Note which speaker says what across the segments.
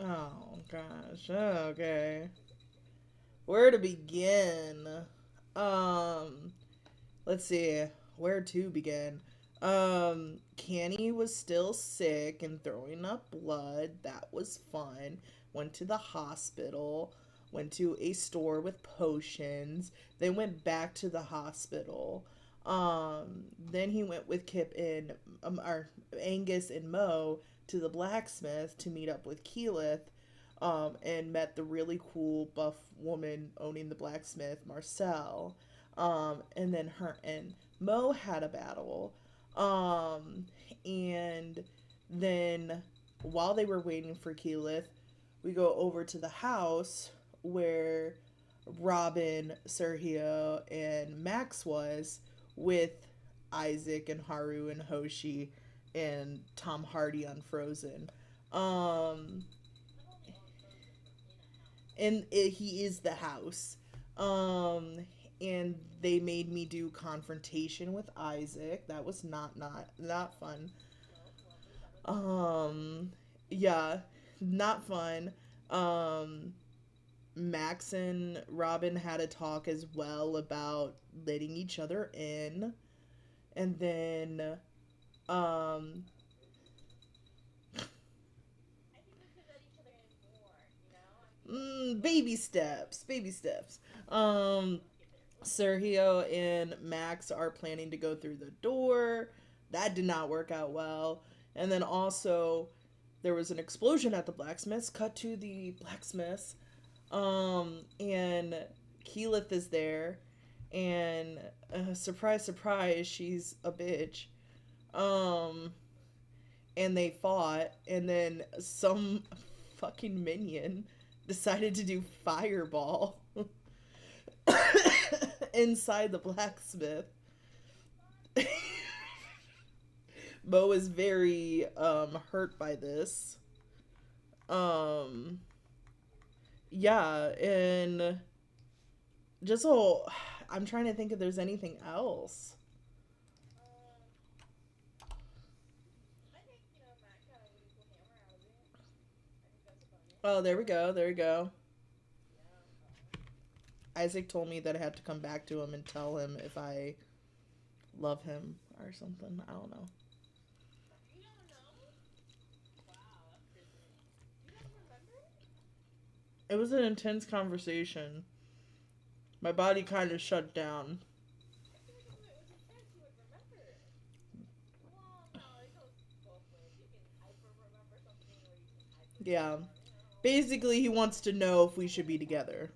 Speaker 1: Oh gosh. Okay. Where to begin? Um, let's see. Where to begin? Canny was still sick and throwing up blood. That was fun. Went to the hospital. Went to a store with potions. Then went back to the hospital. Then he went with Kip and or Angus and Mo to the blacksmith to meet up with Keyleth, and met the really cool buff woman owning the blacksmith, Marcel. And then her and Mo had a battle. And then while they were waiting for Keyleth, we go over to the house where Robin, Sergio, and Max was with Isaac and Haru and Hoshi and Tom Hardy on Frozen. Um, and he is the house. Um, and they made me do confrontation with Isaac. That was not fun. Um, yeah, not fun. Um, Max and Robin had a talk as well about letting each other in, and then um, baby steps, baby steps. Um, Sergio and Max are planning to go through the door. That did not work out well. And then also, there was an explosion at the blacksmith's. Cut to the blacksmith's. And Keyleth is there. And surprise, surprise, she's a bitch. Um, and they fought. And then some fucking minion decided to do fireball inside the blacksmith. Mo is very hurt by this. Um yeah, and just so I'm trying to think if there's anything else. Oh, there we go. There we go. Isaac told me that I had to come back to him and tell him if I love him or something. I don't know. It was an intense conversation. My body kind of shut down. Yeah. Basically, he wants to know if we should be together.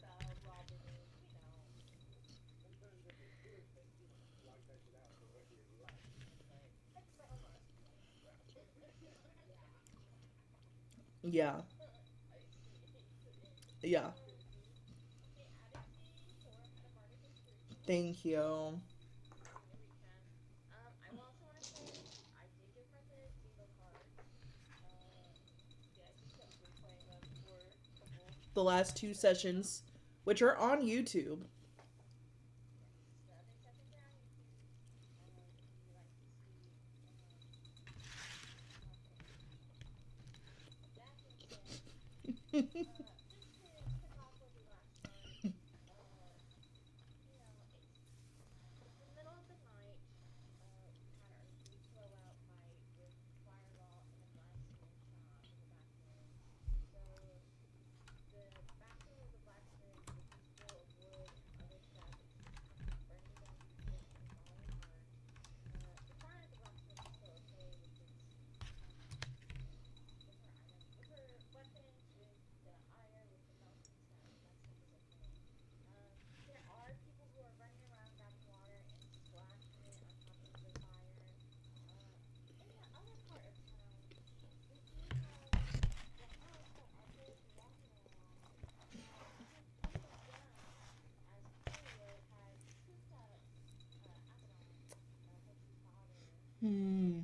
Speaker 1: Yeah. Yeah. Thank you. The last two sessions, which are on YouTube. Hmm.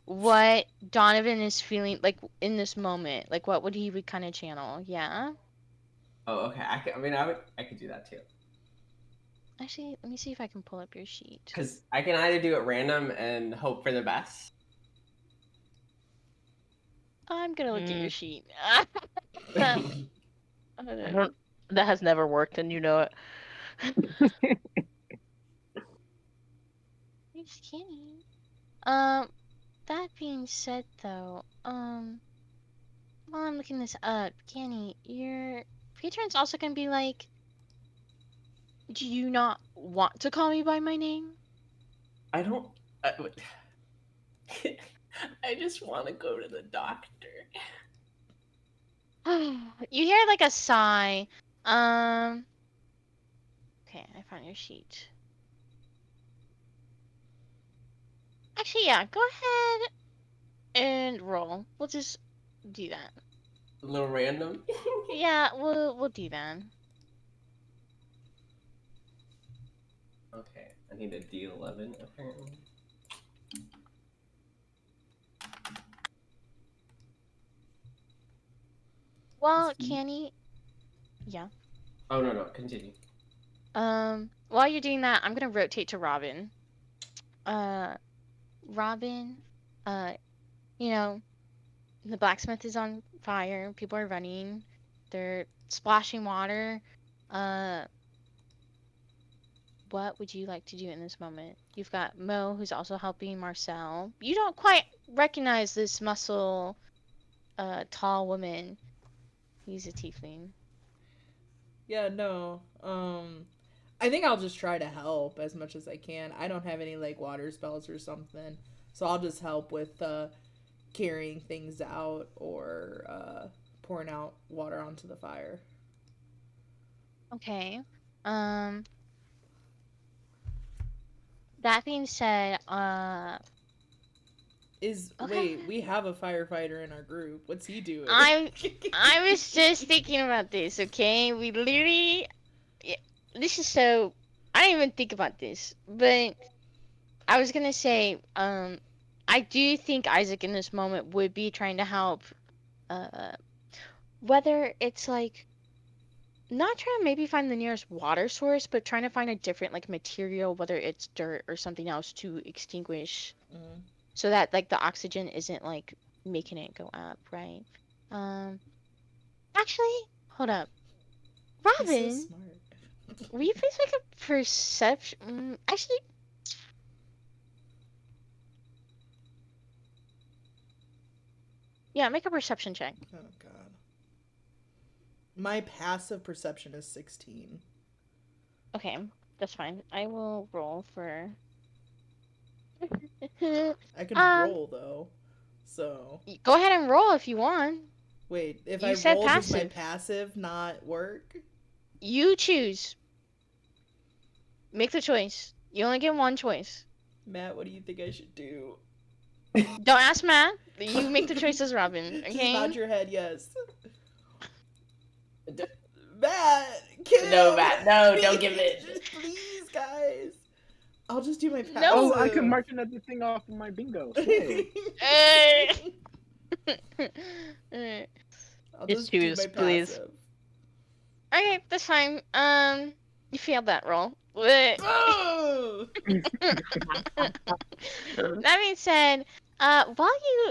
Speaker 2: what Donovan is feeling like in this moment. Like, what would he would kind of channel? Yeah.
Speaker 3: Oh, okay. I could do that too.
Speaker 2: Actually, let me see if I can pull up your sheet.
Speaker 3: Because I can either do it random and hope for the best.
Speaker 2: I'm gonna look at your
Speaker 4: Mm,
Speaker 2: sheet.
Speaker 4: I don't. That has never worked, and you know it.
Speaker 2: Where's Kenny? That being said, though, while I'm looking this up, Kenny, your patron's also gonna be like, do you not want to call me by my name?
Speaker 3: I don't. I, I just want to go to the doctor.
Speaker 2: You hear like a sigh. Um, okay, I found your sheet. Actually, yeah, go ahead and roll. We'll just do that.
Speaker 3: A little random.
Speaker 2: Yeah, we'll do that.
Speaker 3: Okay, I need a D11 apparently.
Speaker 2: Well, Kenny, yeah.
Speaker 3: Oh no, continue.
Speaker 2: While you're doing that, I'm gonna rotate to Robin. Uh, Robin, uh, you know, the blacksmith is on fire. People are running. They're splashing water. Uh, what would you like to do in this moment? You've got Mo, who's also helping Marcel. You don't quite recognize this muscle, tall woman. He's a tiefling.
Speaker 1: Yeah, no. I think I'll just try to help as much as I can. I don't have any like water spells or something, so I'll just help with carrying things out or pouring out water onto the fire.
Speaker 2: Okay. Um, that being said, okay.
Speaker 1: Wait, we have a firefighter in our group. What's he doing?
Speaker 2: I I was just thinking about this, okay? We literally yeah, this is so I didn't even think about this, but I was gonna say, I do think Isaac in this moment would be trying to help, uh, whether it's like not trying to maybe find the nearest water source, but trying to find a different like material, whether it's dirt or something else to extinguish,
Speaker 1: Mm,
Speaker 2: so that like the oxygen isn't like making it go up, right? Um, actually, hold up.
Speaker 1: he's so
Speaker 2: Robin,
Speaker 1: smart.
Speaker 2: will you please make a perception? Actually, yeah, make a perception check.
Speaker 1: Oh god. My passive perception is 16.
Speaker 2: Okay, that's fine. I will roll for.
Speaker 1: I can
Speaker 2: um,
Speaker 1: roll though. So,
Speaker 2: go ahead and roll if you want.
Speaker 1: wait, if I
Speaker 2: You said
Speaker 1: roll, does my
Speaker 2: passive.
Speaker 1: passive not work?
Speaker 2: You choose. Make the choice. You only get one choice.
Speaker 1: Matt, what do you think I should do?
Speaker 2: Don't ask Matt. You make the choices, Robin.
Speaker 1: Just nod
Speaker 2: Okay.
Speaker 1: your head, yes.
Speaker 3: D-
Speaker 1: Matt,
Speaker 3: no,
Speaker 1: kill!
Speaker 3: Matt, no, don't give
Speaker 1: Please,
Speaker 3: it.
Speaker 1: just please, guys. I'll just do my
Speaker 2: No.
Speaker 4: Oh, I can
Speaker 1: passive.
Speaker 4: mark another thing off of my bingo. Yay!
Speaker 2: Eh. Eh.
Speaker 1: I'll
Speaker 4: Just
Speaker 1: just do
Speaker 4: choose,
Speaker 1: my
Speaker 4: please.
Speaker 1: passive.
Speaker 2: Okay, that's fine. You failed that roll. Bleh.
Speaker 1: Oh!
Speaker 2: That being said, while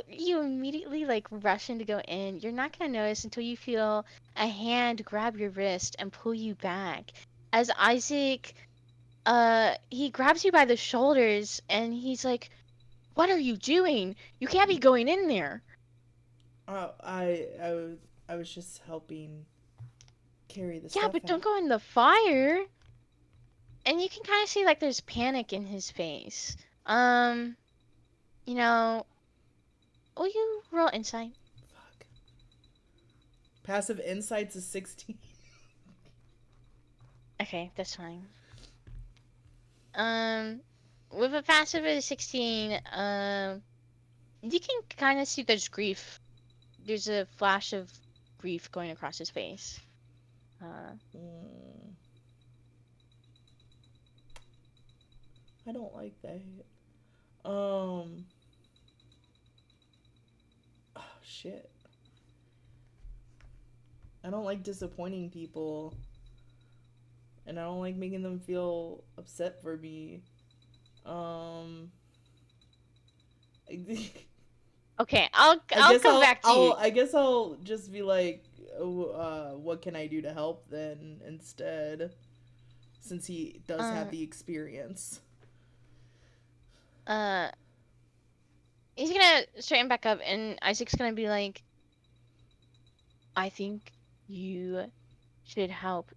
Speaker 2: you immediately like rushing to go in, you're not gonna notice until you feel a hand grab your wrist and pull you back. As Isaac, he grabs you by the shoulders and he's like, "What are you doing? You can't be going in there."
Speaker 1: Oh, I was just helping carry the
Speaker 2: Yeah,
Speaker 1: stuff
Speaker 2: but don't
Speaker 1: out.
Speaker 2: go in the fire. And you can kind of see like there's panic in his face. Um, you know, will you roll insight?
Speaker 1: Fuck. Passive insights is 16.
Speaker 2: Okay, that's fine. Um, with a passive of 16, you can kind of see there's grief. There's a flash of grief going across his face. Uh,
Speaker 1: Mm, I don't like that. Um, shit. I don't like disappointing people. And I don't like making them feel upset for me.
Speaker 2: Okay, I'll
Speaker 1: guess
Speaker 2: come back to you.
Speaker 1: I guess I'll just be like, what can I do to help then instead? Since he does have the experience.
Speaker 2: He's gonna straighten back up, and Isaac's gonna be like, I think you should help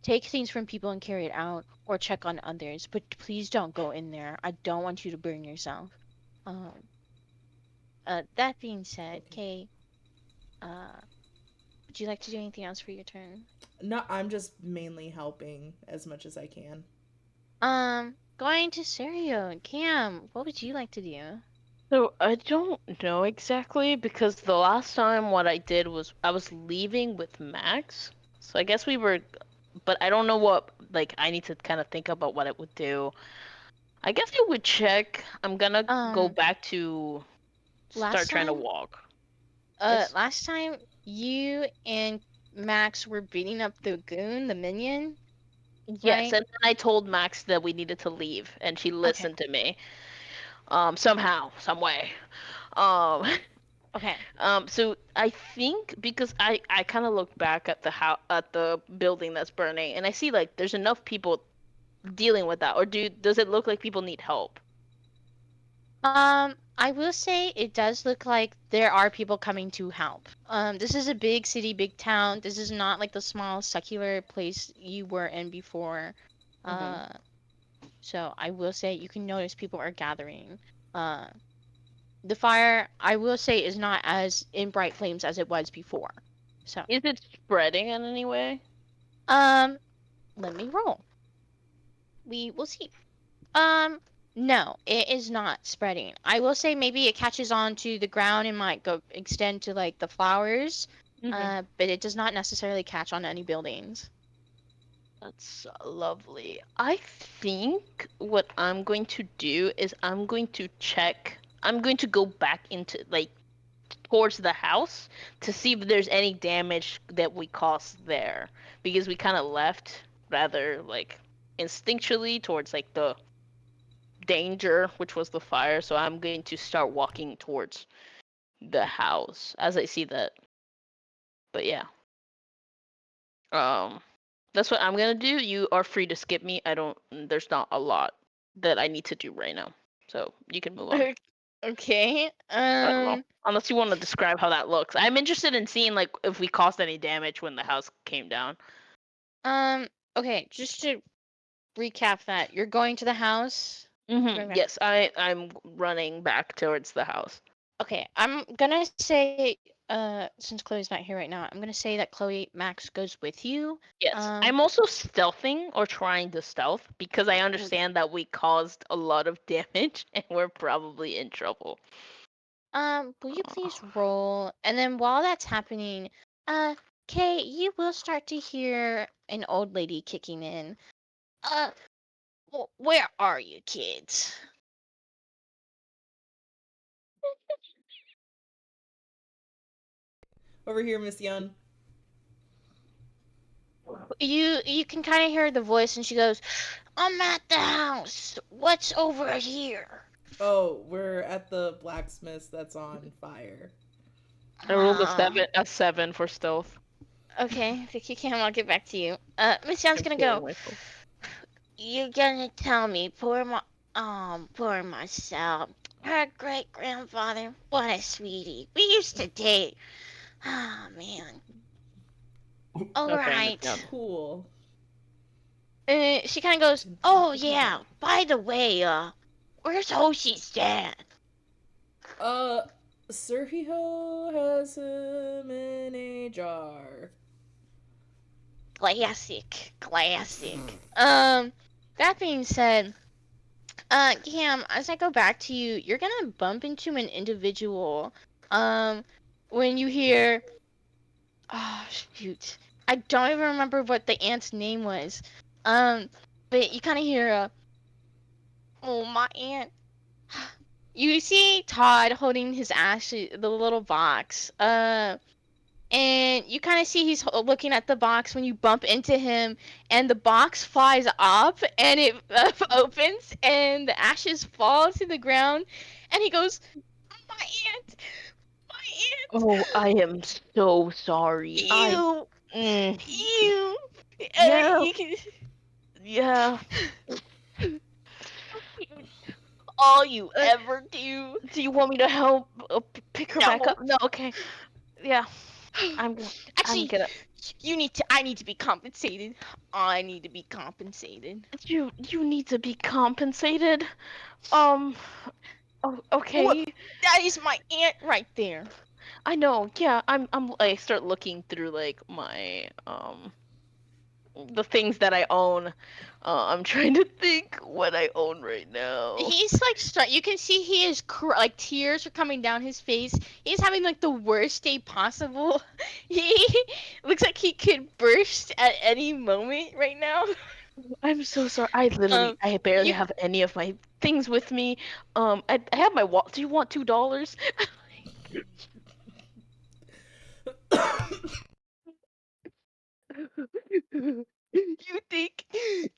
Speaker 2: take things from people and carry it out, or check on others, but please don't go in there. I don't want you to burn yourself. That being said, Kay, would you like to do anything else for your turn?
Speaker 1: No, I'm just mainly helping as much as I can.
Speaker 2: Going to Serio. Cam, what would you like to do?
Speaker 4: So I don't know exactly because the last time what I did was I was leaving with Max. So I guess we were, but I don't know what, like, I need to kind of think about what it would do. I guess I would check. I'm gonna go back to start trying to walk. Yes.
Speaker 2: Last time you and Max were beating up the goon, the minion.
Speaker 4: Yes,
Speaker 2: right?
Speaker 4: and then I told Max that we needed to leave, and she listened to me. Somehow, some way.
Speaker 2: Okay.
Speaker 4: So I think because I kind of look back at the building that's burning, and I see like there's enough people dealing with that, or does it look like people need help?
Speaker 2: I will say it does look like there are people coming to help. This is a big city, big town. This is not like the small secular place you were in before. So I will say you can notice people are gathering. The fire, I will say, is not as in bright flames as it was before. So
Speaker 4: Is it spreading in any way?
Speaker 2: let me roll. We will see. No, it is not spreading. I will say maybe it catches on to the ground and might go extend to like the flowers. But it does not necessarily catch on any buildings.
Speaker 4: That's lovely. I think what I'm going to do is I'm going to check. I'm going to go back into like towards the house to see if there's any damage that we caused there because we kind of left rather like instinctually towards like the danger, which was the fire. So I'm going to start walking towards the house as I see that. But yeah. That's what I'm gonna do. You are free to skip me. There's not a lot that I need to do right now. So you can move on.
Speaker 2: Okay.
Speaker 4: I don't know. Unless you want to describe how that looks. I'm interested in seeing like if we caused any damage when the house came down.
Speaker 2: Okay, just to recap that, you're going to the house?
Speaker 4: Yes, I'm running back towards the house.
Speaker 2: Okay, I'm gonna say, since Chloe's not here right now, I'm gonna say that Chloe Max goes with you.
Speaker 4: Yes, I'm also stealthing or trying to stealth because I understand that we caused a lot of damage and we're probably in trouble.
Speaker 2: Will you please roll? And then while that's happening, Kay, you will start to hear an old lady kicking in. Where are you kids?
Speaker 1: Over here, Miss Young.
Speaker 2: You can kind of hear the voice, and she goes, "I'm at the house. What's over here?"
Speaker 1: Oh, we're at the blacksmith that's on fire.
Speaker 4: I rolled a 7 for stealth.
Speaker 2: Okay, Vicky Cam, I'll get back to you. Miss Young's gonna go. You're gonna tell me poor Marcel, her great grandfather. What a sweetie. We used to date. Oh man. All right.
Speaker 1: Cool.
Speaker 2: She kind of goes, "Oh yeah. By the way, where's Hoshi's dad?"
Speaker 1: Sergio has him in a jar.
Speaker 2: Classic. That being said, Cam, as I go back to you, you're gonna bump into an individual. When you hear, oh shoot, I don't even remember what the aunt's name was. But you kind of hear oh my aunt, you see Todd holding his ashes, the little box. And you kind of see he's looking at the box when you bump into him, and the box flies up and it opens, and the ashes fall to the ground, and he goes, "My aunt, my
Speaker 4: Oh, I am so sorry.
Speaker 2: aunt,
Speaker 4: Mm,
Speaker 2: you,
Speaker 4: yeah,
Speaker 2: you can."
Speaker 4: yeah.
Speaker 2: All you
Speaker 4: Uh,
Speaker 2: ever do.
Speaker 4: do you want me to help pick her back
Speaker 2: No.
Speaker 4: up? No, okay. Yeah, I'm gonna. I'm
Speaker 2: Actually,
Speaker 4: gonna.
Speaker 2: I need to be compensated. I need to be compensated.
Speaker 4: You need to be compensated. Um. Oh,
Speaker 2: Look,
Speaker 4: okay.
Speaker 2: that is my aunt right there.
Speaker 4: I know. Yeah, I start looking through like my the things that I own. I'm trying to think what I own right now.
Speaker 2: He's like, you can see he is like tears are coming down his face. He's having like the worst day possible. He looks like he could burst at any moment right now.
Speaker 4: I'm so sorry. I barely
Speaker 2: You
Speaker 4: have any of my things with me. I have my wallet. Do you want $2?
Speaker 2: you think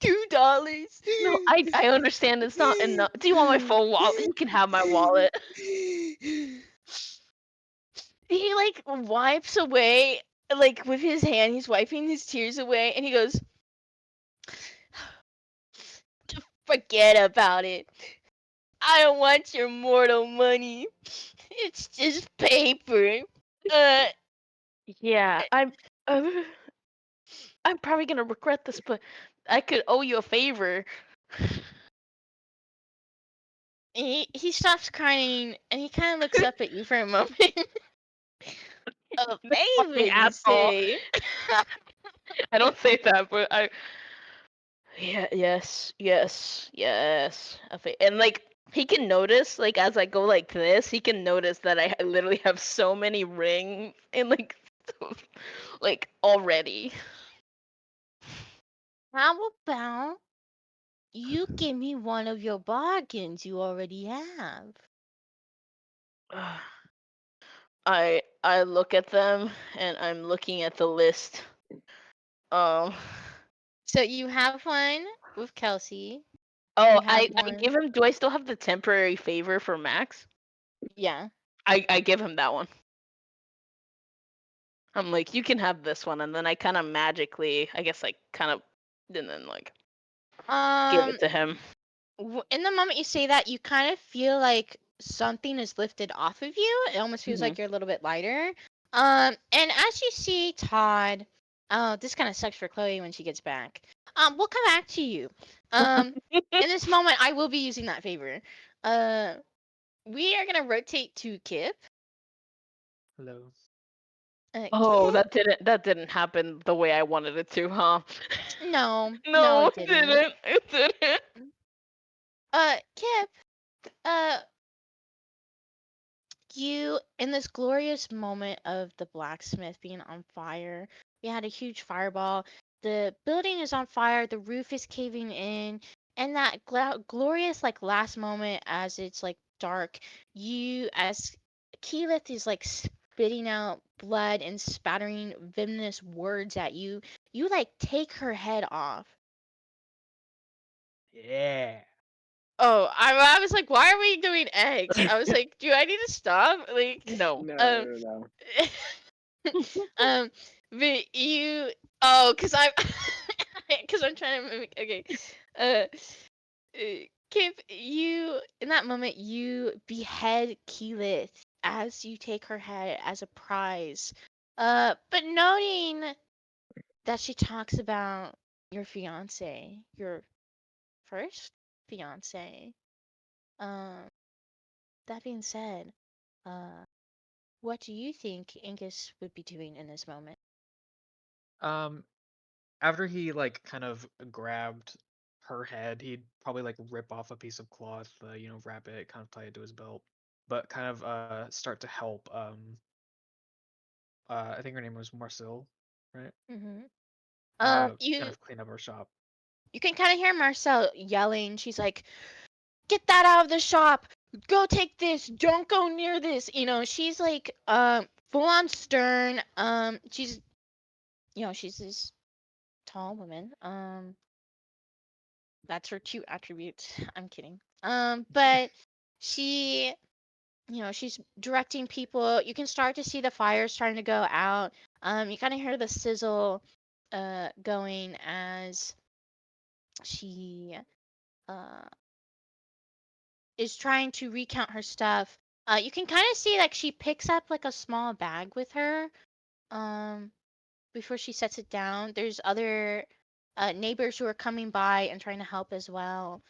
Speaker 2: $2?
Speaker 4: No, I understand it's not enough. Do you want my full wallet? You can have my wallet.
Speaker 2: He like wipes away, like with his hand, he's wiping his tears away, and he goes, "Forget about it. I don't want your mortal money. It's just paper." Uh,
Speaker 4: Yeah, uh, I'm probably gonna regret this, but I could owe you a favor.
Speaker 2: he stops crying and he kind of looks up at you for a moment. A
Speaker 4: This
Speaker 2: favor,
Speaker 4: fucking
Speaker 2: you
Speaker 4: asshole.
Speaker 2: say?
Speaker 4: I don't say that, but I. Yeah. Yes. Yes. Yes. And like he can notice, like as I go like this, he can notice that I literally have so many rings and like, like already.
Speaker 2: How about you give me one of your bargains you already have?
Speaker 4: I look at them and I'm looking at the list. Um.
Speaker 2: So you have one with Kelsey. You
Speaker 4: Oh,
Speaker 2: have
Speaker 4: I
Speaker 2: one.
Speaker 4: give him. Do I still have the temporary favor for Max?
Speaker 2: Yeah.
Speaker 4: I give him that one. I'm like, you can have this one, and then I kind of magically, I guess, like kind of, and then like give
Speaker 2: Um,
Speaker 4: it to him.
Speaker 2: in the moment you say that, you kind of feel like something is lifted off of you. It almost feels
Speaker 4: Mhm.
Speaker 2: like you're a little bit lighter. And as you see Todd, oh, this kind of sucks for Chloe when she gets back. We'll come back to you. In this moment, I will be using that favor. Uh, we are gonna rotate to Kip.
Speaker 5: Hello.
Speaker 4: Oh,
Speaker 2: Kip?
Speaker 4: that didn't happen the way I wanted it to, huh?
Speaker 2: No, no,
Speaker 4: No,
Speaker 2: it
Speaker 4: it
Speaker 2: didn't.
Speaker 4: didn't. It didn't.
Speaker 2: Kip. Uh, you in this glorious moment of the blacksmith being on fire, we had a huge fireball, the building is on fire, the roof is caving in, and that glorious like last moment as it's like dark, you as Keyleth is like spitting out blood and spattering venomous words at you, you like take her head off.
Speaker 5: Yeah.
Speaker 2: Oh, I was like, why are we doing eggs? I was like, do I need to stop? Like,
Speaker 4: No.
Speaker 5: No,
Speaker 2: um,
Speaker 5: no, no.
Speaker 2: but you, oh, cause I'm, cause I'm trying to mimic. Okay, uh, Kip, you in that moment you behead Keyleth as you take her head as a prize. But noting that she talks about your fiance, your first fiance. Um, that being said, uh, what do you think Angus would be doing in this moment?
Speaker 5: Um, After he like kind of grabbed her head, he'd probably like rip off a piece of cloth, wrap it, kind of tie it to his belt, but kind of start to help. I think her name was Marcel, right?
Speaker 2: Mm-hmm.
Speaker 5: Kind of clean up her shop.
Speaker 2: You can kind of hear Marcel yelling. She's like, "Get that out of the shop! go take this, don't go near this. She's like full on stern. She's this tall woman. That's her two attributes. I'm kidding. But she, she's directing people. You can start to see the fire starting to go out. You kind of hear the sizzle going as she uh is trying to recount her stuff. You can kind of see like she picks up like a small bag with her um before she sets it down. There's other neighbors who are coming by and trying to help as well.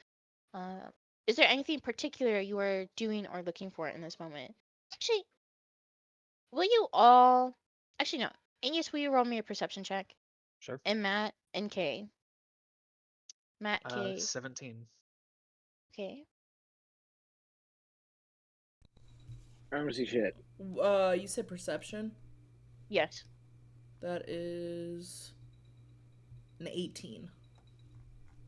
Speaker 2: Uh, is there anything particular you are doing or looking for in this moment? Actually, will you all? Actually, no. Angus, will you roll me a perception check?
Speaker 5: Sure.
Speaker 2: And Matt and Kay. Matt, Kay.
Speaker 5: 17.
Speaker 2: Okay.
Speaker 6: I don't see shit.
Speaker 1: You said perception?
Speaker 2: Yes.
Speaker 1: That is an 18.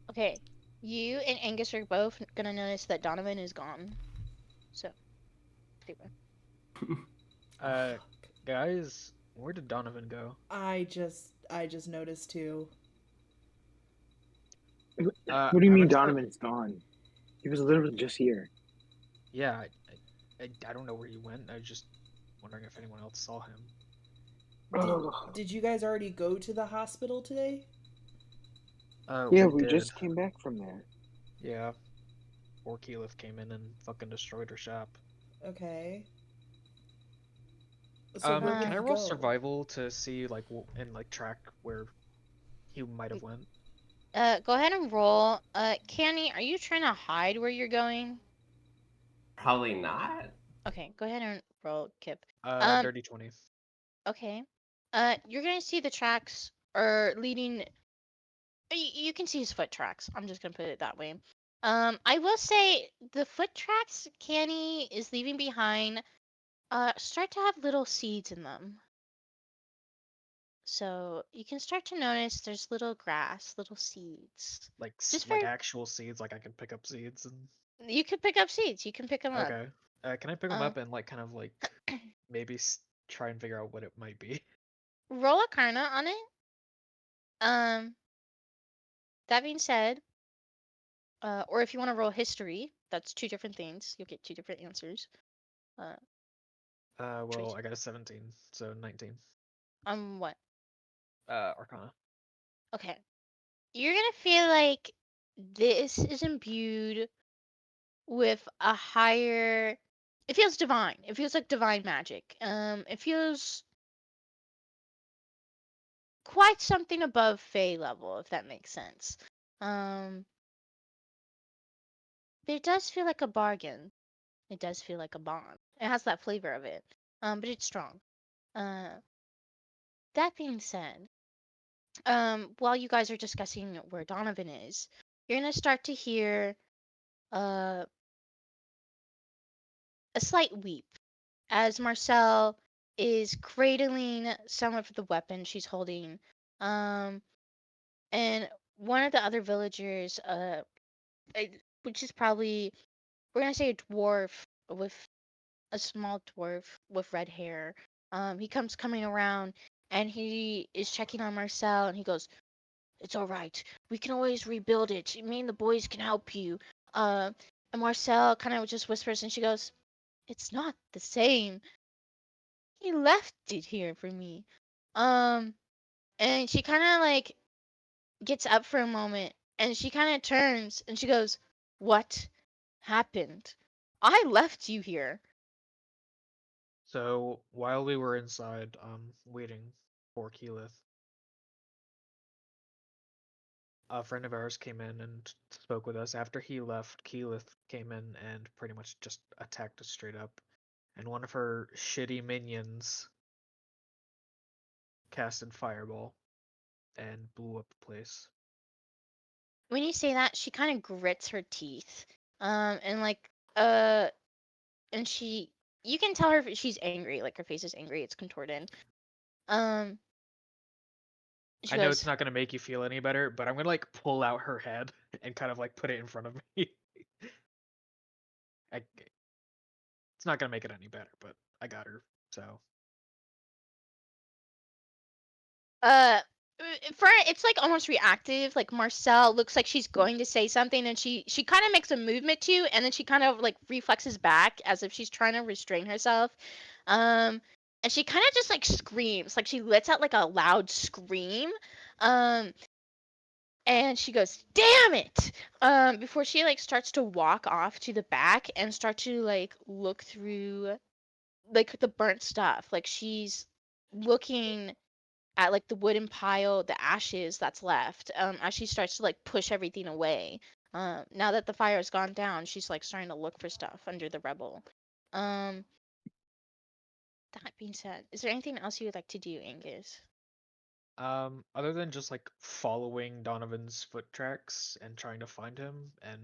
Speaker 2: Okay. You and Angus are both gonna notice that Donovan is gone. So, anyway.
Speaker 5: Guys, where did Donovan go?
Speaker 1: I just noticed too.
Speaker 6: What do you
Speaker 5: I
Speaker 6: mean
Speaker 5: went to the-
Speaker 6: Donovan's gone? He was literally just here.
Speaker 5: Yeah, I don't know where he went. I was just wondering if anyone else saw him.
Speaker 1: Did you guys already go to the hospital today?
Speaker 6: Yeah,
Speaker 5: we
Speaker 6: we
Speaker 5: did.
Speaker 6: just came back from there.
Speaker 5: Yeah. Or Keyleth came in and fucking destroyed her shop.
Speaker 1: Okay. So where
Speaker 5: Can
Speaker 1: did
Speaker 5: I
Speaker 1: he
Speaker 5: roll
Speaker 1: go?
Speaker 5: survival to see like and like track where he might have went?
Speaker 2: Go ahead and roll. Canny, are you trying to hide where you're going?
Speaker 3: Probably not.
Speaker 2: Okay, go ahead and roll, Kip.
Speaker 5: Dirty 20.
Speaker 2: Okay. You're gonna see the tracks are leading. You can see his foot tracks. I'm just gonna put it that way. I will say the foot tracks Canny is leaving behind start to have little seeds in them. So you can start to notice there's little grass, little seeds.
Speaker 5: Like
Speaker 2: Just
Speaker 5: like
Speaker 2: very.
Speaker 5: actual seeds, like I can pick up seeds and.
Speaker 2: You can pick up seeds. You can pick them up.
Speaker 5: Okay. Can I pick them
Speaker 2: Uh,
Speaker 5: up and like kind of like maybe try and figure out what it might be?
Speaker 2: Roll Arcana on it. That being said, or if you want to roll History, that's two different things. You'll get two different answers.
Speaker 5: Well,
Speaker 2: Trace.
Speaker 5: I got a 17, so 19.
Speaker 2: What?
Speaker 5: Arcana.
Speaker 2: Okay. You're gonna feel like this is imbued with a higher. It feels divine. It feels like divine magic. It feels quite something above Fey level, if that makes sense. But it does feel like a bargain. It does feel like a bond. It has that flavor of it. But it's strong. That being said, while you guys are discussing where Donovan is, you're gonna start to hear a slight weep as Marcel is cradling some of the weapons she's holding. And one of the other villagers, which is probably, we're gonna say a dwarf with a small dwarf with red hair. He comes coming around and he is checking on Marcel and he goes, "It's all right. We can always rebuild it. Me and the boys can help you." And Marcel kind of just whispers and she goes, "It's not the same. He left it here for me." Um, and she kind of like gets up for a moment and she kind of turns and she goes, "What happened? I left you here."
Speaker 5: So while we were inside, waiting for Keyleth, a friend of ours came in and spoke with us. After he left, Keyleth came in and pretty much just attacked us straight up. And one of her shitty minions casted Fireball and blew up the place.
Speaker 2: When you say that, she kind of grits her teeth. And like, and you can tell her she's angry. Like her face is angry. It's contorted. Um, she
Speaker 5: I know
Speaker 2: goes,
Speaker 5: it's not gonna make you feel any better, but I'm gonna like pull out her head and kind of like put it in front of me. I It's not gonna make it any better, but I got her. So
Speaker 2: For it's like almost reactive. Like Marcel looks like she's going to say something, and she kind of makes a movement too, and then she kind of like reflexes back as if she's trying to restrain herself. Um, and she kind of just like screams, like she lets out like a loud scream. Um, and she goes, "Damn it!" Before she like starts to walk off to the back and start to like look through like the burnt stuff. Like she's looking at like the wooden pile, the ashes that's left, as she starts to like push everything away. Now that the fire has gone down, she's like starting to look for stuff under the rubble. Um, that being said, is there anything else you would like to do, Angus?
Speaker 5: other than just like following Donovan's foot tracks and trying to find him, and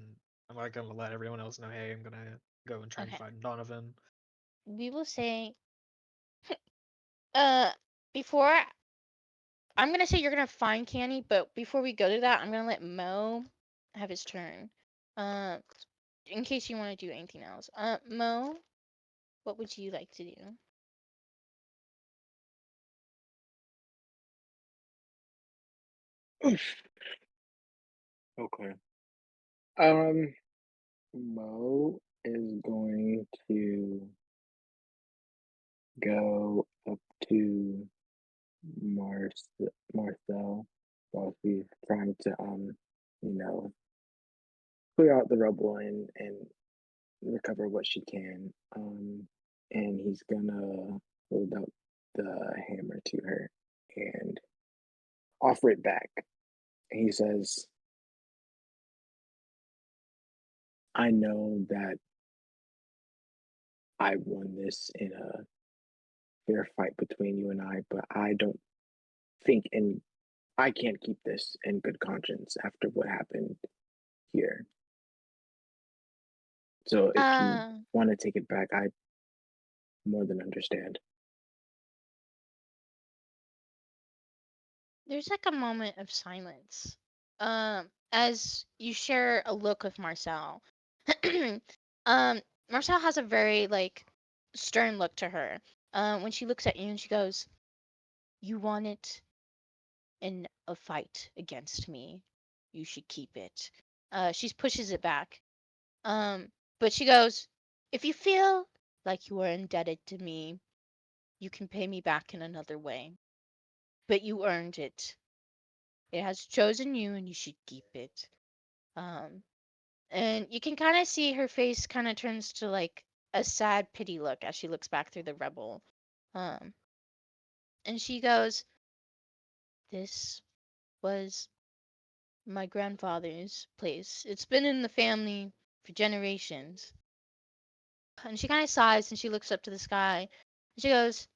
Speaker 5: I'm like gonna let everyone else know, hey, I'm gonna go and try and
Speaker 2: Okay,
Speaker 5: find Donovan.
Speaker 2: we will say, uh, before I'm gonna say you're gonna find Canny, but before we go to that, I'm gonna let Mo have his turn. Uh, in case you want to do anything else. Mo, what would you like to do?
Speaker 6: Okay. Mo is going to go up to Marcel while she's trying to you know, clear out the rubble and recover what she can. And he's gonna hold up the hammer to her and offer it back. And he says, I know that I won this in a fair fight between you and I, but I don't think and I can't keep this in good conscience after what happened here. So if you
Speaker 2: Uh,
Speaker 6: want to take it back, I more than understand.
Speaker 2: there's like a moment of silence. As you share a look with Marcel. um, Marcel has a very like stern look to her. When she looks at you and she goes, "You want it in a fight against me. You should keep it." She pushes it back. But she goes, "If you feel like you are indebted to me, you can pay me back in another way. But you earned it. It has chosen you and you should keep it." Um, and you can kind of see her face kind of turns to like a sad pity look as she looks back through the rubble. Um, and she goes, "This was my grandfather's place. It's been in the family for generations." And she kind of sighs and she looks up to the sky. And she goes,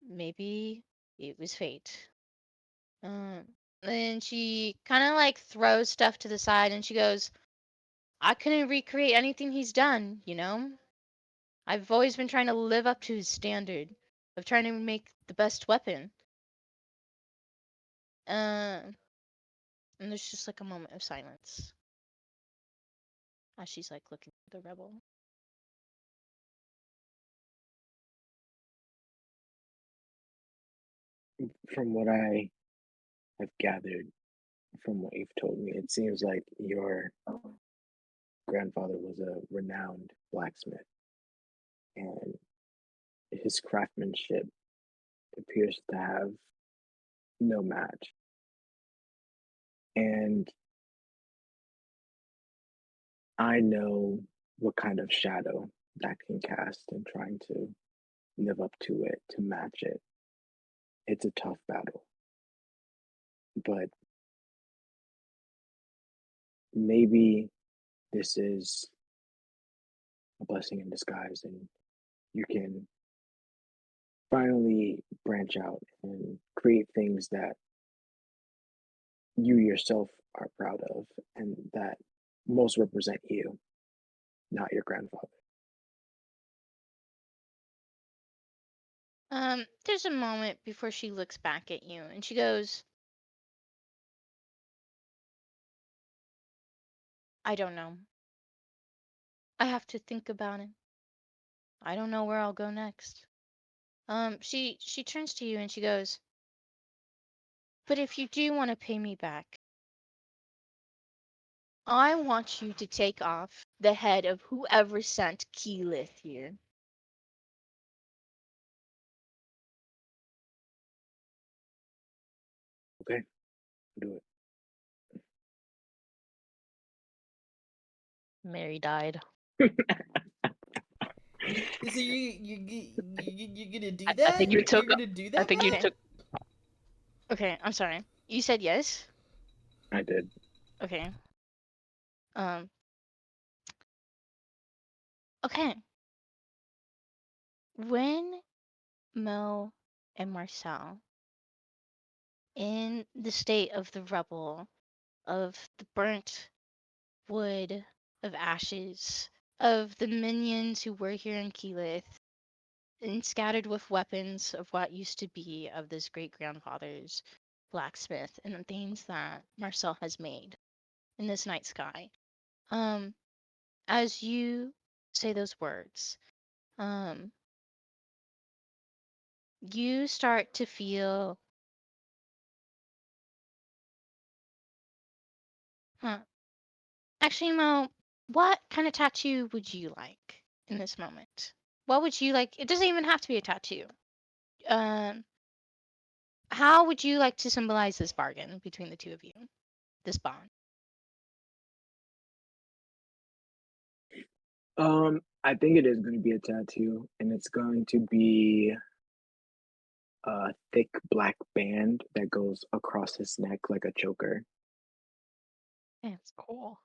Speaker 2: "Maybe it was fate." And she kind of like throws stuff to the side and she goes, "I couldn't recreate anything he's done, you know? I've always been trying to live up to his standard of trying to make the best weapon." Uh, and there's just like a moment of silence as she's like looking at the rebel.
Speaker 6: From what I have gathered from what you've told me, it seems like your grandfather was a renowned blacksmith, and his craftsmanship appears to have no match. And I know what kind of shadow that can cast in trying to live up to it, to match it. It's a tough battle, but maybe this is a blessing in disguise and you can finally branch out and create things that you yourself are proud of and that most represent you, not your grandfather.
Speaker 2: There's a moment before she looks back at you and she goes, "I don't know. I have to think about it." I don't know where I'll go next. She turns to you and she goes, but if you do want to pay me back, I want you to take off the head of whoever sent Keyleth here.
Speaker 6: Okay, do it.
Speaker 4: Mary died.
Speaker 1: So you gonna do
Speaker 4: I
Speaker 1: that?
Speaker 4: think you
Speaker 1: You're
Speaker 4: took.
Speaker 1: gonna do
Speaker 4: I
Speaker 1: that,
Speaker 4: think you
Speaker 1: Matt?
Speaker 2: Okay.
Speaker 4: took.
Speaker 2: Okay, I'm sorry. You said yes?
Speaker 6: I did.
Speaker 2: Okay. Um, okay. When Mo and Marcel, in the state of the rubble, of the burnt wood, of ashes, of the minions who were here in Keyleth, and scattered with weapons of what used to be of this great grandfather's blacksmith and the things that Marcel has made in this night sky. As you say those words, you start to feel, huh? Actually, Mo, what kind of tattoo would you like in this moment? What would you like? It doesn't even have to be a tattoo. Um, how would you like to symbolize this bargain between the two of you? This bond.
Speaker 6: I think it is going to be a tattoo, and it's going to be a thick black band that goes across his neck like a choker.
Speaker 2: It's
Speaker 4: Cool.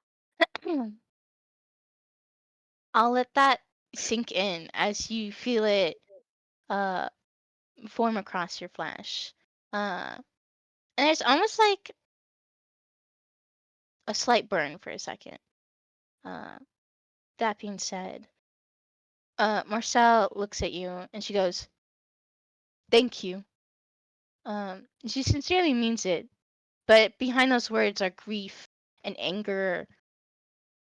Speaker 2: I'll let that sink in as you feel it uh form across your flesh. And it's almost like a slight burn for a second. Uh, that being said, Marcel looks at you and she goes, "Thank you." She sincerely means it, but behind those words are grief and anger,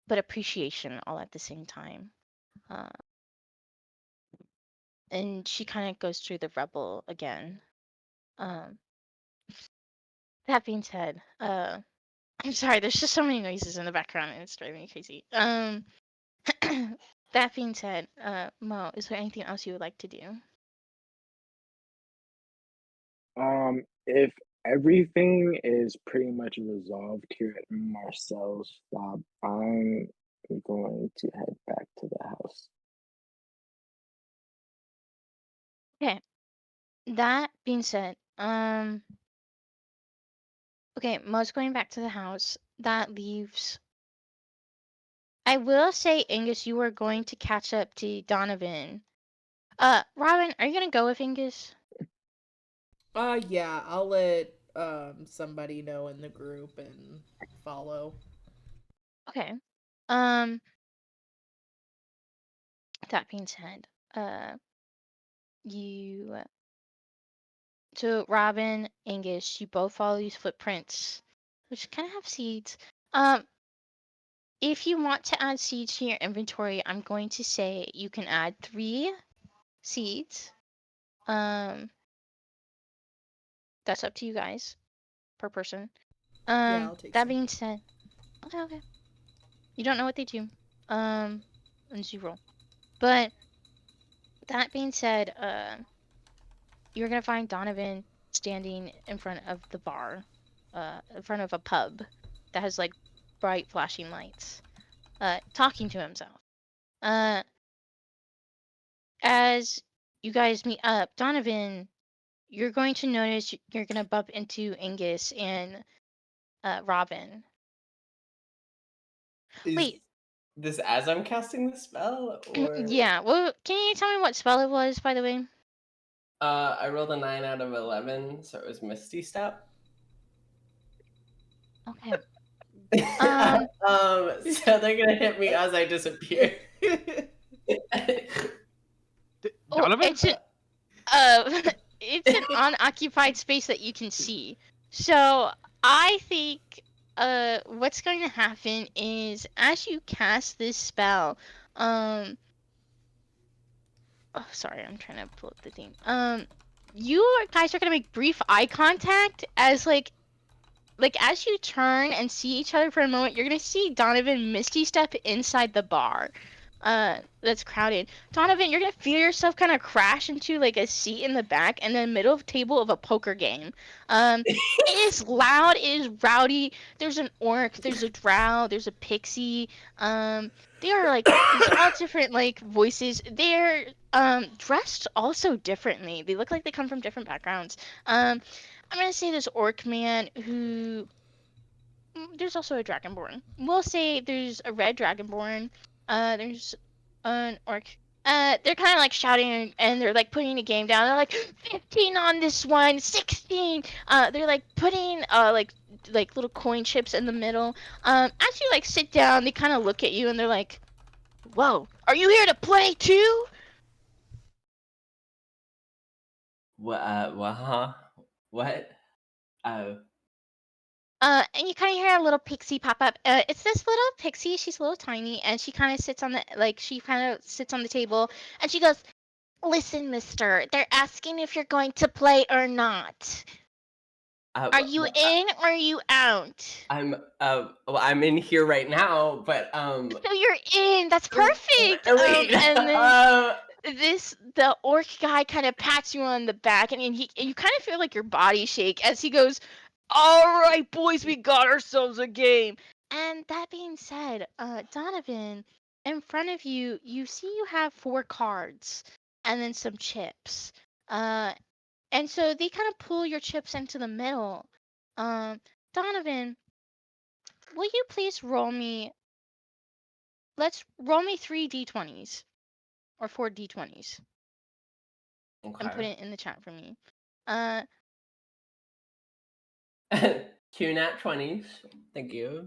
Speaker 2: but appreciation all at the same time. Uh, and she kind of goes through the rubble again. Um, that being said, I'm sorry, there's just so many noises in the background and it's driving me crazy. That being said, Mo, is there anything else you would like to do?
Speaker 6: If everything is pretty much resolved here at Marcel's shop, I'm going to head back to the house.
Speaker 2: Okay. That being said, okay, Mo's going back to the house. That leaves. I will say, Angus, you are going to catch up to Donovan. Robin, are you gonna go with Angus?
Speaker 1: Yeah, I'll let somebody know in the group and follow.
Speaker 2: Okay. Um, that being said, you. So Robin, Angus, you both follow these footprints, which kind of have seeds. If you want to add seeds to your inventory, I'm going to say you can add 3 seeds. That's up to you guys per person.
Speaker 1: Yeah, I'll take
Speaker 2: That
Speaker 1: some.
Speaker 2: being said, okay. You don't know what they do. Unless you roll. But that being said, you're gonna find Donovan standing in front of the bar, in front of a pub that has like bright flashing lights, talking to himself. As you guys meet up, Donovan, you're going to notice you're gonna bump into Angus and Robin.
Speaker 3: Is
Speaker 2: Wait,
Speaker 3: this as I'm casting the spell, or
Speaker 2: yeah. Well, can you tell me what spell it was, by the way?
Speaker 3: I rolled a 9 out of 11, so it was Misty Step.
Speaker 2: Okay. Um.
Speaker 3: So they're gonna hit me as I disappear.
Speaker 2: Oh,
Speaker 5: Donovan?
Speaker 2: it's it's an unoccupied space that you can see. So I think what's going to happen is as you cast this spell, Oh, sorry, I'm trying to pull up the thing. You guys are gonna make brief eye contact as as you turn and see each other for a moment, you're gonna see Donovan misty step inside the bar. That's crowded. Donovan, you're gonna feel yourself kind of crash into like a seat in the back and the middle of table of a poker game. It is loud, it is rowdy. There's an orc, there's a drow, there's a pixie. They are like there's all different like voices. They're dressed also differently. They look like they come from different backgrounds. I'm gonna say this orc man who there's also a dragonborn. We'll say there's a red dragonborn. There's an orc. They're kind of like shouting and they're like putting a game down. They're like 15 on this one, 16. They're like putting like little coin chips in the middle. As you like sit down, they kind of look at you and they're like, "Whoa, are you here to play too?"
Speaker 3: What? Huh? What? Oh.
Speaker 2: And you kind of hear a little pixie pop up. It's this little pixie. She's a little tiny, and she kind of sits on the table, and she goes, "Listen, Mister. They're asking if you're going to play or not. Are you in or are you out?"
Speaker 3: Well, I'm in here right now, but
Speaker 2: So you're in. That's perfect.
Speaker 3: Wait.
Speaker 2: And then the orc guy kind of pats you on the back, and you kind of feel like your body shake as he goes, "All right, boys, we got ourselves a game." And that being said, Donovan, in front of you, you see you have 4 cards and then some chips. And so they kind of pull your chips into the middle. Donovan, will you please roll me? Let's roll me 3 d20s or 4 d20s and put
Speaker 3: Okay.
Speaker 2: it in the chat for me.
Speaker 3: 2 nat 20s. Thank you.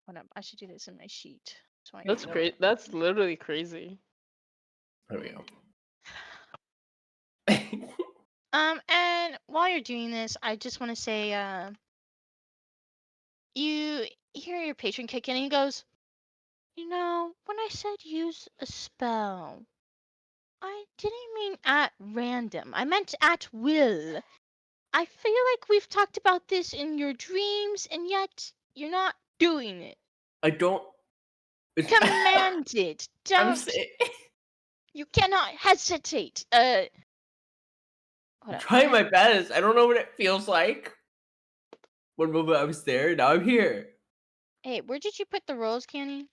Speaker 2: Hold up, I should do this in my sheet so I
Speaker 4: That's
Speaker 2: know.
Speaker 4: great. That's literally crazy.
Speaker 3: There we go.
Speaker 2: And while you're doing this, I just want to say, you hear your patron kick in and he goes, "You know, when I said use a spell, I didn't mean at random. I meant at will. I feel like we've talked about this in your dreams, and yet you're not doing it.
Speaker 3: I don't.
Speaker 2: Command it.
Speaker 3: I'm
Speaker 2: Don't. You cannot hesitate. Hold up.
Speaker 3: trying my best. I don't know what it feels like. One moment I was there, now I'm here.
Speaker 2: Hey, where did you put the rolls, Canny?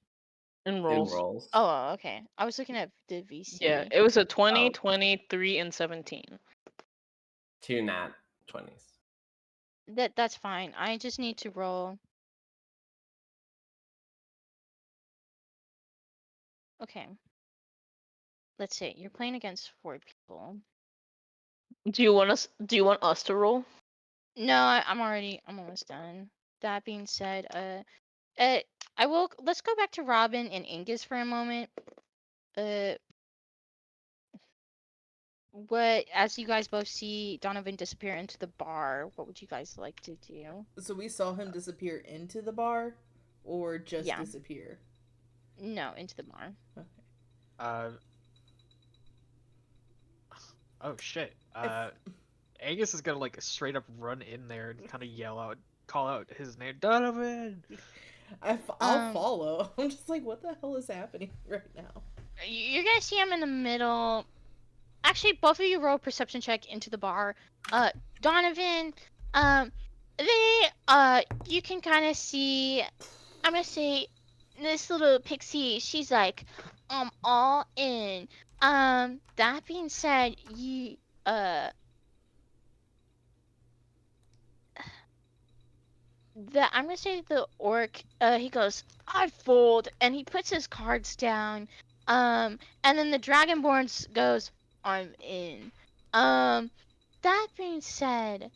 Speaker 4: In
Speaker 3: In
Speaker 4: rolls.
Speaker 3: rolls.
Speaker 2: Oh, okay. I was looking at the VC.
Speaker 4: Yeah, it was a 20,
Speaker 3: Oh.
Speaker 4: 23, and 17.
Speaker 3: 2 nat 20s.
Speaker 2: That's fine. I just need to roll. Okay. Let's see. You're playing against 4 people.
Speaker 4: Do you want us to roll?
Speaker 2: No, I'm almost done. That being said, let's go back to Robin and Angus for a moment. As you guys both see Donovan disappear into the bar, what would you guys like to do?
Speaker 1: So we saw him disappear into the bar, or just
Speaker 2: Yeah.
Speaker 1: disappear?
Speaker 2: No, into the bar.
Speaker 5: Oh shit. Angus is gonna like straight up run in there and kind of call out his name, Donovan.
Speaker 1: I'll follow. I'm just like, what the hell is happening right now?
Speaker 2: You're gonna see him in the middle. Actually, both of you roll a perception check into the bar. Donovan, you can kind of see. I'm gonna say this little pixie. She's like, all in. That being said, I'm gonna say the orc, he goes, "I fold," and he puts his cards down. And then the dragonborn goes, "I'm in." That being said,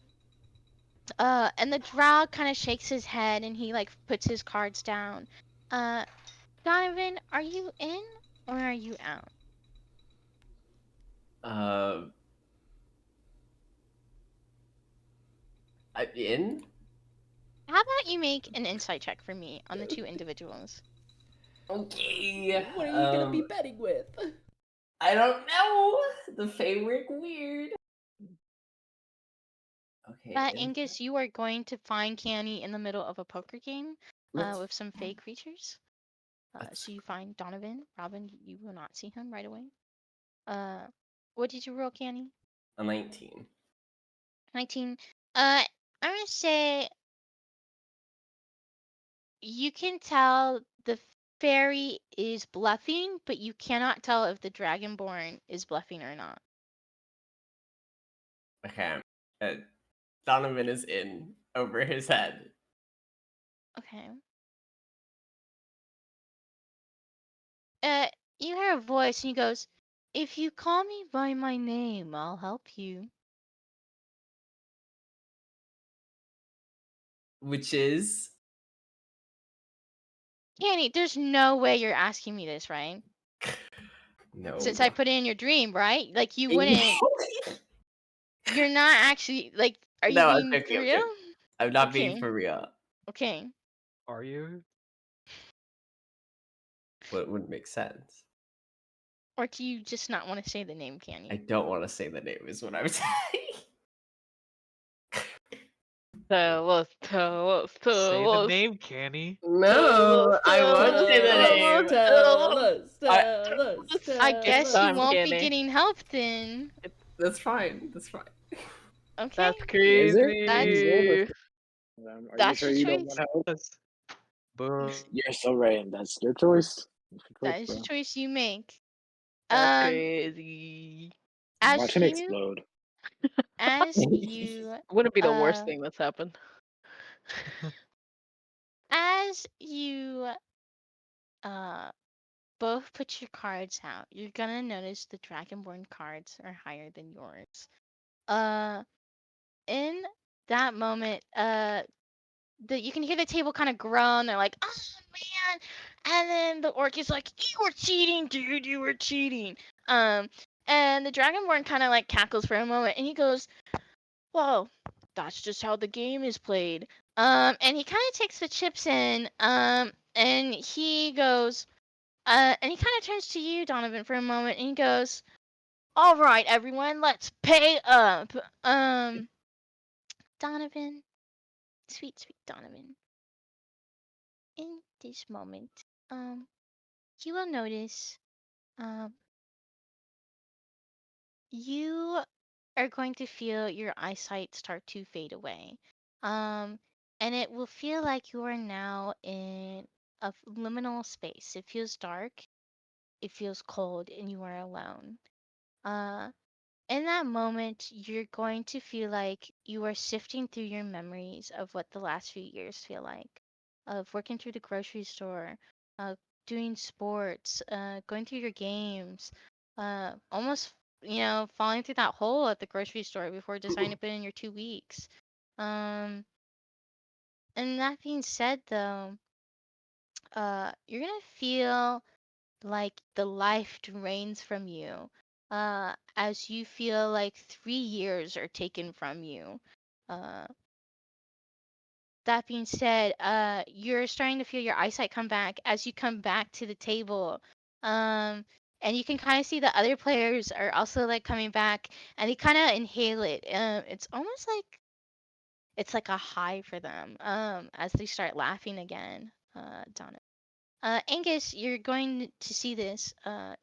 Speaker 2: and the drow kind of shakes his head and he like puts his cards down. Donovan, are you in or are you out?
Speaker 3: I'm in?
Speaker 2: How about you make an insight check for me on the 2 individuals?
Speaker 3: Okay.
Speaker 1: What are you gonna be betting with?
Speaker 3: I don't know. The Fae work weird. Okay.
Speaker 2: Angus, you are going to find Canny in the middle of a poker game
Speaker 3: Let's-
Speaker 2: with some fake creatures. So you find Donovan. Robin, you will not see him right away. What did you roll, Canny?
Speaker 3: a 19.
Speaker 2: 19. I'm gonna say you can tell the fairy is bluffing, but you cannot tell if the dragonborn is bluffing or not.
Speaker 3: Okay. Donovan is in over his head.
Speaker 2: Okay. You hear a voice and he goes, "If you call me by my name, I'll help you."
Speaker 3: Which is
Speaker 2: Canny, there's no way you're asking me this, right?
Speaker 3: no.
Speaker 2: Since I put it in your dream, right? Like you wouldn't. You're not actually like. Are you
Speaker 3: No, I'm
Speaker 2: being
Speaker 3: joking,
Speaker 2: for
Speaker 3: I'm
Speaker 2: real?
Speaker 3: joking. I'm not being
Speaker 2: Okay.
Speaker 3: for real.
Speaker 2: Okay.
Speaker 5: Are you?
Speaker 3: But it wouldn't make sense.
Speaker 2: Or do you just not want to say the name, Canny?
Speaker 3: I don't want to say the name, is what I'm saying.
Speaker 4: Tell us, tell us,
Speaker 5: Say
Speaker 4: tell
Speaker 5: the
Speaker 4: us.
Speaker 5: name, Canny.
Speaker 3: No, I won't say the name.
Speaker 1: Tell us,
Speaker 3: I-
Speaker 1: tell us,
Speaker 2: I
Speaker 1: tell
Speaker 2: guess
Speaker 1: us.
Speaker 2: you
Speaker 4: time,
Speaker 2: won't be
Speaker 4: Canny.
Speaker 2: getting help then.
Speaker 3: That's fine. That's fine.
Speaker 2: Okay.
Speaker 4: That's
Speaker 6: Is it?
Speaker 2: That's-
Speaker 4: crazy.
Speaker 6: Are
Speaker 2: That's
Speaker 6: you sure
Speaker 2: your
Speaker 6: you don't
Speaker 2: choice.
Speaker 6: want help?
Speaker 5: Yes. Boom.
Speaker 6: You're so right. That's your choice. That's your
Speaker 2: That
Speaker 6: choice,
Speaker 2: is the
Speaker 6: bro.
Speaker 2: choice you make.
Speaker 4: That's
Speaker 2: Um,
Speaker 4: crazy.
Speaker 2: as
Speaker 6: Watch him
Speaker 2: you,
Speaker 6: explode.
Speaker 2: as you,
Speaker 4: Wouldn't be the worst
Speaker 2: uh,
Speaker 4: thing that's happened.
Speaker 2: as you, both put your cards out, you're gonna notice the Dragonborn cards are higher than yours. In that moment, you can hear the table kind of groan. They're like, "Oh man!" And then the orc is like, "You were cheating, dude. You were cheating." And the Dragonborn kind of like cackles for a moment, and he goes, "Well, that's just how the game is played." And he kind of takes the chips in. And he goes, and he kind of turns to you, Donovan, for a moment, and he goes, "All right, everyone, let's pay up." Donovan, sweet, sweet Donovan. In this moment, you will notice, um, you are going to feel your eyesight start to fade away. Um, and it will feel like you are now in a liminal space. It feels dark, it feels cold, and you are alone. Uh, in that moment, you're going to feel like you are sifting through your memories of what the last few years feel like, of working through the grocery store, doing sports, going through your games, almost, falling through that hole at the grocery store before deciding to put in your 2 weeks. And that being said, though, you're gonna feel like the life drains from you as you feel like 3 years are taken from you. Uh, that being said, you're starting to feel your eyesight come back as you come back to the table. And you can kind of see the other players are also like coming back and they kind of inhale it. It's almost like it's like a high for them as they start laughing again, Donna. Angus, you're going to see this.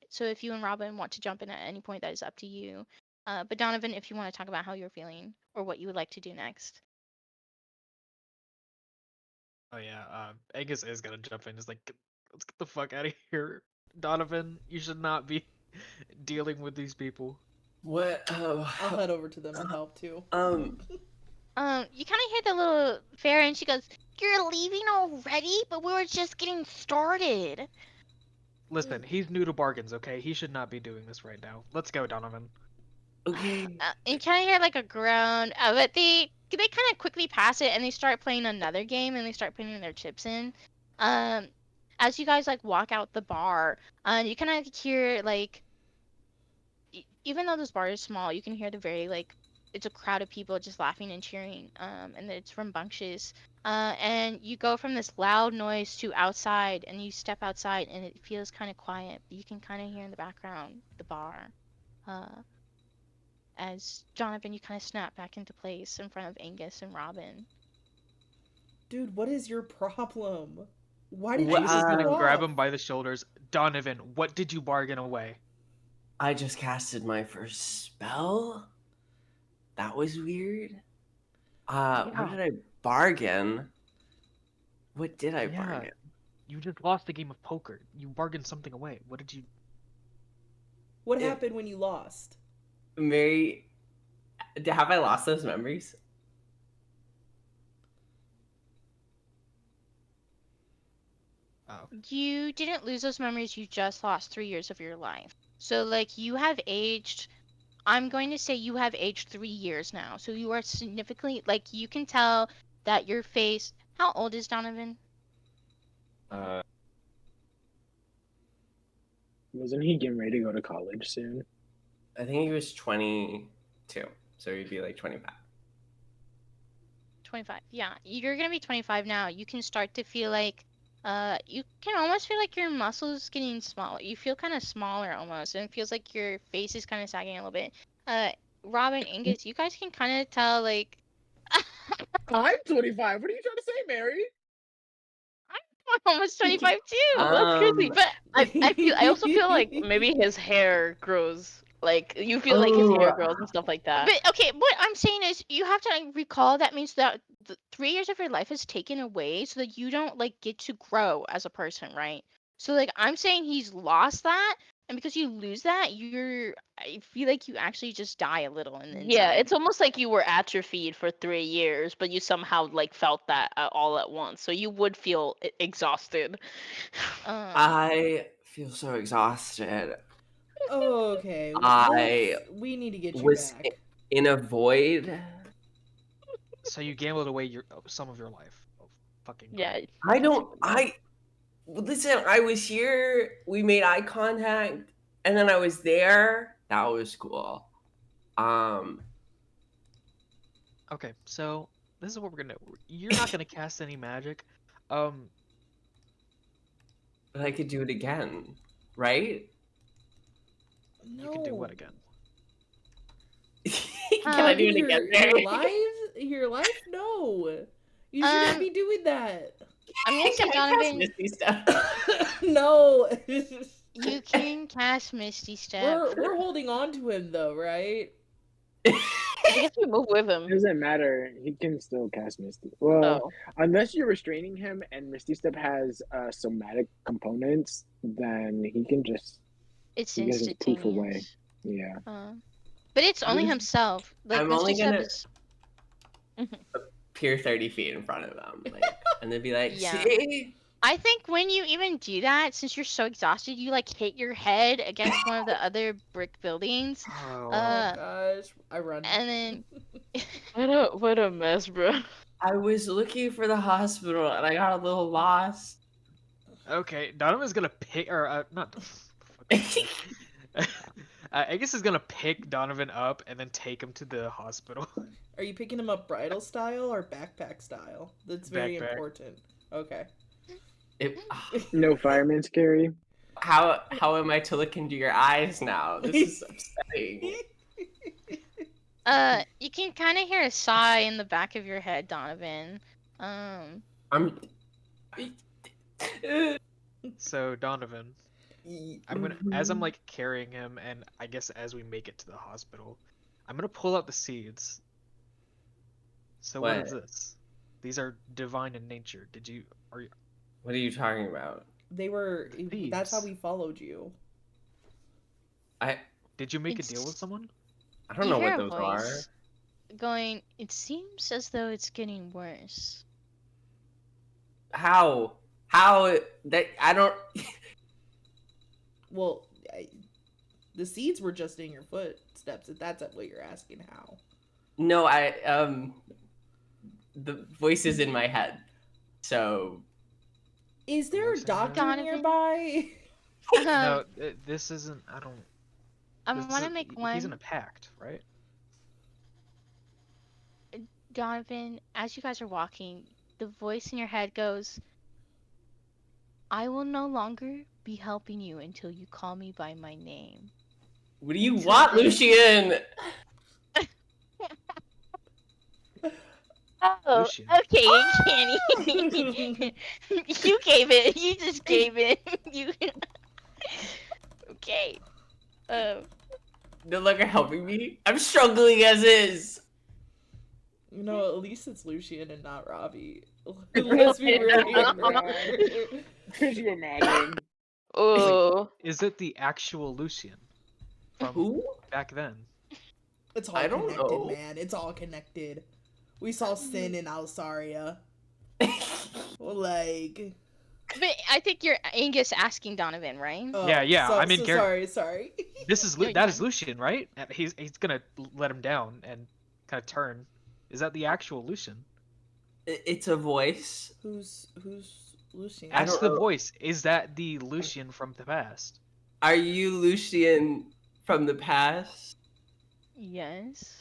Speaker 2: So if you and Robin want to jump in at any point, that is up to you. But Donovan, if you want to talk about how you're feeling or what you would like to do next.
Speaker 5: Oh yeah. Angus is gonna jump in. He's like, let's get the fuck out of here, Donovan. You should not be dealing with these people.
Speaker 3: What?
Speaker 1: I'll head over to them and help too.
Speaker 2: You kind of hear the little fairy, and she goes, "You're leaving already? But we were just getting started."
Speaker 5: Listen, he's new to bargains, okay? He should not be doing this right now. Let's go, Donovan.
Speaker 3: Okay.
Speaker 2: And you kind of hear like a groan, but they kind of quickly pass it, and they start playing another game, and they start putting their chips in. As you guys like walk out the bar, you kind of hear like, even though this bar is small, you can hear the very like it's a crowd of people just laughing and cheering, and it's rambunctious. And you go from this loud noise to outside, and you step outside, and it feels kind of quiet, but you can kind of hear in the background the bar. As Donovan, you kind of snap back into place in front of Angus and Robin.
Speaker 1: Dude, what is your problem? Why did
Speaker 3: Wha-
Speaker 1: you
Speaker 5: Angus is
Speaker 1: just
Speaker 5: gonna
Speaker 1: go
Speaker 5: grab
Speaker 1: off?
Speaker 5: him by the shoulders. Donovan, what did you bargain away?
Speaker 3: I just casted my first spell. That was weird. What
Speaker 5: Yeah.
Speaker 3: did I bargain? What did I
Speaker 5: Yeah.
Speaker 3: bargain?
Speaker 5: You just lost a game of poker. You bargained something away. What did you?
Speaker 1: What
Speaker 3: Yeah.
Speaker 1: happened when you lost?
Speaker 3: Mary, have I lost those memories?
Speaker 5: Oh.
Speaker 2: You didn't lose those memories, you just lost 3 years of your life. So, like, you have aged, I'm going to say you have aged 3 years now. So you are significantly, like, you can tell that your face. How old is Donovan?
Speaker 6: Wasn't he getting ready to go to college soon?
Speaker 3: I think he was 22, so he'd be like 25.
Speaker 2: 25. Yeah, you're gonna be 25 now. You can start to feel like, you can almost feel like your muscles getting smaller. You feel kind of smaller almost, and it feels like your face is kind of sagging a little bit. Robin, Angus, you guys can kind of tell, like,
Speaker 6: I'm 25. What are you trying to say, Mary?
Speaker 2: I'm almost 25 too.
Speaker 4: That's crazy.
Speaker 3: Um,
Speaker 4: But I also feel like maybe his hair grows. Like you feel like his hair grows and stuff like that.
Speaker 2: But okay, what I'm saying is you have to, like, recall that means that the 3 years of your life is taken away so that you don't, like, get to grow as a person, right? So, like, I'm saying he's lost that, and because you lose that, I feel like you actually just die a little in the
Speaker 4: Yeah,
Speaker 2: inside.
Speaker 4: it's almost like you were atrophied for 3 years, but you somehow like felt that all at once. So you would feel exhausted.
Speaker 3: I feel so exhausted.
Speaker 1: Okay,
Speaker 3: I
Speaker 1: we need to get you
Speaker 3: was
Speaker 1: back.
Speaker 3: in a void.
Speaker 5: So you gambled away some of your life. Oh, fucking.
Speaker 4: Yeah.
Speaker 5: Great.
Speaker 3: I don't. Listen. I was here. We made eye contact, and then I was there. That was cool.
Speaker 5: Okay, so this is what we're gonna. You're not gonna cast any magic. Um,
Speaker 3: But I could do it again, right?
Speaker 1: No.
Speaker 5: you can do what again?
Speaker 3: Can I do it again?
Speaker 1: Your life? No. You shouldn't be doing that.
Speaker 2: I'm gonna say,
Speaker 3: Can I cast
Speaker 2: Donovan,
Speaker 3: Misty Step?
Speaker 1: No.
Speaker 2: you can cast Misty Step.
Speaker 1: We're holding on to him though, right?
Speaker 4: I guess we move with
Speaker 6: It
Speaker 4: him.
Speaker 6: doesn't matter. He can still cast Misty. Well,
Speaker 4: Oh.
Speaker 6: unless you're restraining him and Misty Step has somatic components, then he can just
Speaker 2: It's
Speaker 6: He doesn't poof away.
Speaker 2: instantaneous.
Speaker 6: yeah.
Speaker 2: But it's only
Speaker 3: Who's-
Speaker 2: himself. Like,
Speaker 3: I'm
Speaker 2: Misty
Speaker 3: only
Speaker 2: Step
Speaker 3: gonna-
Speaker 2: is.
Speaker 3: Appear 30 feet in front of them, like, and they'd be like,
Speaker 2: Yeah.
Speaker 3: "See?"
Speaker 2: I think when you even do that, since you're so exhausted, you, like, hit your head against one of the other brick buildings,
Speaker 5: Oh,
Speaker 1: Oh
Speaker 2: Uh,
Speaker 1: gosh, I run.
Speaker 2: and then
Speaker 4: What a mess, bro.
Speaker 3: I was looking for the hospital and I got a little lost.
Speaker 5: okay. Donovan's gonna pick, or not. I guess he's gonna pick Donovan up and then take him to the hospital.
Speaker 1: Are you picking him up bridal style or backpack style? That's very
Speaker 5: Backpack.
Speaker 1: important. Okay.
Speaker 6: No fireman's carry.
Speaker 3: How am I to look into your eyes now? This is upsetting.
Speaker 2: you can kind of hear a sigh in the back of your head, Donovan.
Speaker 3: I'm.
Speaker 5: So Donovan, I'm gonna, as I'm like carrying him, and I guess as we make it to the hospital, I'm gonna pull out the seeds. So what is
Speaker 3: What?
Speaker 5: this? These are divine in nature.
Speaker 3: What are you talking about?
Speaker 1: They were. That's how
Speaker 5: Thieves.
Speaker 1: we followed you.
Speaker 5: Did you make a deal with
Speaker 2: It's-
Speaker 5: someone?
Speaker 3: I don't
Speaker 2: You
Speaker 3: know
Speaker 2: hear
Speaker 3: what
Speaker 2: a
Speaker 3: those are.
Speaker 2: voice going, it seems as though it's getting worse.
Speaker 3: How that I don't.
Speaker 1: Well, the seeds were just in your footsteps. If that's what you're asking, how?
Speaker 3: No, the voice is in my head. So
Speaker 1: Is there a
Speaker 5: Voice in your
Speaker 1: doctor
Speaker 2: Donovan?
Speaker 1: nearby?
Speaker 5: No, this isn't. I don't.
Speaker 2: I
Speaker 5: this
Speaker 2: want to
Speaker 5: is-
Speaker 2: make
Speaker 5: He's in
Speaker 2: one.
Speaker 5: a pact, right?
Speaker 2: Donovan, as you guys are walking, the voice in your head goes, I will no longer be helping you until you call me by my name.
Speaker 3: What do you
Speaker 2: Until
Speaker 3: want,
Speaker 2: then-
Speaker 3: Lucian?
Speaker 2: Oh,
Speaker 5: Lucian.
Speaker 2: okay, Kenny. You gave it. You just gave it. You. Okay.
Speaker 3: No longer helping me? I'm struggling as is.
Speaker 1: You know, at least it's Lucian and not Robbie. Let's be really
Speaker 6: Oh,
Speaker 1: clear.
Speaker 6: Could you imagine?
Speaker 4: Oh,
Speaker 5: Is it the actual Lucian from
Speaker 3: Who?
Speaker 5: back then?
Speaker 1: It's all
Speaker 3: I don't
Speaker 1: connected,
Speaker 3: know.
Speaker 1: man. It's all connected. We saw Sin in Alsaria. Like,
Speaker 2: but I think you're Angus asking Donovan, right?
Speaker 5: Yeah, I mean,
Speaker 1: sorry.
Speaker 5: This is
Speaker 2: You're
Speaker 5: that is
Speaker 2: fine.
Speaker 5: Lucian, right? And he's gonna let him down and kind of turn. Is that the actual Lucian?
Speaker 3: It's a voice.
Speaker 1: Who's Lucian?
Speaker 3: I
Speaker 5: Ask
Speaker 3: don't
Speaker 5: the
Speaker 3: know.
Speaker 5: voice. Is that the Lucian from the past?
Speaker 3: Are you Lucian from the past?
Speaker 2: Yes.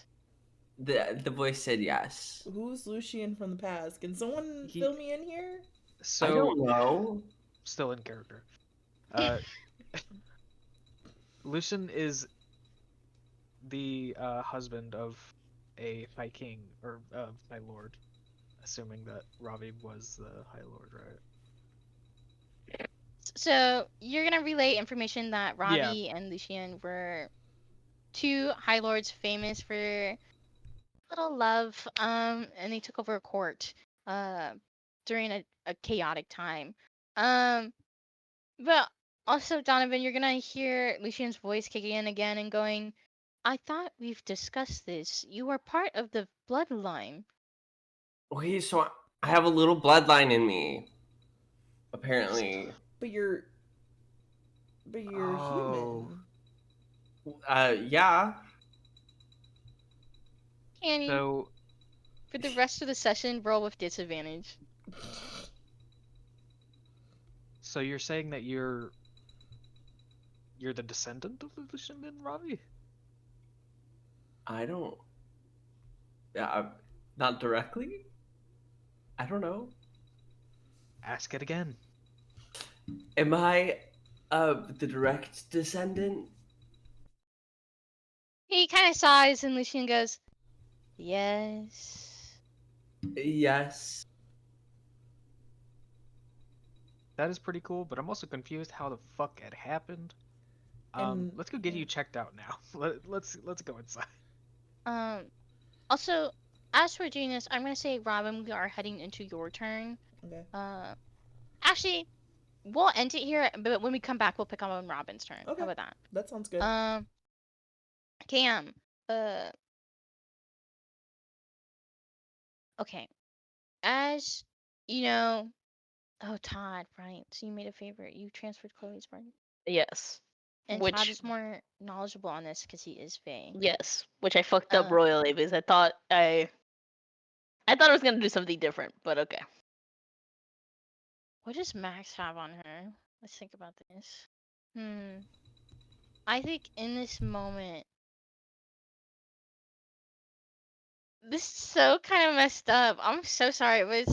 Speaker 3: The voice said yes.
Speaker 1: Who's Lucian from the past? Can someone
Speaker 5: He-
Speaker 1: fill me in here?
Speaker 3: I
Speaker 5: So
Speaker 3: don't know.
Speaker 5: still in character. Lucian is the husband of a High King or High Lord, assuming that Ravi was the High Lord, right?
Speaker 2: So you're gonna relay information that
Speaker 5: Yeah.
Speaker 2: Robbie and Lucian were two High Lords famous for little love, and they took over a court, during a chaotic time. But also Donovan, you're gonna hear Lucian's voice kicking in again and going, I thought we've discussed this. You are part of the bloodline.
Speaker 3: Okay, so I have a little bloodline in me. Apparently.
Speaker 1: But you're
Speaker 5: Oh.
Speaker 1: human.
Speaker 3: Yeah.
Speaker 2: Annie,
Speaker 5: So
Speaker 2: for the rest of the session, roll with disadvantage.
Speaker 5: so you're saying that you're the descendant of Lucian and Ravi?
Speaker 3: I don't. Yeah, not directly. I don't know.
Speaker 5: Ask it again.
Speaker 3: Am I the direct descendant?
Speaker 2: He kind of sighs and Lucian goes, yes.
Speaker 3: Yes.
Speaker 5: That is pretty cool, but I'm also confused how the fuck it happened.
Speaker 1: And-
Speaker 5: Let's go get you checked out now. Let's go inside.
Speaker 2: Also, as we're doing this, I'm gonna say, Robin, we are heading into your turn.
Speaker 1: Okay.
Speaker 2: Actually, we'll end it here, but when we come back, we'll pick up on Robin's turn.
Speaker 1: Okay.
Speaker 2: How about that?
Speaker 1: That sounds good.
Speaker 2: Cam, okay. As you know, oh, Todd, right? So you made a favorite. You transferred Chloe's party.
Speaker 4: yes.
Speaker 2: And
Speaker 4: Which-
Speaker 2: Todd is more knowledgeable on this because he is Fae.
Speaker 4: Yes, which I fucked up
Speaker 2: Uh.
Speaker 4: royally because I thought I was gonna do something different, but okay.
Speaker 2: What does Max have on her? Let's think about this. I think in this moment, this is so kind of messed up. I'm so sorry, but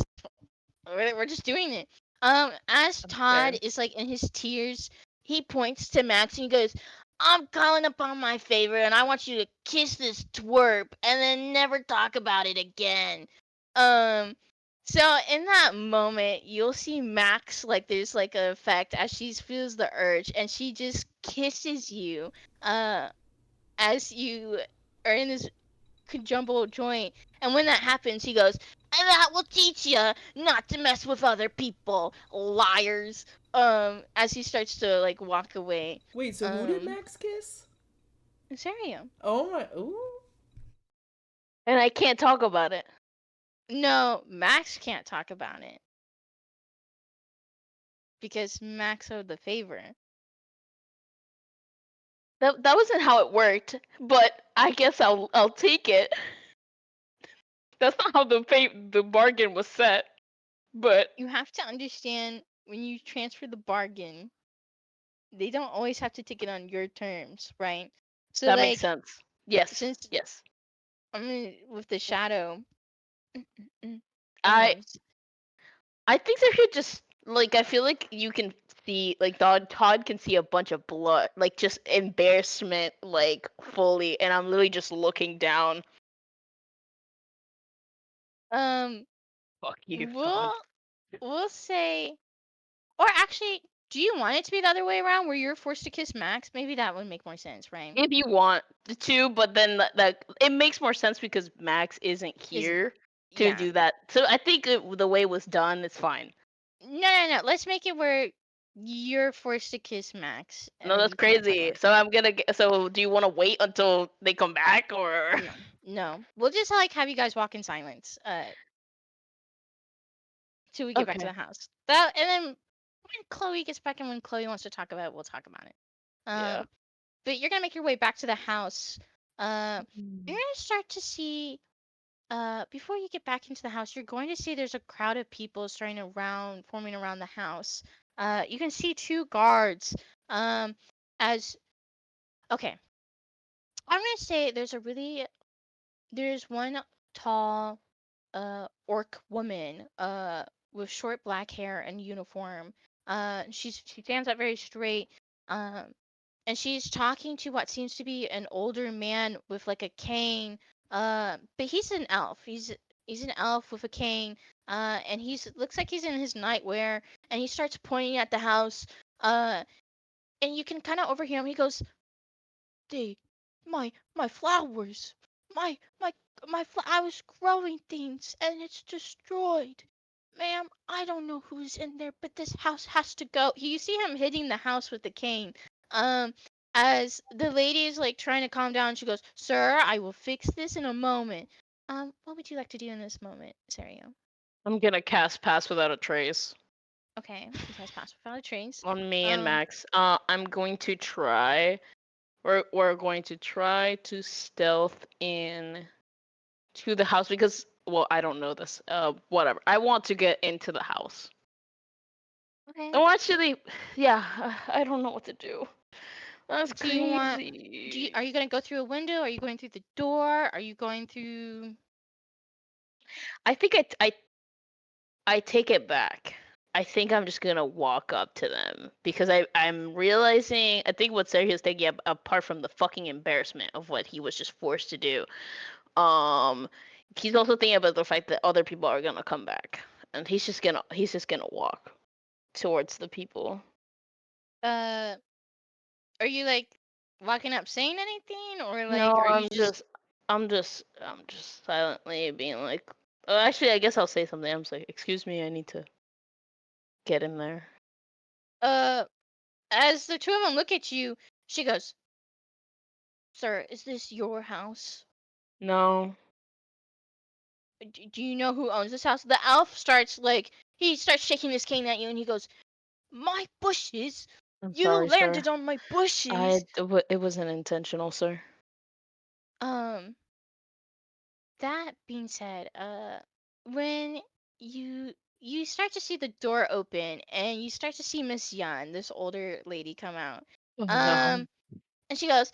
Speaker 2: we're just doing it. As Todd
Speaker 3: Okay.
Speaker 2: is like in his tears, he points to Max and he goes, I'm calling upon my favor and I want you to kiss this twerp and then never talk about it again. So in that moment, you'll see Max, like there's like an effect as she feels the urge and she just kisses you as you are in this jumbo joint. And when that happens, he goes, and that will teach you not to mess with other people, liars. As he starts to like walk away.
Speaker 1: Wait, so who did Max kiss?
Speaker 2: Saria.
Speaker 1: Oh my, ooh.
Speaker 4: And I can't talk about it.
Speaker 2: No, Max can't talk about it. Because Max owed the favor.
Speaker 4: That wasn't how it worked, but I guess I'll take it. That's not how the bargain was set. But
Speaker 2: You have to understand when you transfer the bargain, they don't always have to take it on your terms, right? So
Speaker 4: that
Speaker 2: like,
Speaker 4: makes sense. Yes.
Speaker 2: since-
Speaker 4: yes.
Speaker 2: I mean, with the shadow,
Speaker 4: I
Speaker 2: Um,
Speaker 4: I think they should just like I feel like you can see like Todd can see a bunch of blood, like just embarrassment, like fully, and I'm literally just looking down.
Speaker 2: um,
Speaker 5: Fuck you,
Speaker 2: we'll
Speaker 5: Todd.
Speaker 2: we'll say, or actually, do you want it to be the other way around, where you're forced to kiss Max? Maybe that would make more sense, right?
Speaker 4: If you want to, but then that it makes more sense because Max isn't
Speaker 2: Is
Speaker 4: here to
Speaker 2: yeah.
Speaker 4: do that. So I think the way it was done, it's fine.
Speaker 2: No. Let's make it where you're forced to kiss Max,
Speaker 4: No,
Speaker 2: and
Speaker 4: that's
Speaker 2: you can't talk
Speaker 4: crazy.
Speaker 2: about
Speaker 4: So I'm gonna get. So do you want to wait until they come back, or?
Speaker 2: it. No. We'll just like have you guys walk in silence. Till we get back to
Speaker 4: Okay.
Speaker 2: the house. That and then when Chloe gets back and when Chloe wants to talk about it, we'll talk about it.
Speaker 4: Yeah.
Speaker 2: But you're gonna make your way back to the house. You're gonna start to see. Before you get back into the house, you're going to see there's a crowd of people forming around the house. You can see two guards. As okay, I'm gonna say there's one tall orc woman with short black hair and uniform. She stands up very straight. Um and she's talking to what seems to be an older man with like a cane. But he's an elf. He's an elf with a cane. And he's looks like he's in his nightwear, and he starts pointing at the house. Uh and you can kind of overhear him. He goes, "They, my flowers, my my I was growing things and it's destroyed. Ma'am, I don't know who's in there, but this house has to go." You see him hitting the house with the cane. Um, as the lady is like trying to calm down, she goes, "Sir, I will fix this in a moment." What would you like to do in this moment, Sario?
Speaker 4: I'm gonna cast Pass Without a Trace
Speaker 2: Okay, you guys pass without a trace.
Speaker 4: on me and
Speaker 2: Um,
Speaker 4: Max. I'm going to try. We're going to try to stealth in to the house because well I don't know this. Whatever. I want to get into the house.
Speaker 2: okay.
Speaker 4: Oh, actually, yeah. I don't know what to do. That's
Speaker 2: Do you want?
Speaker 4: crazy.
Speaker 2: Are you gonna go through a window? Are you going through the door? Are you going through?
Speaker 4: I think I take it back. I think I'm just gonna walk up to them because I'm realizing I think what Sergio's thinking apart from the fucking embarrassment of what he was just forced to do, um, he's also thinking about the fact that other people are gonna come back, and he's just gonna walk towards the people.
Speaker 2: Uh, are you like walking up saying anything, or like
Speaker 4: No,
Speaker 2: are you just?
Speaker 4: I'm just silently being like, oh, actually, I guess I'll say something. I'm just like, excuse me, I need to get in there.
Speaker 2: Uh, as the two of them look at you, she goes, "Sir, is this your house?
Speaker 4: No,
Speaker 2: Do you know who owns this house?" The elf starts like he starts shaking his cane at you, and he goes, "My bushes!
Speaker 4: I'm
Speaker 2: You
Speaker 4: sorry, sir.
Speaker 2: landed on my bushes!"
Speaker 4: It wasn't intentional, sir.
Speaker 2: Um, that being said, when you start to see the door open and you start to see Miss Yan, this older lady, come out.
Speaker 4: Oh no.
Speaker 2: Um, and she goes,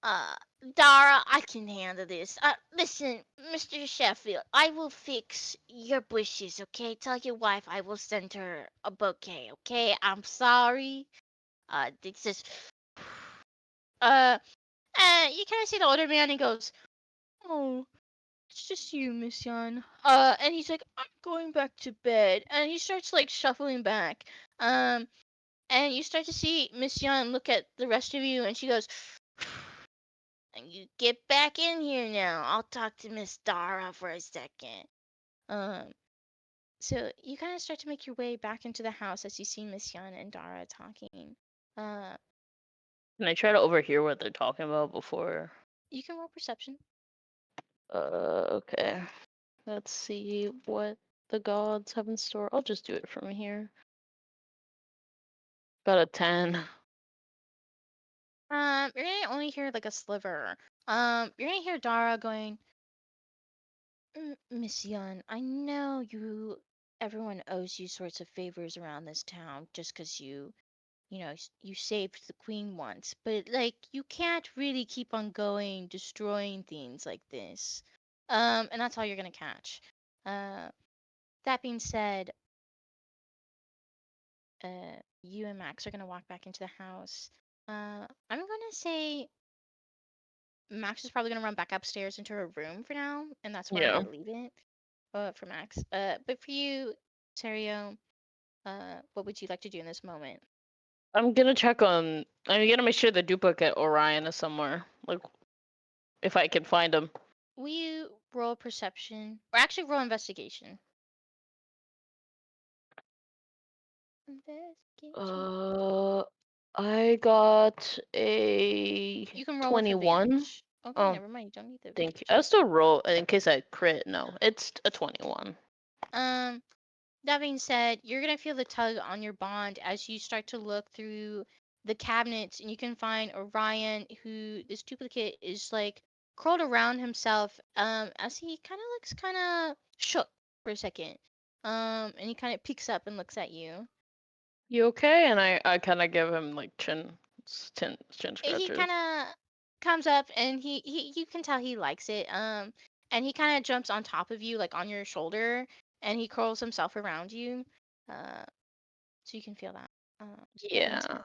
Speaker 2: uh, "Dara, I can handle this. Listen, Mr. Sheffield, I will fix your bushes, okay? Tell your wife I will send her a bouquet, okay? I'm sorry. It's just, uh, and you kind of see the older man. He goes, "Oh, it's just you, Miss Yan." And he's like, "I'm going back to bed," and he starts like shuffling back. Um, and you start to see Miss Yan look at the rest of you, and she goes, "And you get back in here now. I'll talk to Miss Dara for a second." Um, so you kind of start to make your way back into the house as you see Miss Yan and Dara talking. Uh,
Speaker 4: Can I try to overhear what they're talking about before?
Speaker 2: you can roll perception.
Speaker 4: Okay. Let's see what the gods have in store. I'll just do it from here. Got a 10.
Speaker 2: You're gonna only hear like a sliver. You're gonna hear Dara going, "Miss Yun, I know everyone owes you sorts of favors around this town just 'cause you saved the queen once, but like you can't really keep on going destroying things like this. And that's all you're gonna catch. That being said, you and Max are gonna walk back into the house. I'm gonna say Max is probably gonna run back upstairs into her room for now, and that's where I'm
Speaker 4: Yeah.
Speaker 2: gonna leave it. For Max. But for you, Serio, what would you like to do in this moment?
Speaker 4: I'm gonna check on. I'm gonna make sure the duplicate Orion is somewhere. Like, if I can find him.
Speaker 2: Will you roll perception, or actually roll investigation? Investigation.
Speaker 4: I got a
Speaker 2: You can roll with
Speaker 4: 21.
Speaker 2: advantage. Okay,
Speaker 4: Oh,
Speaker 2: never mind. You don't need the
Speaker 4: thank you.
Speaker 2: advantage.
Speaker 4: I'll still roll in case I crit. No, it's a 21.
Speaker 2: That being said, you're gonna feel the tug on your bond as you start to look through the cabinets, and you can find Orion, who this duplicate is like curled around himself, as he kind of looks kind of shook for a second, and he kind of peeks up and looks at you.
Speaker 4: You okay? And I kind of give him like chin
Speaker 2: He
Speaker 4: scratchers.
Speaker 2: kind of comes up, and he you can tell he likes it, and he kind of jumps on top of you, like on your shoulder, and he curls himself around you, uh, so you can feel that. That being
Speaker 4: Yeah.
Speaker 2: said.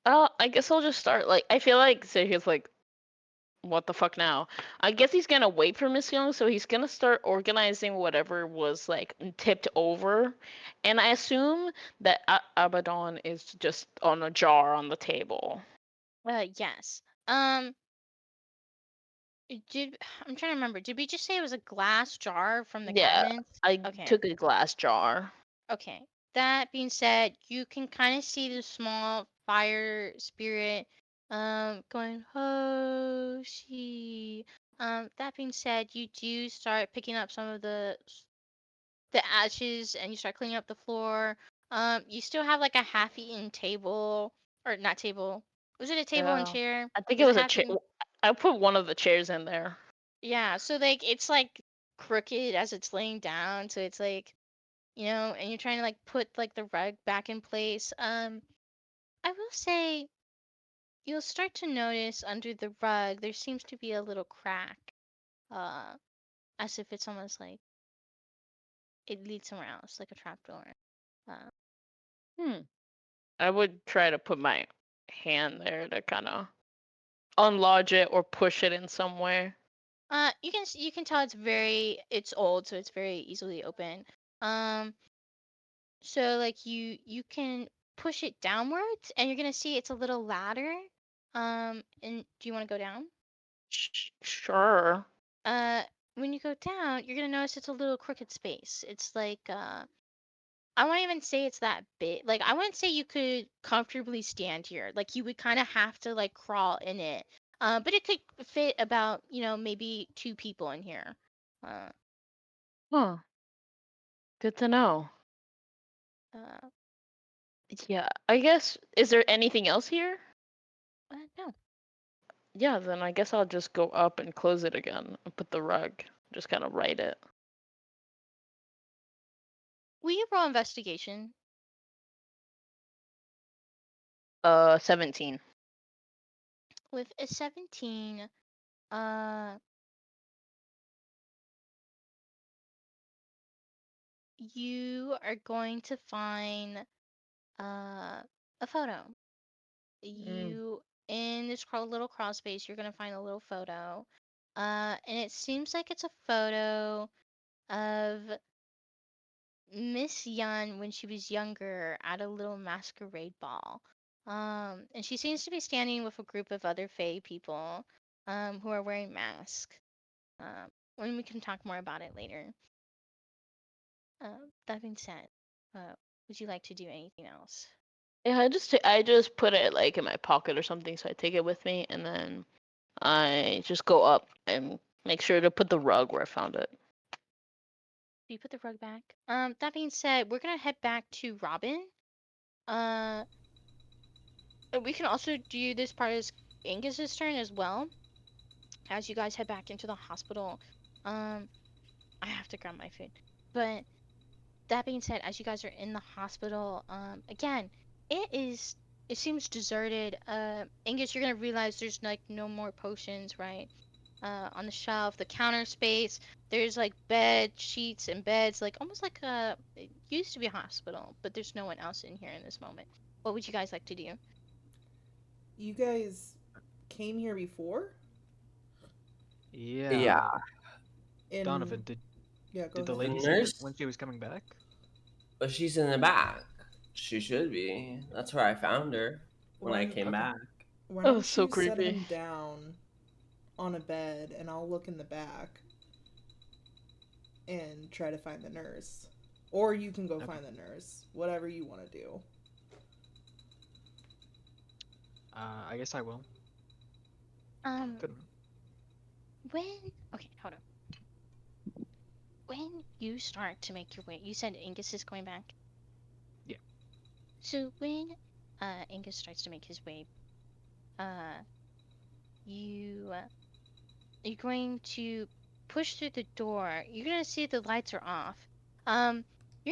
Speaker 4: I guess I'll just start. Like, I feel like Sergio's like, what the fuck now? I guess he's gonna wait for Miss Young, so he's gonna start organizing whatever was like tipped over, and I assume that Abaddon is just on a jar on the table.
Speaker 2: Yes. Did I'm trying to remember. Did we just say it was a glass jar from the
Speaker 4: Yeah,
Speaker 2: cabinets?
Speaker 4: I
Speaker 2: Okay.
Speaker 4: took a glass jar.
Speaker 2: Okay. That being said, you can kind of see the small fire spirit going oh she. That being said, you do start picking up some of the ashes, and you start cleaning up the floor. You still have like a half-eaten table, or not table. Was it a table and
Speaker 4: Yeah,
Speaker 2: chair?
Speaker 4: I think it
Speaker 2: There's a
Speaker 4: was a chair.
Speaker 2: half-eaten.
Speaker 4: I put one of the chairs in there.
Speaker 2: Yeah, so like it's like crooked as it's laying down, so it's like, and you're trying to like put like the rug back in place. I will say you'll start to notice under the rug there seems to be a little crack, uh, as if it's almost like it leads somewhere else, like a trapdoor. Uh,
Speaker 4: Hmm. I would try to put my hand there to kind of unlodge it or push it in some way.
Speaker 2: you can tell it's old, so it's very easily open. Um, so like you can push it downwards, and you're gonna see it's a little ladder. And do you want to go down?
Speaker 4: Sure.
Speaker 2: Uh, when you go down, you're gonna notice it's a little crooked space. It's like I won't even say it's that big. Like I wouldn't say you could comfortably stand here. Like you would kind of have to like crawl in it. But it could fit about maybe two people in here. Uh,
Speaker 4: Huh. Good to know.
Speaker 2: uh,
Speaker 4: Yeah, I guess. Is there anything else here?
Speaker 2: no.
Speaker 4: Yeah, then I guess I'll just go up and close it again and put the rug. Just kind of right it.
Speaker 2: Will you roll investigation?
Speaker 4: 17.
Speaker 2: With a 17, uh, you are going to find a photo.
Speaker 4: Mm.
Speaker 2: You in this little crawl space, you're gonna find a little photo. And it seems like it's a photo of Miss Yun when she was younger at a little masquerade ball. And she seems to be standing with a group of other Fae people, who are wearing masks. When we can talk more about it later. That being said, would you like to do anything else?
Speaker 4: Yeah, I just put it like in my pocket or something, so I take it with me, and then I just go up and make sure to put the rug where I found it.
Speaker 2: Do you put the rug back? That being said, we're gonna head back to Robin. Uh, we can also do this part as Angus's turn as well. As you guys head back into the hospital. Um, I have to grab my food. But that being said, as you guys are in the hospital, again, it seems deserted. Angus, you're gonna realize there's like no more potions, right? on the shelf, the counter space. There's like bed sheets and beds, like almost like it used to be a hospital, but there's no one else in here in this moment. What would you guys like to do?
Speaker 1: You guys came here before?
Speaker 5: Yeah.
Speaker 3: Yeah.
Speaker 1: In
Speaker 5: Donovan,
Speaker 1: yeah, go
Speaker 5: did the
Speaker 1: ahead.
Speaker 5: lady
Speaker 3: The
Speaker 5: say that
Speaker 3: nurse?
Speaker 5: when she was coming back?
Speaker 3: But she's in the back. She should be. That's where I found her when I
Speaker 1: When
Speaker 3: came
Speaker 5: Okay.
Speaker 3: back.
Speaker 1: why
Speaker 4: Oh,
Speaker 1: don't
Speaker 4: so
Speaker 1: you set
Speaker 4: creepy.
Speaker 1: him down on a bed and I'll look in the back and try to find the nurse. Or you can go
Speaker 5: Okay.
Speaker 1: find the nurse. Whatever you want to do.
Speaker 5: I guess I will.
Speaker 2: Um,
Speaker 5: Good.
Speaker 2: okay, hold on. When you start to make your way, you said Angus is going back.
Speaker 5: Yeah.
Speaker 2: So when Angus starts to make his way, you you're going to push through the door. You're gonna see the lights are off. You're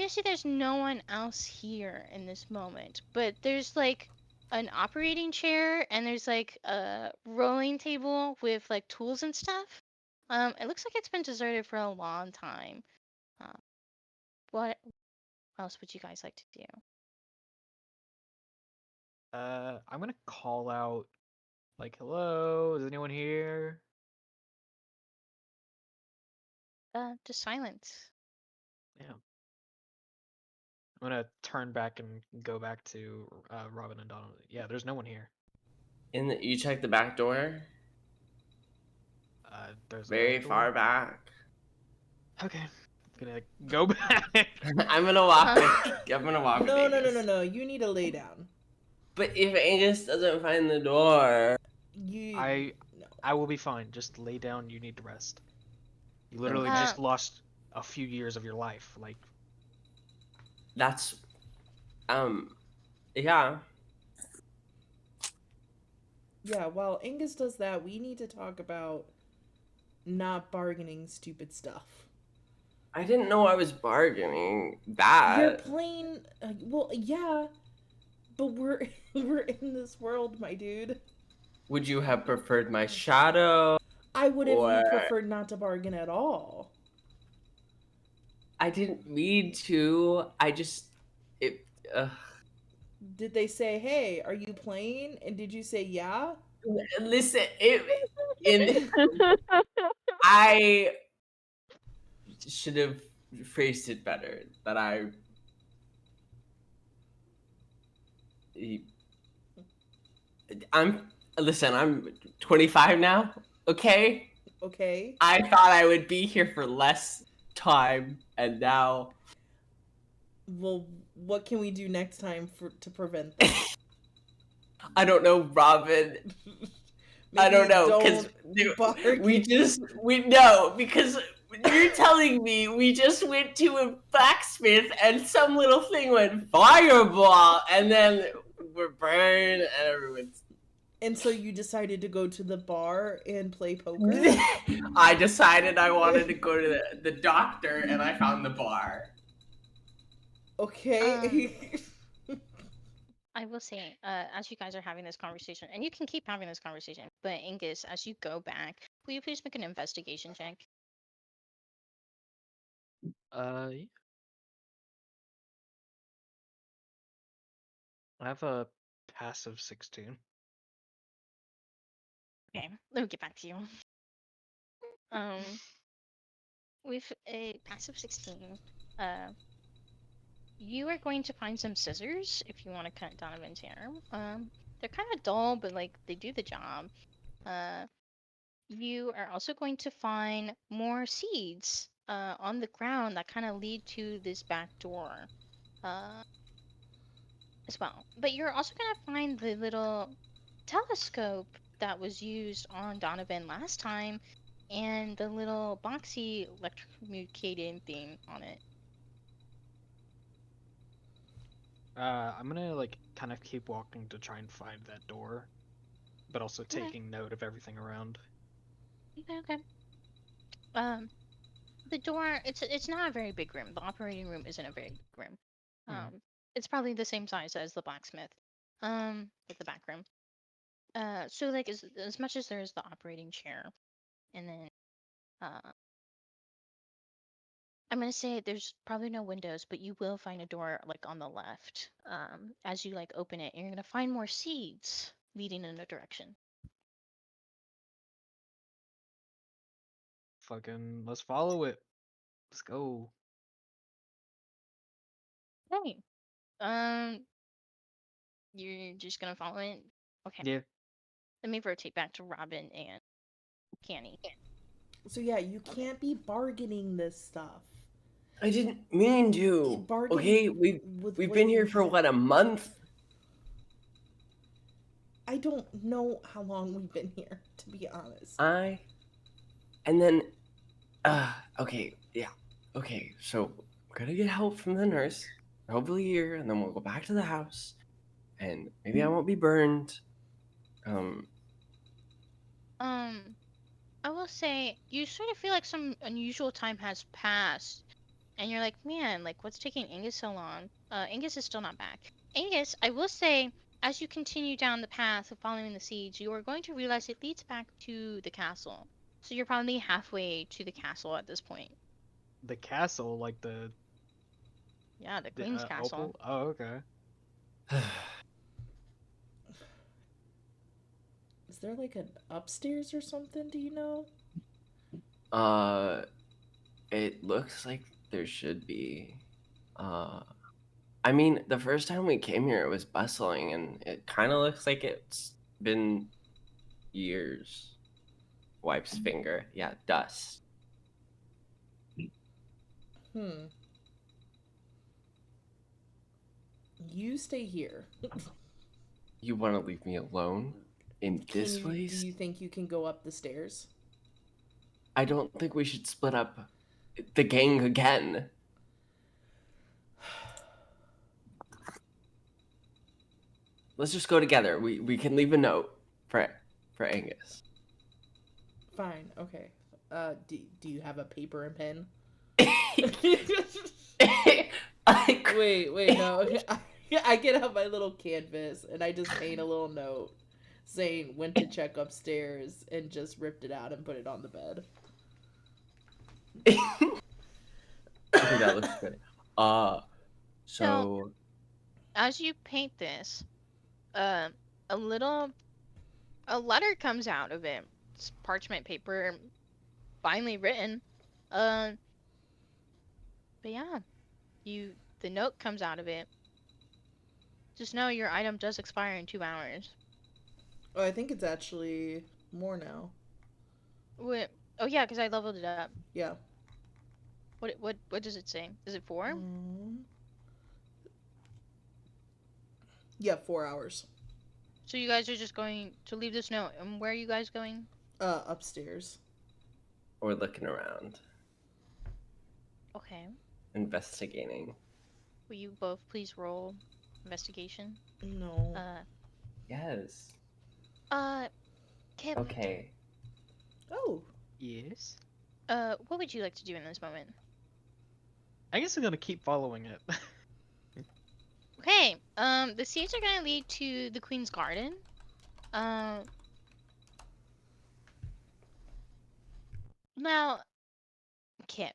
Speaker 2: gonna see there's no one else here in this moment, but there's like an operating chair and there's like a rolling table with like tools and stuff. It looks like it's been deserted for a long time. Uh, what else would you guys like to do?
Speaker 5: I'm gonna call out, like, hello, is anyone here?
Speaker 2: Just silence.
Speaker 5: Yeah. I'm gonna turn back and go back to Robin and Donovan. Yeah, there's no one here.
Speaker 3: You checked the back door?
Speaker 5: There's a
Speaker 3: Very
Speaker 5: back door.
Speaker 3: far back.
Speaker 5: Okay. I'm gonna go back.
Speaker 3: I'm gonna walk with
Speaker 1: No,
Speaker 3: Angus.
Speaker 1: no. You need to lay down.
Speaker 3: But if Angus doesn't find the door,
Speaker 1: You no.
Speaker 5: I will be fine. Just lay down. You need to rest. You literally
Speaker 3: Okay.
Speaker 5: just lost a few years of your life. Like,
Speaker 3: that's yeah.
Speaker 1: Yeah, while Angus does that, we need to talk about not bargaining stupid stuff.
Speaker 3: I didn't know I was bargaining
Speaker 1: You're
Speaker 3: that.
Speaker 1: plain well, yeah, but we're we're in this world, my dude.
Speaker 3: Would you have preferred my shadow?
Speaker 1: I would have
Speaker 3: Or
Speaker 1: preferred not to bargain at all.
Speaker 3: I didn't mean to. I just it
Speaker 1: Did they say, "Hey, are you playing?" And did you say, "Yeah"?
Speaker 3: listen, in I should have phrased it better. That I'm listen, I'm 25 now, okay?
Speaker 1: Okay.
Speaker 3: I thought I would be here for less time, and now
Speaker 1: Well, what can we do next time to prevent that?
Speaker 3: I don't know, Robin. I don't
Speaker 1: Maybe
Speaker 3: know because
Speaker 1: bargain.
Speaker 3: we know because you're telling me we just went to a blacksmith and some little thing went fireball and then we're burned and everyone's.
Speaker 1: And so you decided to go to the bar and play poker?
Speaker 3: I decided I wanted to go to the doctor and I found the bar.
Speaker 1: Okay.
Speaker 2: I will say, as you guys are having this conversation, and you can keep having this conversation, but Angus, as you go back, will you please make an investigation check?
Speaker 5: yeah. I have a passive 16.
Speaker 2: Okay, let me get back to you. With a passive 16, you are going to find some scissors if you want to cut Donovan's hair. They're kind of dull, but like they do the job. You are also going to find more seeds on the ground that kind of lead to this back door as well. But you're also going to find the little telescope that was used on Donovan last time and the little boxy electrocuting thing on it.
Speaker 5: I'm gonna like kind of keep walking to try and find that door, but also
Speaker 2: Okay.
Speaker 5: taking note of everything around.
Speaker 2: Okay. The door, it's not a very big room. The operating room isn't a very big room. It's probably the same size as the blacksmith. With the back room. So like as much as there is the operating chair, and then uh, I'm gonna say there's probably no windows, but you will find a door like on the left. As you like open it, you're gonna find more seeds leading in a direction.
Speaker 5: Fucking, let's follow it. Let's go.
Speaker 2: Hey, um, you're just gonna follow it. Okay,
Speaker 5: Yeah.
Speaker 2: let me rotate back to Robin and Canny.
Speaker 1: So yeah, you can't be bargaining this stuff.
Speaker 3: I didn't mean to.
Speaker 1: Bargain
Speaker 3: Okay,
Speaker 1: with
Speaker 3: we've
Speaker 1: what
Speaker 3: been
Speaker 1: you
Speaker 3: here for
Speaker 1: have.
Speaker 3: what, a month?
Speaker 1: I don't know how long we've been here, to be honest.
Speaker 3: And then okay, yeah. Okay, so we're gonna get help from the nurse, probably here, and then we'll go back to the house, and maybe I won't be burned.
Speaker 2: I will say you sort of feel like some unusual time has passed, and you're like, man, like what's taking Angus so long? Angus is still not back. Angus, I will say, as you continue down the path of following the siege, you are going to realize it leads back to the castle. So you're probably halfway to the castle at this point.
Speaker 5: The castle, like the
Speaker 2: Yeah, the Queen's castle.
Speaker 5: Opal. Oh, okay.
Speaker 1: Is there like an upstairs or something? Do you know?
Speaker 3: It looks like there should be. I mean, the first time we came here, it was bustling, and it kind of looks like it's been years. Wipes finger. Yeah, dust.
Speaker 1: You stay here.
Speaker 3: You want to leave me alone in this
Speaker 1: Do
Speaker 3: place?
Speaker 1: you think you can go up the stairs?
Speaker 3: I don't think we should split up the gang again. Let's just go together. We can leave a note for Angus.
Speaker 1: Fine, okay. Do you have a paper and pen? Wait, no. I get out my little canvas and I just paint a little note saying when to check upstairs and just ripped it out and put it on the bed.
Speaker 3: Okay, that looks good. So
Speaker 2: As you paint this, a letter comes out of it. It's parchment paper, finely written. But yeah, the note comes out of it. Just know your item does expire in 2 hours.
Speaker 1: Oh, I think it's actually more now.
Speaker 2: What? Oh yeah, because I leveled it up.
Speaker 1: Yeah.
Speaker 2: What does it say? Is it 4?
Speaker 1: Yeah, 4 hours.
Speaker 2: So you guys are just going to leave this note. And where are you guys going?
Speaker 1: Upstairs.
Speaker 3: we're looking around,
Speaker 2: Okay.
Speaker 3: investigating.
Speaker 2: Will you both please roll investigation?
Speaker 1: No.
Speaker 3: Yes.
Speaker 2: Kip.
Speaker 3: Okay.
Speaker 1: Oh.
Speaker 5: Yes.
Speaker 2: What would you like to do in this moment?
Speaker 5: I guess I'm gonna keep following it.
Speaker 2: Okay. The seeds are gonna lead to the Queen's Garden. Now, Kip.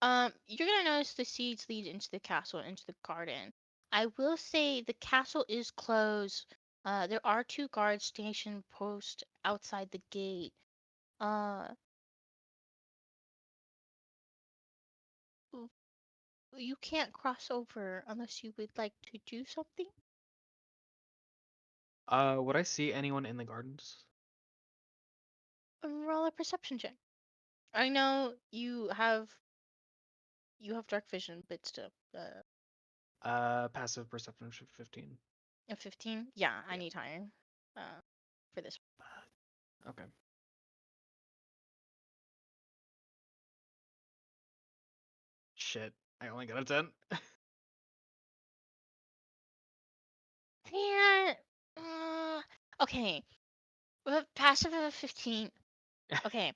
Speaker 2: You're gonna notice the seeds lead into the castle, into the garden. I will say the castle is closed. There are 2 guards stationed post outside the gate. You can't cross over unless you would like to do something.
Speaker 5: Would I see anyone in the gardens?
Speaker 2: Roll a perception check. I know you have dark vision, but still,
Speaker 5: Passive perception 15.
Speaker 2: a 15. Yeah, I need higher. For this.
Speaker 5: Okay. Shit, I only got a 10.
Speaker 2: Yeah. Okay. Passive of a 15. Okay.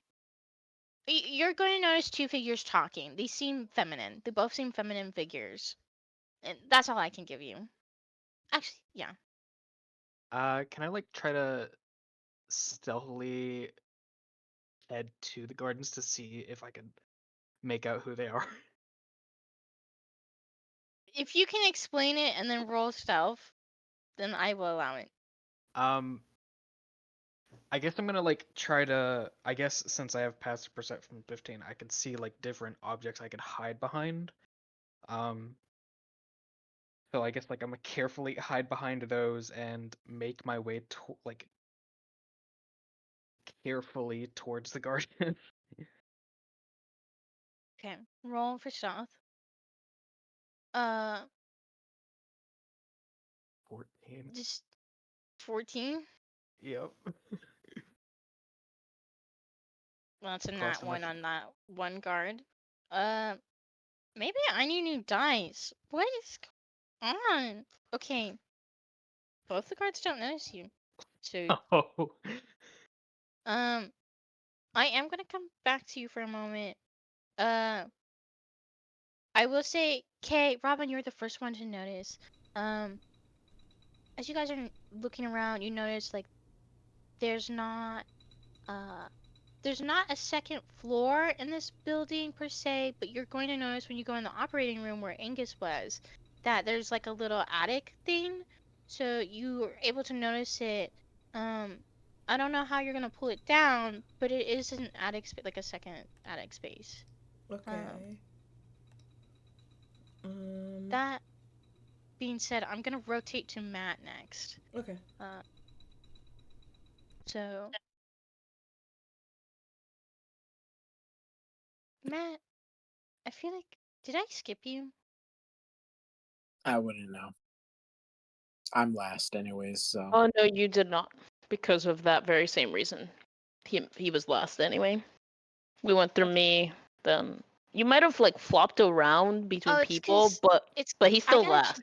Speaker 2: You're going to notice 2 figures talking. They seem feminine. They both seem feminine figures. And that's all I can give you. Actually, yeah.
Speaker 5: Can I like try to stealthily head to the gardens to see if I can make out who they are.
Speaker 2: If you can explain it and then roll stealth, then I will allow it.
Speaker 5: I guess I'm gonna like try to. I guess since I have passive perception from 15, I can see like different objects I can hide behind. So I guess like I'm gonna carefully hide behind those and make my way to like carefully towards the garden.
Speaker 2: Okay, roll for stealth.
Speaker 5: 14.
Speaker 2: Just 14.
Speaker 5: Yep.
Speaker 2: Well, it's a
Speaker 5: Crossed
Speaker 2: nat
Speaker 5: enough.
Speaker 2: one on that one guard. Maybe I need new dice. What is going on? Okay, both the guards don't notice you. So,
Speaker 5: Oh.
Speaker 2: I am gonna come back to you for a moment. I will say, Kay, Robin, you're the first one to notice. As you guys are looking around, you notice like there's not a second floor in this building per se, but you're going to notice when you go in the operating room where Angus was that there's like a little attic thing. So you are able to notice it. I don't know how you're gonna pull it down, but it is an attic space, like a second attic space.
Speaker 1: Okay.
Speaker 2: That being said, I'm gonna rotate to Matt next.
Speaker 1: Okay.
Speaker 2: So Matt, I feel like did I skip you?
Speaker 6: I wouldn't know. I'm last, anyways. So
Speaker 4: Oh no, you did not. Because of that very same reason. He was last anyway. We went through me, then you might have like flopped around between
Speaker 2: Oh,
Speaker 4: people, but he's
Speaker 2: I
Speaker 4: still
Speaker 2: gotta
Speaker 4: last.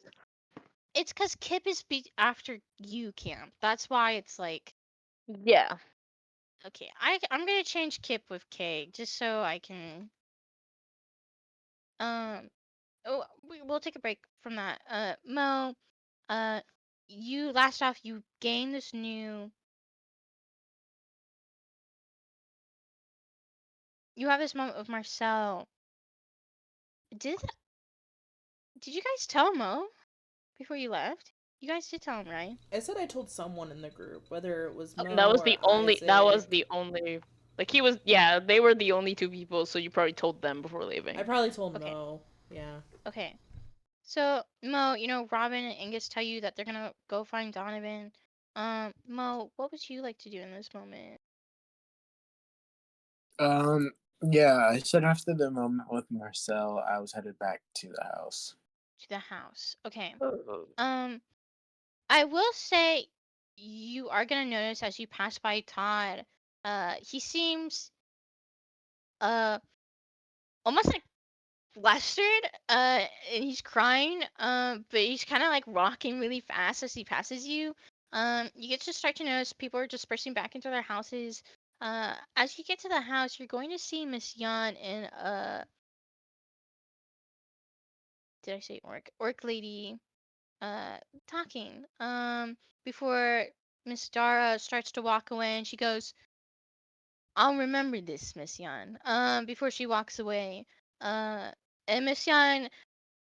Speaker 2: It's because Kip is after you, Camp. That's why it's like,
Speaker 4: Yeah.
Speaker 2: okay, I'm gonna change Kip with K just so I can. We'll take a break from that. Mo, you last off, you gain this new. You have this moment with Marcel. Did you guys tell Mo before you left? You guys did tell him, right?
Speaker 1: I said I told someone in the group, whether it was Mo
Speaker 4: That was
Speaker 1: or
Speaker 4: the only. That was
Speaker 1: Isaac.
Speaker 4: the only. Like he was. Yeah, they were the only two people. So you probably told them before leaving.
Speaker 1: I probably told
Speaker 2: Okay.
Speaker 1: Mo. Yeah.
Speaker 2: Okay. So, Mo, Robin and Angus tell you that they're gonna go find Donovan. Mo, what would you like to do in this moment?
Speaker 6: yeah, I said after the moment with Marcel, I was headed back to the house.
Speaker 2: To the house. Okay. I will say you are gonna notice as you pass by Todd, he seems almost like flustered, and he's crying, but he's kind of like rocking really fast as he passes you. You get to start to notice people are dispersing back into their houses. As you get to the house, you're going to see Miss Yan and did I say orc lady, talking. Before Miss Dara starts to walk away, and she goes, "I'll remember this, Miss Yan." Before she walks away, and Miss Yan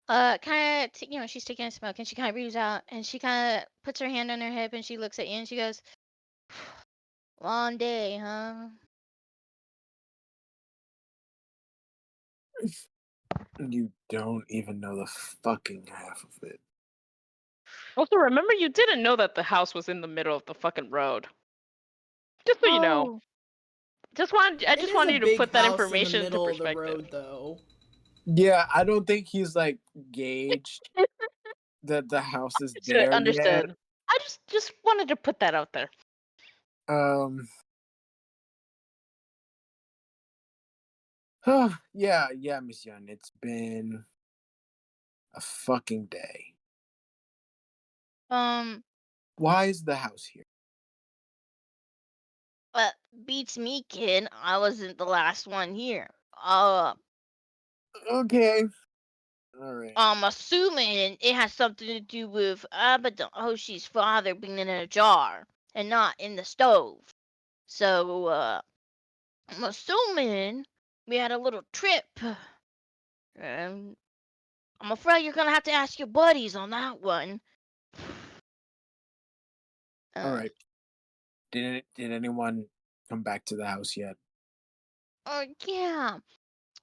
Speaker 2: kind of, she's taking a smoke and she kind of breathes out and she kind of puts her hand on her hip and she looks at you and she goes, "Long day, huh?"
Speaker 6: You don't even know the fucking half of it.
Speaker 4: Also, remember you didn't know that the house was in the middle of the fucking road. Just so you know. I just wanted you to put that information into perspective.
Speaker 1: In the middle of the road, though.
Speaker 6: Yeah, I don't think he's like gauged that the house is there
Speaker 4: Understood.
Speaker 6: yet.
Speaker 4: I just wanted to put that out there.
Speaker 6: Yeah, Miss Young. It's been a fucking day. Why is the house here?
Speaker 2: Beats me, kid. I wasn't the last one here.
Speaker 6: Okay. All right.
Speaker 2: I'm assuming it has something to do with Abaddon Hoshi's father being in a jar and not in the stove. So, I'm assuming we had a little trip. And I'm afraid you're gonna have to ask your buddies on that one.
Speaker 6: All right. Did anyone come back to the house yet?
Speaker 2: Yeah.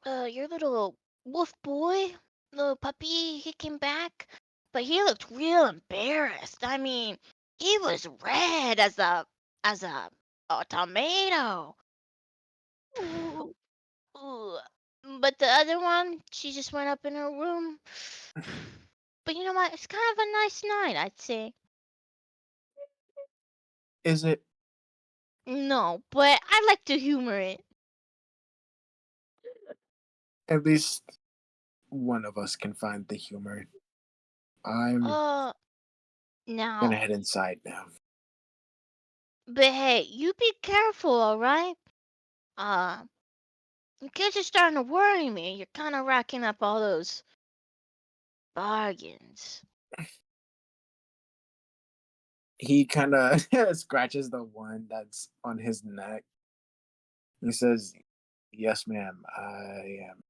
Speaker 2: Your little wolf boy, little puppy, he came back, but he looked real embarrassed. I mean, he was red as a tomato. Ooh, ooh. But the other one, she just went up in her room. But you know what? It's kind of a nice night, I'd say.
Speaker 6: Is it?
Speaker 2: No, but I like to humor it.
Speaker 6: At least one of us can find the humor. I'm gonna
Speaker 2: Now,
Speaker 6: head inside now.
Speaker 2: but hey, you be careful, all right? Uh, the kids are starting to worry me. You're kind of racking up all those bargains.
Speaker 6: He kind of scratches the one that's on his neck. He says, "Yes, ma'am. I am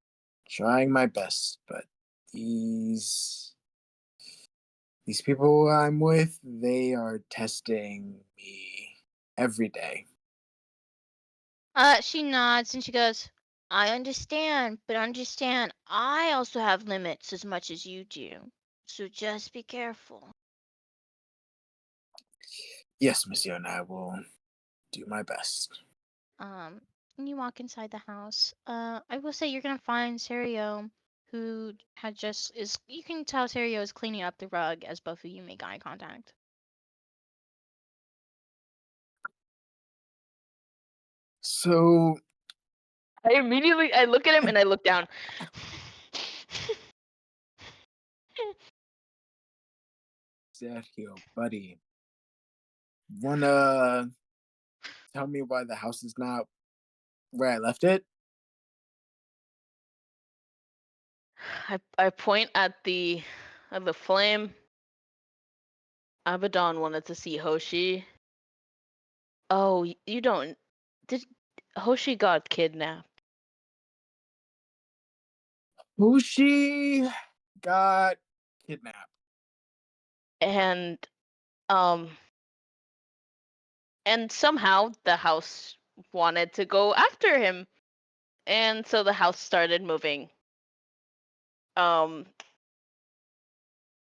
Speaker 6: trying my best, but these these people I'm with, they are testing me every day."
Speaker 2: She nods and she goes, I understand, but understand I also have limits as much as you do. So just be careful.
Speaker 6: Yes, Monsieur, and I will do my best.
Speaker 2: And you walk inside the house. I will say you're gonna find Serio, who had just is. You can tell Serio is cleaning up the rug as both of you make eye contact.
Speaker 6: So,
Speaker 4: I look at him and I look down.
Speaker 6: Sergio, buddy, wanna tell me why the house is not where I left it?
Speaker 4: I point at the flame. Abaddon wanted to see Hoshi. Oh, you don't. Did Hoshi got kidnapped?
Speaker 6: Hoshi got kidnapped.
Speaker 4: And um and somehow the house wanted to go after him, and so the house started moving.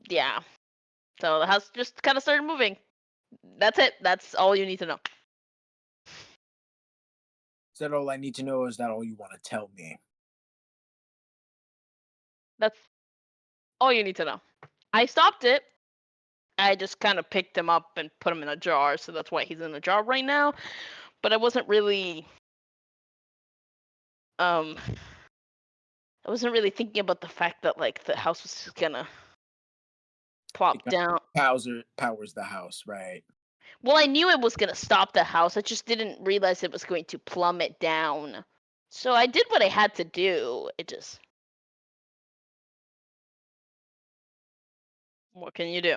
Speaker 4: Yeah. So the house just kind of started moving. That's it. That's all you need to know.
Speaker 6: Is that all I need to know? Or is that all you want to tell me?
Speaker 4: That's all you need to know. I stopped it. I just kind of picked him up and put him in a jar, so that's why he's in a jar right now. But I wasn't really I wasn't really thinking about the fact that like the house was just gonna plop
Speaker 6: It
Speaker 4: down.
Speaker 6: powers the house, right?
Speaker 4: Well, I knew it was gonna stop the house. I just didn't realize it was going to plummet down. So I did what I had to do. It just what can you do?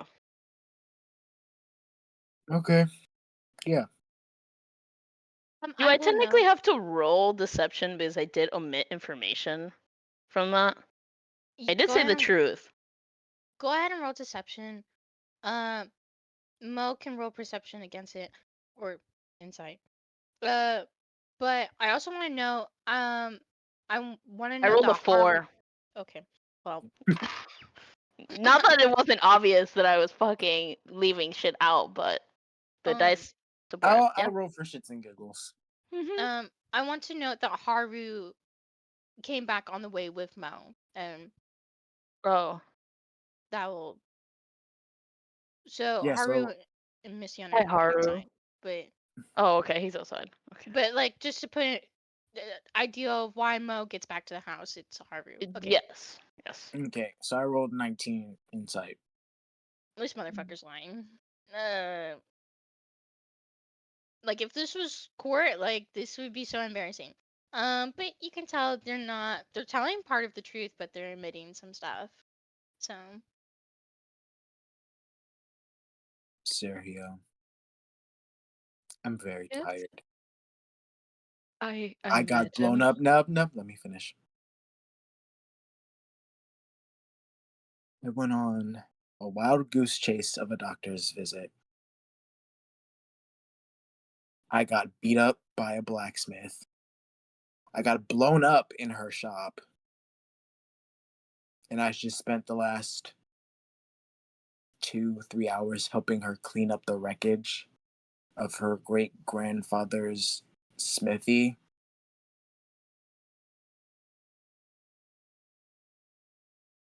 Speaker 6: Okay. Yeah.
Speaker 4: Do
Speaker 2: I
Speaker 4: I
Speaker 2: will
Speaker 4: technically
Speaker 2: note.
Speaker 4: have to roll deception because I did omit information from that? I did
Speaker 2: Go
Speaker 4: say
Speaker 2: ahead
Speaker 4: the
Speaker 2: and
Speaker 4: truth.
Speaker 2: go ahead and roll deception. Mo can roll perception against it or insight. But I also want to know. I want to
Speaker 4: I
Speaker 2: know
Speaker 4: rolled
Speaker 2: the
Speaker 4: a 4.
Speaker 2: Okay. Well,
Speaker 4: Not that it wasn't obvious that I was fucking leaving shit out, but the
Speaker 2: um,
Speaker 4: dice support it. Yeah.
Speaker 6: I'll roll for shits and giggles.
Speaker 2: I want to note that Haru came back on the way with Mo, and
Speaker 4: Oh.
Speaker 2: that will. So
Speaker 6: Yeah.
Speaker 2: Haru
Speaker 6: So
Speaker 2: and Miss Yona
Speaker 4: Hi,
Speaker 2: are both
Speaker 4: Haru.
Speaker 2: outside, but
Speaker 4: Oh, okay. He's outside. Okay.
Speaker 2: like just to put it, the idea of why Mo gets back to the house, it's Haru. Okay,
Speaker 4: Yes. Yes.
Speaker 6: okay. So I rolled 19 insight.
Speaker 2: this motherfucker's lying. Like if this was court, like this would be so embarrassing. But you can tell they're not. They're telling part of the truth, but they're omitting some stuff. So
Speaker 6: Sergio, I'm very
Speaker 2: yes.
Speaker 6: tired.
Speaker 4: I
Speaker 6: I got blown
Speaker 4: imagine.
Speaker 6: up. No, no, let me finish. I went on a wild goose chase of a doctor's visit. I got beat up by a blacksmith. I got blown up in her shop. And I just spent the last 2, 3 hours helping her clean up the wreckage of her great grandfather's smithy.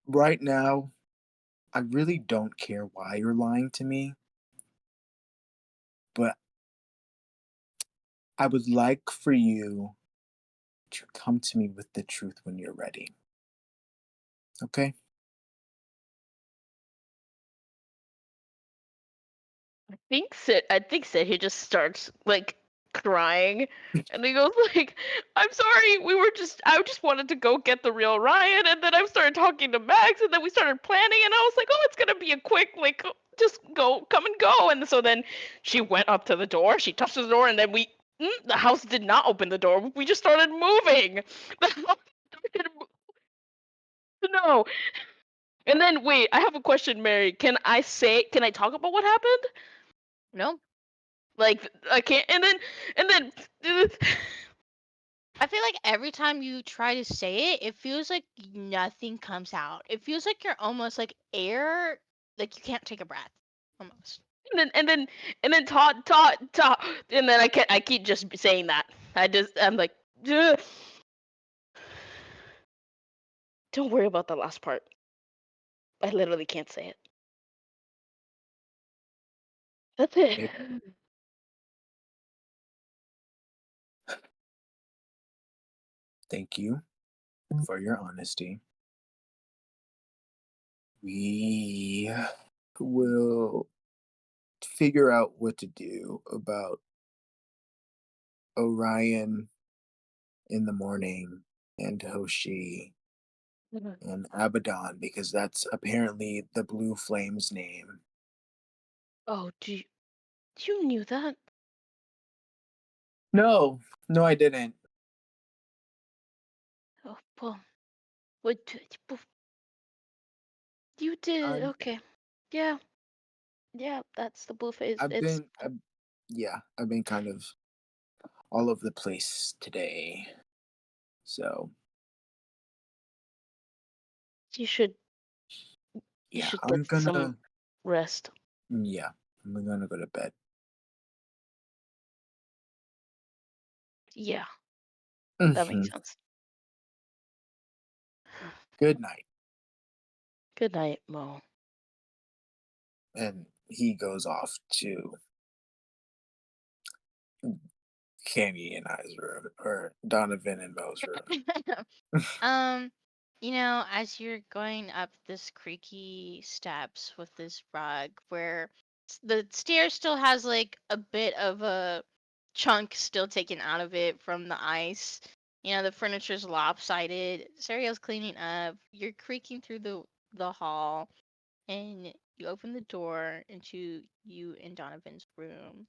Speaker 6: Right now, I really don't care why you're lying to me, but I would like for you to come to me with the truth when you're ready. Okay?
Speaker 4: I think Sid he just starts like crying and he goes like, I'm sorry, I just wanted to go get the real Ryan, and then I started talking to Max, and then we started planning, and I was like, oh, it's gonna be a quick like just come and go. And so then she went up to the door, she touched the door, and then the house did not open the door. We just started moving. The house started no. And then wait, I have a question, Mary. Can I talk about what happened?
Speaker 2: No.
Speaker 4: Like I can't. And then
Speaker 2: I feel like every time you try to say it, it feels like nothing comes out. It feels like you're almost like air, like you can't take a breath, almost.
Speaker 4: and then Todd, and then I keep just saying that. I'm like, "Ugh." Don't worry about the last part. I literally can't say it. That's it.
Speaker 6: It- Thank you for your honesty. We will figure out what to do about Orion in the morning and Hoshi and Abaddon because that's apparently the Blue Flame's name.
Speaker 4: Oh, you knew that?
Speaker 6: No, no, I didn't.
Speaker 4: Oh, well, what you did?
Speaker 6: I'm,
Speaker 4: Okay, yeah, yeah. That's the blue face.
Speaker 6: I've been, yeah, I've been kind of all over the place today. So
Speaker 4: You should
Speaker 6: yeah,
Speaker 4: get
Speaker 6: I'm
Speaker 4: some
Speaker 6: gonna,
Speaker 4: rest.
Speaker 6: yeah, I'm gonna go to bed.
Speaker 4: Yeah, that
Speaker 6: Mhm.
Speaker 4: makes sense.
Speaker 6: Good night.
Speaker 4: Good night, Mo.
Speaker 6: And he goes off to Kenny and I's room, or Donovan and Mo's room.
Speaker 2: As you're going up this creaky steps with this rug, where the stairs still has like a bit of a chunk still taken out of it from the ice. The furniture's lopsided. Serial's cleaning up. You're creaking through the hall, and you open the door into you and Donovan's room.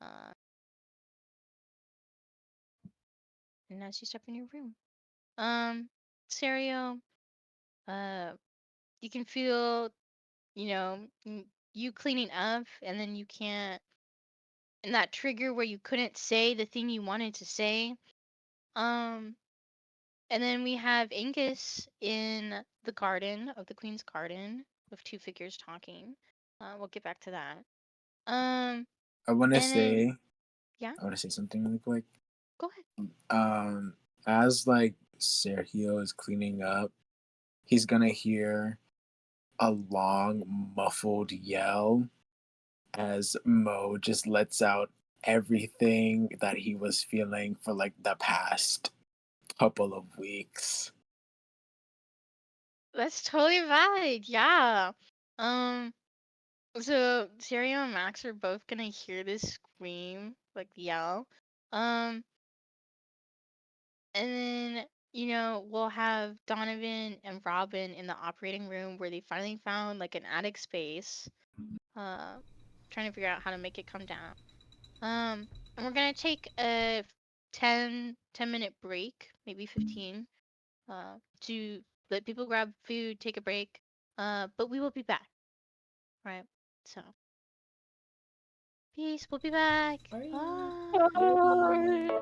Speaker 2: Uh, and as you step in your room, Serial, uh, you can feel, you cleaning up, and then you can't, and that trigger where you couldn't say the thing you wanted to say. Um, and then we have Angus in the garden of the Queen's Garden with two figures talking. We'll get back to that.
Speaker 6: I want to
Speaker 2: And then,
Speaker 6: say,
Speaker 2: yeah,
Speaker 6: I want to say something really quick.
Speaker 2: go ahead.
Speaker 6: As like Sergio is cleaning up, he's gonna hear a long, muffled yell as Mo just lets out everything that he was feeling for like the past couple of weeks.
Speaker 2: That's totally valid. Yeah. Um, so Syrio and Max are both gonna hear this scream, like yell. Um, and then, we'll have Donovan and Robin in the operating room where they finally found like an attic space. Uh, trying to figure out how to make it come down. And we're gonna take a 10-minute break, maybe 15, to let people grab food, take a break. But we will be back. Right. So peace. We'll be back.
Speaker 1: Bye.
Speaker 2: Bye.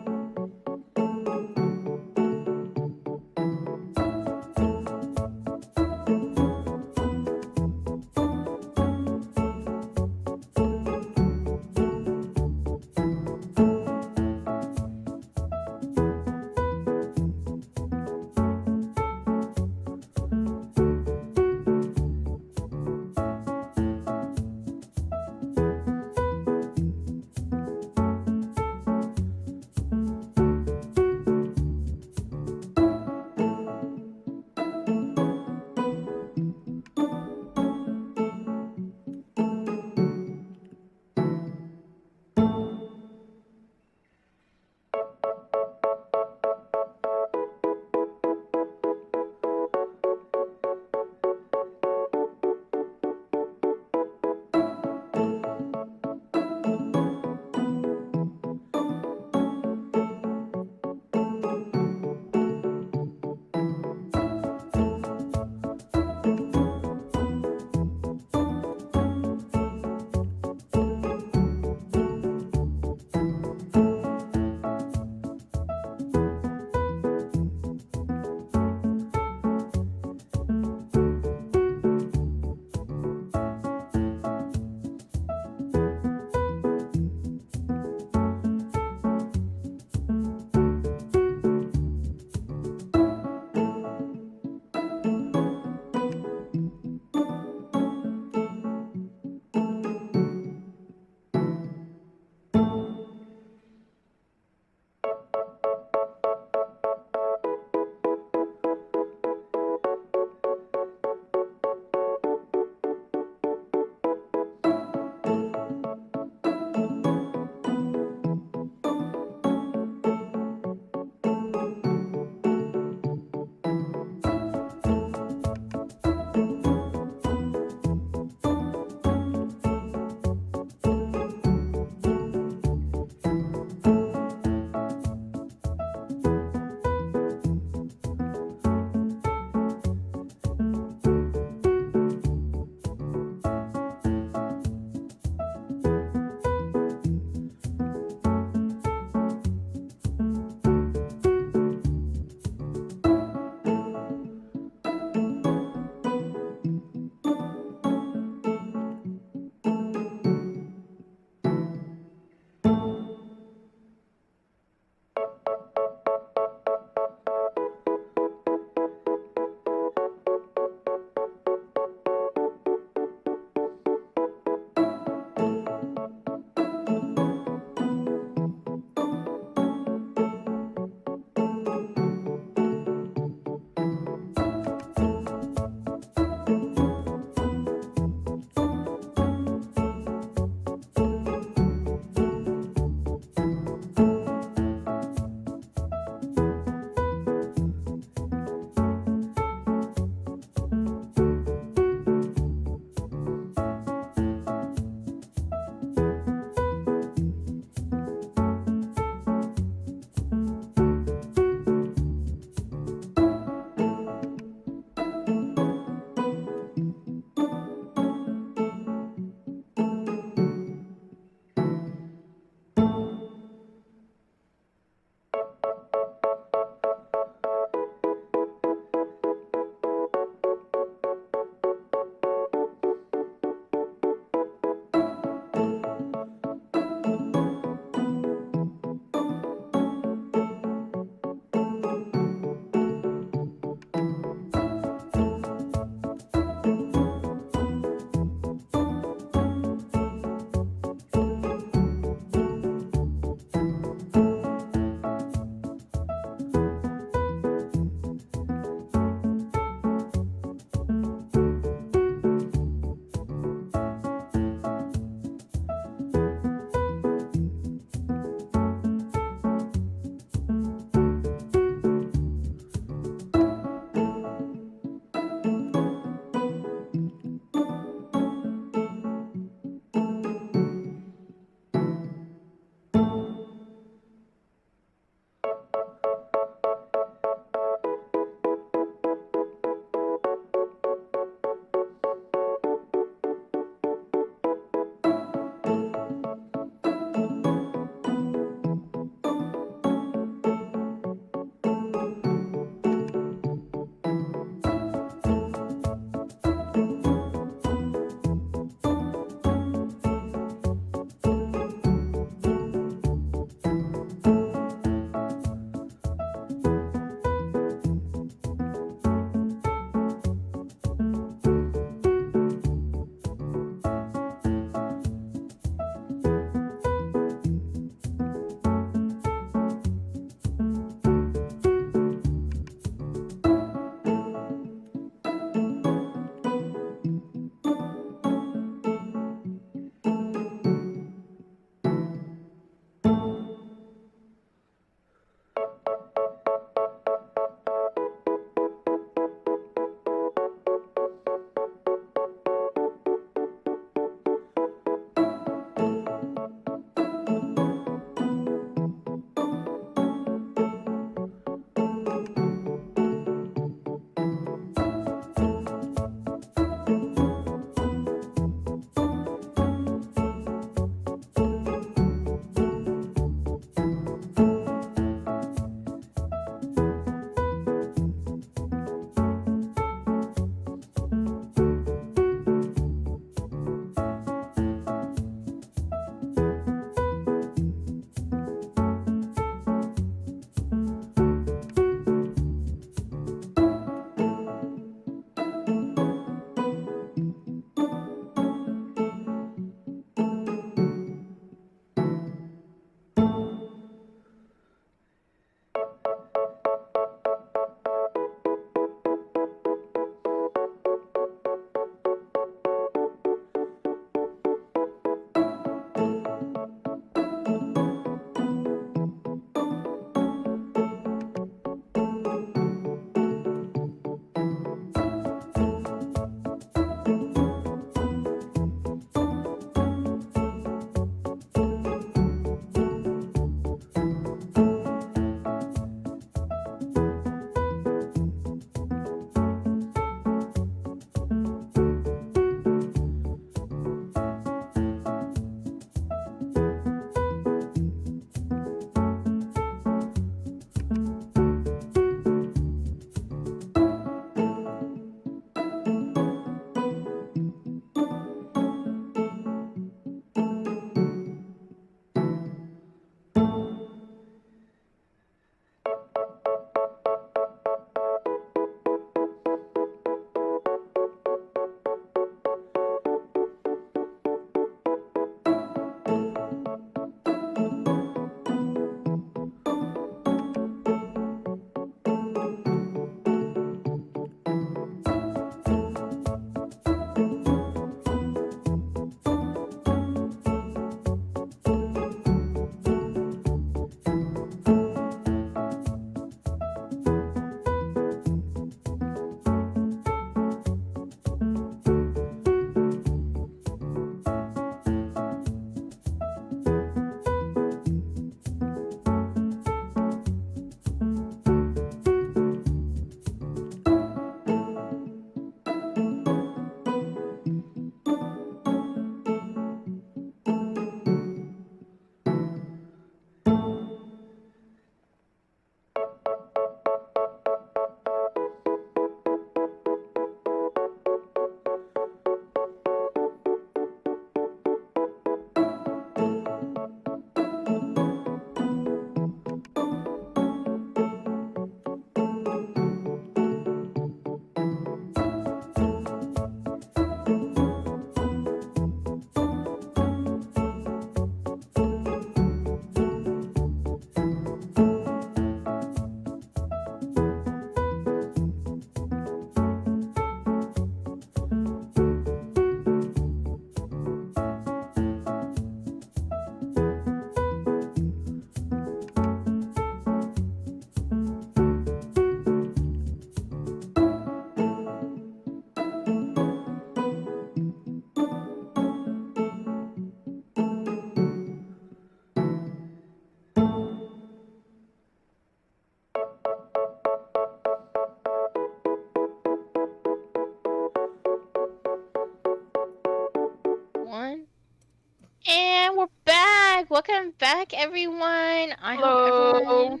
Speaker 2: welcome back, everyone. I hope
Speaker 4: Hello.
Speaker 2: everyone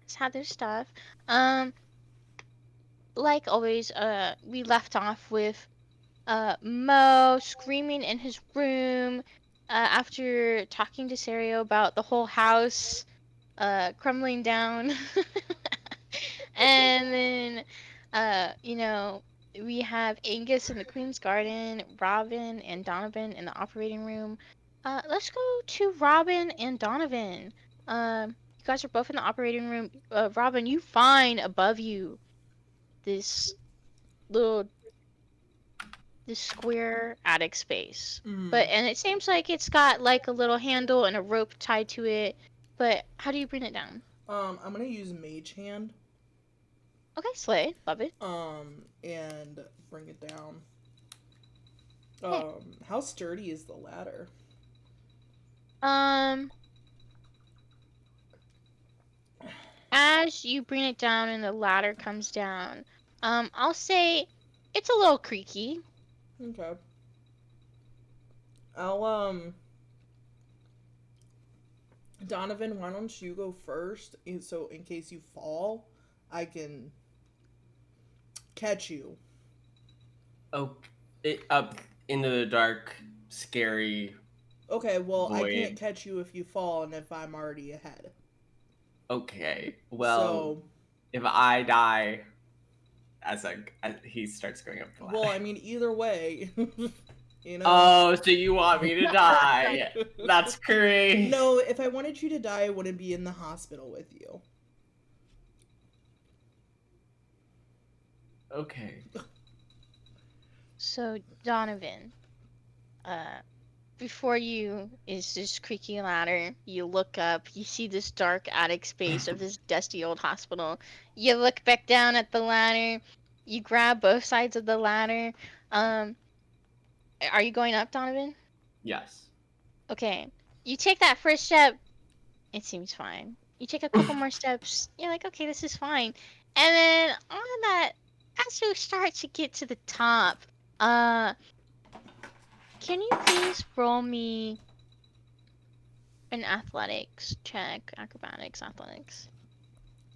Speaker 2: has had their stuff. Like always, we left off with Mo screaming in his room after talking to Serio about the whole house crumbling down. And then, we have Angus in the Queen's Garden, Robin and Donovan in the operating room. Let's go to Robin and Donovan. You guys are both in the operating room. Robin, you find above you this little this square attic space. And it seems like it's got like a little handle and a rope tied to it. But how do you bring it down?
Speaker 1: I'm gonna use Mage Hand.
Speaker 2: Okay, Slay, love it.
Speaker 1: And bring it down.
Speaker 2: Okay.
Speaker 1: How sturdy is the ladder?
Speaker 2: As you bring it down and the ladder comes down, I'll say it's a little creaky.
Speaker 1: Okay. I'll Donovan, why don't you go first? So in case you fall, I can catch you.
Speaker 3: Oh, up into the dark, scary.
Speaker 1: Okay, well, I
Speaker 3: Void.
Speaker 1: can't catch you if you fall and if I'm already ahead.
Speaker 3: Okay, well,
Speaker 1: So,
Speaker 3: if I die, as he starts going up the ladder.
Speaker 1: well, I mean, either way, you know.
Speaker 3: Oh, so you want me to die? That's crazy.
Speaker 1: No, if I wanted you to die, I wouldn't be in the hospital with you.
Speaker 3: Okay.
Speaker 2: So, Donovan, before you is this creaky ladder. You look up, you see this dark attic space of this dusty old hospital. You look back down at the ladder. You grab both sides of the ladder. Are you going up, Donovan?
Speaker 3: Yes.
Speaker 2: Okay. You take that first step. It seems fine. You take a couple more steps. You're like, okay, this is fine. And then on that, as you start to get to the top, can you please roll me an athletics check? Acrobatics, athletics.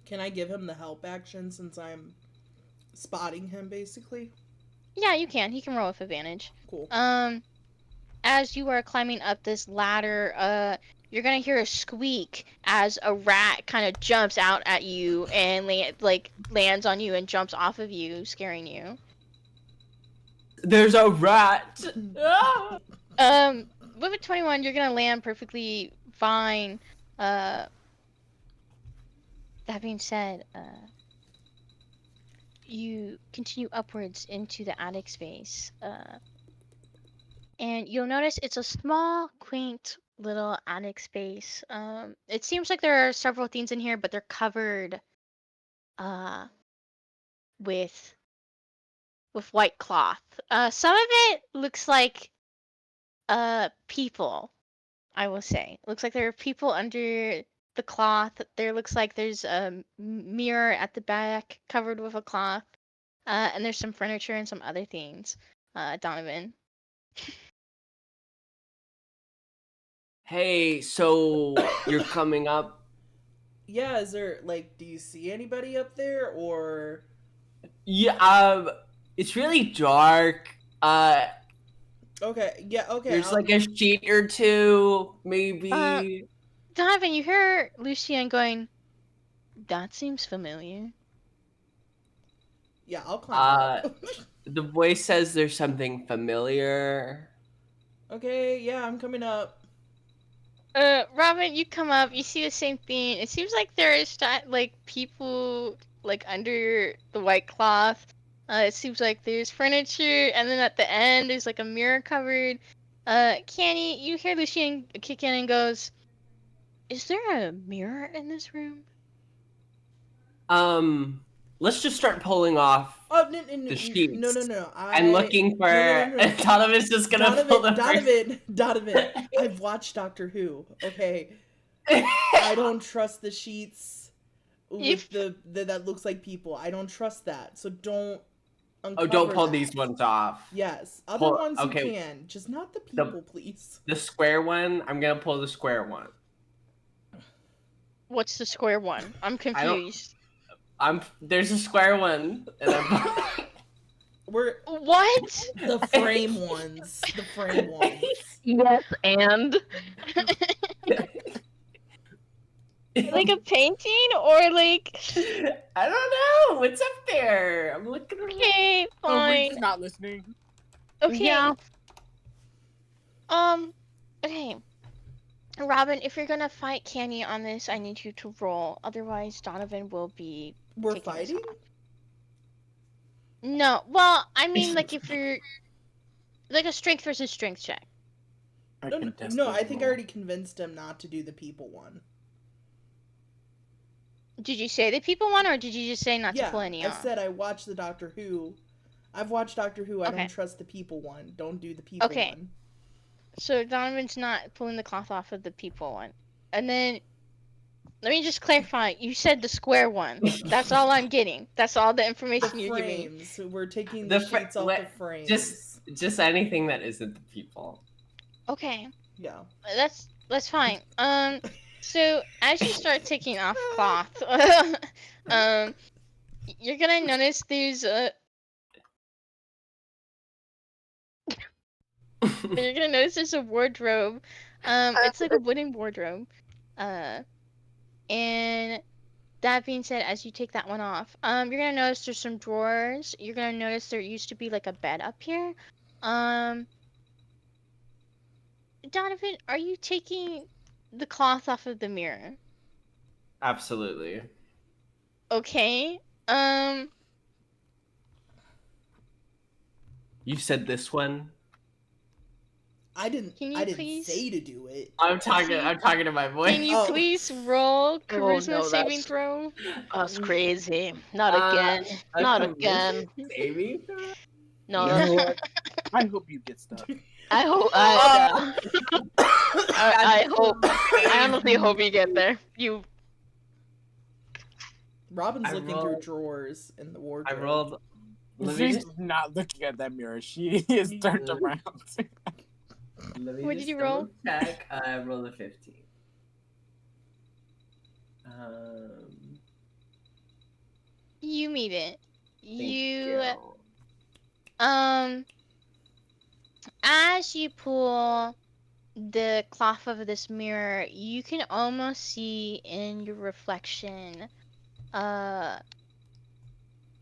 Speaker 1: Can I give him the help action since I'm spotting him, basically?
Speaker 2: Yeah, you can. He can roll with advantage.
Speaker 1: Cool.
Speaker 2: As you are climbing up this ladder, you're gonna hear a squeak as a rat kind of jumps out at you and lands on you and jumps off of you, scaring you.
Speaker 3: There's a rat. Ah!
Speaker 2: With a 21, you're gonna land perfectly fine. That being said, you continue upwards into the attic space, and you'll notice it's a small, quaint little attic space. It seems like there are several things in here, but they're covered, with white cloth. Some of it looks like, people. I will say, looks like there are people under the cloth. There looks like there's a mirror at the back covered with a cloth. And there's some furniture and some other things. Donovan.
Speaker 3: Hey, so you're coming up?
Speaker 1: Yeah, is there, like, do you see anybody up there, or...
Speaker 3: Yeah, it's really dark.
Speaker 1: Okay, yeah, okay.
Speaker 3: There's like a sheet or two, maybe.
Speaker 2: Donovan, you hear Lucian going, that seems familiar.
Speaker 1: Yeah, I'll climb up.
Speaker 3: The voice says there's something familiar.
Speaker 1: Okay, yeah, I'm coming up.
Speaker 2: Robin, you come up, you see the same thing. It seems like there is people like under the white cloth. It seems like there's furniture, and then at the end there's like a mirror covered. Canny, you hear Lucian kick in and goes, "Is there a mirror in this room?"
Speaker 3: Let's just start pulling off
Speaker 1: Oh, no,
Speaker 3: the sheets.
Speaker 1: No.
Speaker 3: I'm looking for.
Speaker 1: No.
Speaker 3: Donovan's just gonna pull the
Speaker 1: Donovan, I've watched Doctor Who. Okay, I don't trust the sheets with that looks like people. I don't trust that. So don't.
Speaker 3: Oh, don't pull
Speaker 1: that.
Speaker 3: these ones off.
Speaker 1: Yes, other ones
Speaker 3: okay.
Speaker 1: you can, just not the people, please.
Speaker 3: The square one. I'm gonna pull the square one.
Speaker 2: What's the square one? I'm
Speaker 3: I don't-
Speaker 2: confused.
Speaker 3: There's a square one, and I'm.
Speaker 1: We're
Speaker 2: What?
Speaker 1: the frame ones. The frame ones.
Speaker 4: Yes, and
Speaker 2: Like a painting or like?
Speaker 3: I don't know what's up there. I'm looking around.
Speaker 2: Okay,
Speaker 7: Oh, we're
Speaker 2: fine.
Speaker 7: just not listening.
Speaker 2: Okay.
Speaker 4: yeah,
Speaker 2: Okay. Robin, if you're gonna fight Candy on this, I need you to roll. Otherwise, Donovan will be.
Speaker 1: We're
Speaker 2: taking us
Speaker 1: fighting?
Speaker 2: off. No, well, I mean, like if you're like a strength versus strength check.
Speaker 1: No, no, I think I already convinced him not to do the people one.
Speaker 2: Did you say the people one, or did you just say not to
Speaker 1: Yeah,
Speaker 2: pull any
Speaker 1: I
Speaker 2: off?
Speaker 1: said I watched the Doctor Who. I've watched Doctor Who. I
Speaker 2: Okay.
Speaker 1: don't trust the people one. Don't do the people
Speaker 2: Okay.
Speaker 1: one.
Speaker 2: So Donovan's not pulling the cloth off of the people one. And then, let me just clarify. You said the square one. That's all I'm getting. That's all the
Speaker 1: The
Speaker 2: information you're giving me.
Speaker 1: frames. We're taking
Speaker 3: The
Speaker 1: the
Speaker 3: fra-
Speaker 1: sheets off
Speaker 3: what-
Speaker 1: the frames.
Speaker 3: Just anything that isn't the people.
Speaker 2: Okay,
Speaker 1: Yeah.
Speaker 2: that's fine. So as you start taking off cloth, you're gonna notice there's a. You're gonna notice there's a wardrobe. It's like a wooden wardrobe. And that being said, as you take that one off, you're gonna notice there's some drawers. You're gonna notice there used to be like a bed up here. Donovan, are you taking the cloth off of the mirror?
Speaker 3: Absolutely.
Speaker 2: Okay.
Speaker 3: You said this one.
Speaker 1: I didn't.
Speaker 2: Can you
Speaker 1: I didn't
Speaker 2: please-
Speaker 1: say to do it.
Speaker 3: I'm talking to my voice.
Speaker 2: Can you
Speaker 1: Oh.
Speaker 2: please roll charisma
Speaker 4: no,
Speaker 2: saving
Speaker 4: that's-
Speaker 2: throw?
Speaker 4: that's crazy. Not
Speaker 3: Uh,
Speaker 4: again.
Speaker 3: a
Speaker 4: Not
Speaker 3: charisma
Speaker 4: again.
Speaker 3: Saving?
Speaker 4: No,
Speaker 7: You
Speaker 4: that's-
Speaker 7: know what? I hope you get stuck.
Speaker 4: I hope.
Speaker 3: Oh.
Speaker 4: I hope. I honestly hope you get there. You.
Speaker 1: Robin's
Speaker 3: I
Speaker 1: looking through
Speaker 3: rolled-
Speaker 1: drawers in the
Speaker 3: I
Speaker 1: wardrobe.
Speaker 3: rolled. Let me
Speaker 7: She's
Speaker 3: just,
Speaker 7: not looking at that mirror. She is turned around.
Speaker 3: let me
Speaker 2: What
Speaker 3: just
Speaker 2: did you roll?
Speaker 3: double check. I rolled a 15.
Speaker 2: You meet it.
Speaker 3: Thank
Speaker 2: You as you pull the cloth of this mirror, you can almost see in your reflection,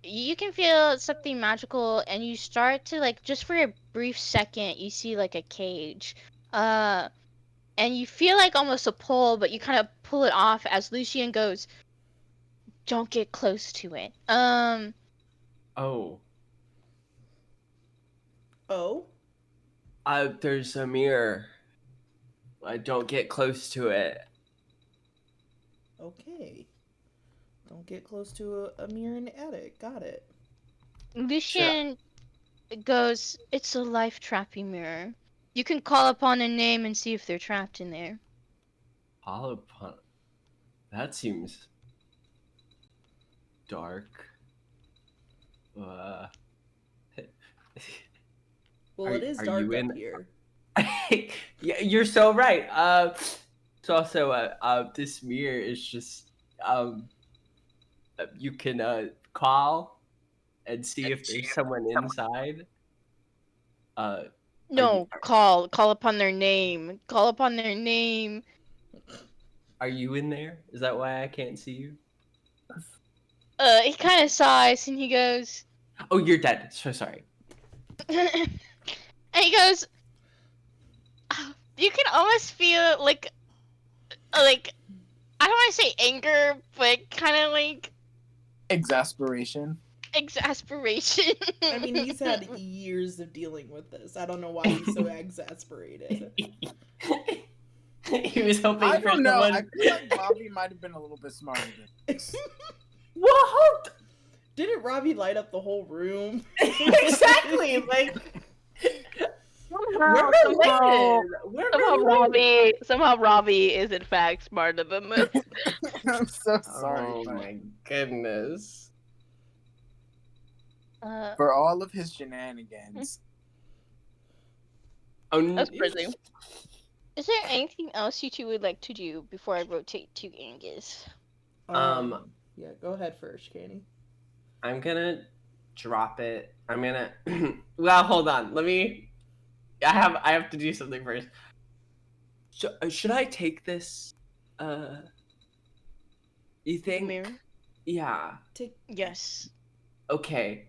Speaker 2: you can feel something magical, and you start to like, just for a brief second, you see like a cage, and you feel like almost a pull, but you kind of pull it off as Lucian goes, "Don't get close to it."
Speaker 3: Oh.
Speaker 1: Oh.
Speaker 3: There's a mirror. I don't get close to it.
Speaker 1: Okay. Don't get close to a mirror in the attic. Got it.
Speaker 2: Lucian goes, "It's a life trapping mirror. You can call upon a name and see if they're trapped in there."
Speaker 3: All upon. That seems dark.
Speaker 1: Well,
Speaker 3: Are-
Speaker 1: it is
Speaker 3: are
Speaker 1: dark
Speaker 3: you in-
Speaker 1: up here.
Speaker 3: Yeah, you're so right. It's also this mirror is just you can call and see if there's someone inside.
Speaker 2: No, call upon their name. Call upon their name.
Speaker 3: Are you in there? Is that why I can't see you?
Speaker 2: He kind of sighs and he goes,
Speaker 3: Oh, you're dead. So sorry.
Speaker 2: and he goes, you can almost feel like I don't want to say anger, but kind of like
Speaker 7: Exasperation.
Speaker 2: exasperation.
Speaker 1: I mean, he's had years of dealing with this. I don't know why he's so exasperated.
Speaker 3: He was hoping
Speaker 7: I
Speaker 3: for
Speaker 7: don't know. I
Speaker 3: someone.
Speaker 7: feel like Bobby might have been a little bit smarter than this.
Speaker 3: Whoa!
Speaker 1: Didn't Robbie light up the whole room?
Speaker 3: Exactly. Like we're related. We're related.
Speaker 4: Somehow Robbie is in fact smarter than this.
Speaker 7: I'm so sorry.
Speaker 3: Oh
Speaker 7: but
Speaker 3: my goodness.
Speaker 7: for all of his shenanigans.
Speaker 3: Oh,
Speaker 4: That's crazy.
Speaker 2: Is there anything else you two would like to do before I rotate to Angus?
Speaker 1: Yeah, go ahead first, Kenny.
Speaker 3: I'm gonna drop it. I'm gonna. Well, hold on. Let me. I have to do something first. Should I take this? You
Speaker 2: The
Speaker 3: think?
Speaker 2: mirror?
Speaker 3: Yeah.
Speaker 1: Take.
Speaker 2: Yes.
Speaker 3: Okay.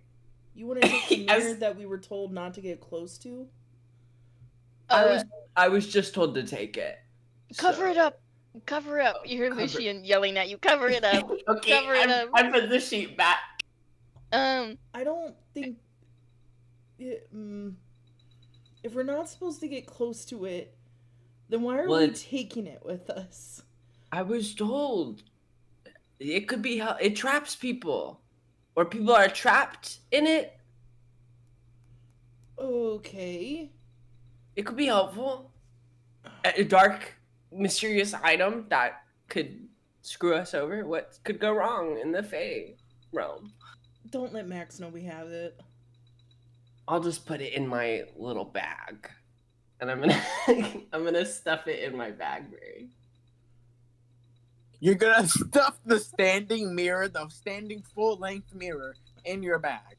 Speaker 1: You want to take the mirror
Speaker 3: As
Speaker 1: that we were told not to get close to?
Speaker 2: Uh,
Speaker 3: I was just told to take it.
Speaker 2: cover it
Speaker 3: So
Speaker 2: up. Cover it up. You hear
Speaker 3: cover.
Speaker 2: Lucian yelling at you. Cover it up.
Speaker 3: Okay,
Speaker 2: Cover it up.
Speaker 3: I put the sheet back.
Speaker 2: Um,
Speaker 1: I don't think. If we're not supposed to get close to it, then why are
Speaker 3: Well,
Speaker 1: we
Speaker 3: it's-
Speaker 1: taking it with us?
Speaker 3: I was told it could be how it traps people, or people are trapped in it.
Speaker 1: Okay.
Speaker 3: It could be helpful. A dark, mysterious item that could screw us over. What could go wrong in the Fae realm?
Speaker 1: Don't let Max know we have it.
Speaker 3: I'll just put it in my little bag, and I'm gonna I'm gonna stuff it in my bag, Mary.
Speaker 7: You're gonna stuff the standing mirror, the standing full-length mirror, in your bag.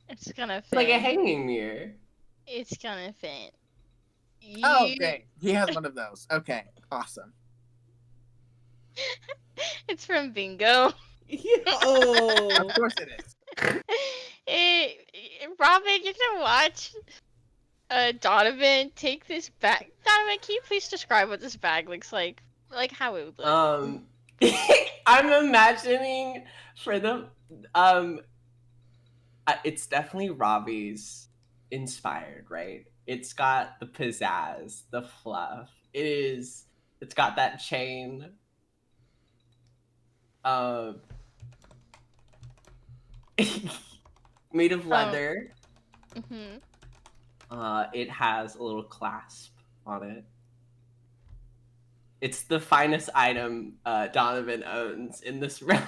Speaker 2: it's gonna
Speaker 3: It's like a
Speaker 2: fit.
Speaker 3: hanging mirror.
Speaker 2: It's gonna fit.
Speaker 7: Oh,
Speaker 2: You-
Speaker 7: great. He has one of those. Okay, awesome.
Speaker 2: it's from Bingo.
Speaker 1: Yeah. Oh.
Speaker 7: Of course it is.
Speaker 2: Robin, you can watch Donovan take this bag. Donovan, can you please describe what this bag looks like? Like how it would look.
Speaker 3: I'm imagining for the it's definitely Robbie's inspired, right? It's got the pizzazz, the fluff. It's got that chain. Uh, made of leather.
Speaker 2: Mm-hmm.
Speaker 3: It has a little clasp on it. It's the finest item Donovan owns in this realm.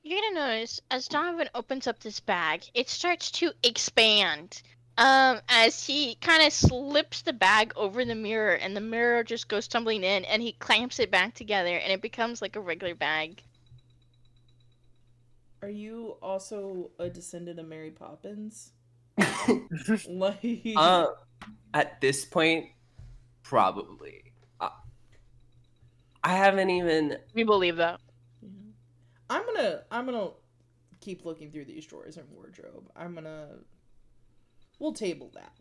Speaker 2: You're gonna notice as Donovan opens up this bag, it starts to expand. As he kind of slips the bag over the mirror, and the mirror just goes tumbling in, and he clamps it back together, and it becomes like a regular bag.
Speaker 1: Are you also a descendant of Mary Poppins? Like.
Speaker 3: At this point, probably. I haven't even.
Speaker 4: We believe that.
Speaker 1: I'm gonna keep looking through these drawers and wardrobe. We'll table that.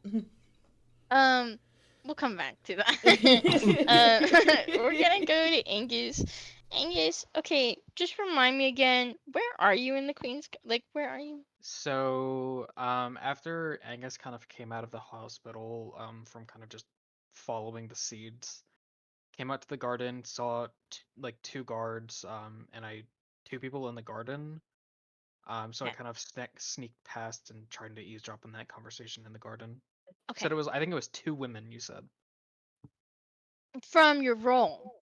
Speaker 2: We'll come back to that. We're gonna go to Angus. Angus, okay, just remind me again, where are you in the Queen's? Like, where are you?
Speaker 5: So, after Angus kind of came out of the hospital, from kind of just following the seeds, came out to the garden, saw like two guards, and two people in the garden. So I
Speaker 2: Okay.
Speaker 5: kind of sneaked past and tried to eavesdrop on that conversation in the garden.
Speaker 2: Okay.
Speaker 5: Said it was, I think it was two women. You said.
Speaker 2: From your role,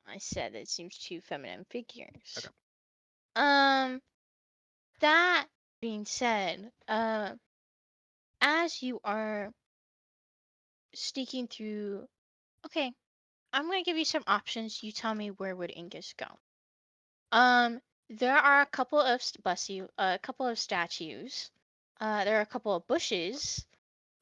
Speaker 2: I said it seems two feminine figures.
Speaker 5: Okay.
Speaker 2: That being said, as you are sneaking through, okay, I'm gonna give you some options. You tell me where would Angus go. There are a couple of a couple of statues. There are a couple of bushes.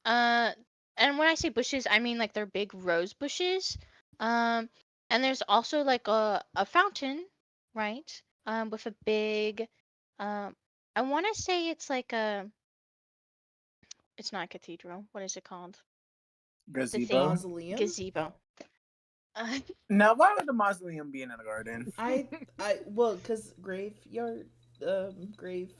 Speaker 2: And when I say bushes, I mean like they're big rose bushes. And there's also like a fountain, right? With a big, I want to say it's like it's not a cathedral. What is it called? The
Speaker 7: Gazebo.
Speaker 2: thing,
Speaker 1: Mausoleum.
Speaker 2: gazebo.
Speaker 7: Now, why would a mausoleum be in a garden?
Speaker 1: Well, because graveyard, grave.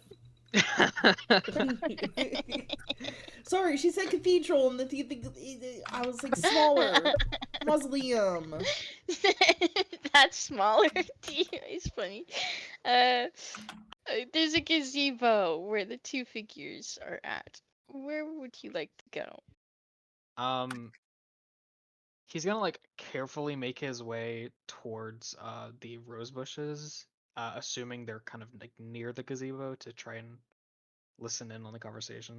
Speaker 1: Sorry, she said cathedral, and I was like smaller. Mausoleum.
Speaker 2: That's smaller to you. It's funny. There's a gazebo where the two figures are at. Where would you like to go?
Speaker 5: He's gonna like carefully make his way towards the rose bushes, assuming they're kind of like near the gazebo to try and listen in on the conversation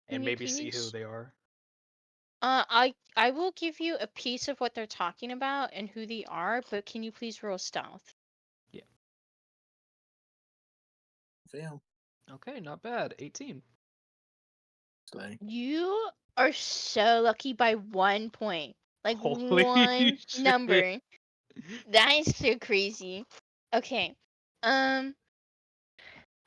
Speaker 2: Can
Speaker 5: and
Speaker 2: you
Speaker 5: maybe see who
Speaker 2: please-
Speaker 5: they are.
Speaker 2: I will give you a piece of what they're talking about and who they are, but can you please roll stealth?
Speaker 7: Fail.
Speaker 5: Okay, not bad. 18.
Speaker 7: Slay.
Speaker 2: You are so lucky by 1 point. Like
Speaker 5: Holy
Speaker 2: one
Speaker 5: shit.
Speaker 2: number. That is so crazy. Okay. Um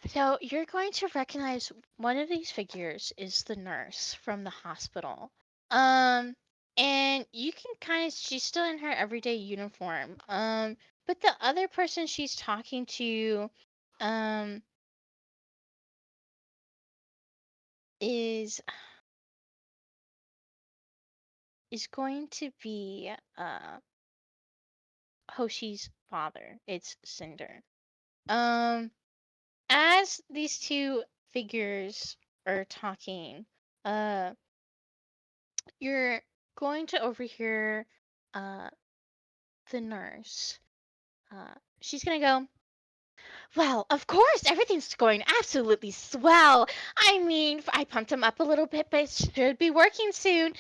Speaker 2: so you're going to recognize one of these figures is the nurse from the hospital. And you can kind of she's still in her everyday uniform. But the other person she's talking to um is going to be Hoshi's father. It's Cinder. As these two figures are talking, uh you're going to overhear uh the nurse. She's gonna go, well, of course, everything's going absolutely swell. I mean, I pumped him up a little bit, but it should be working soon.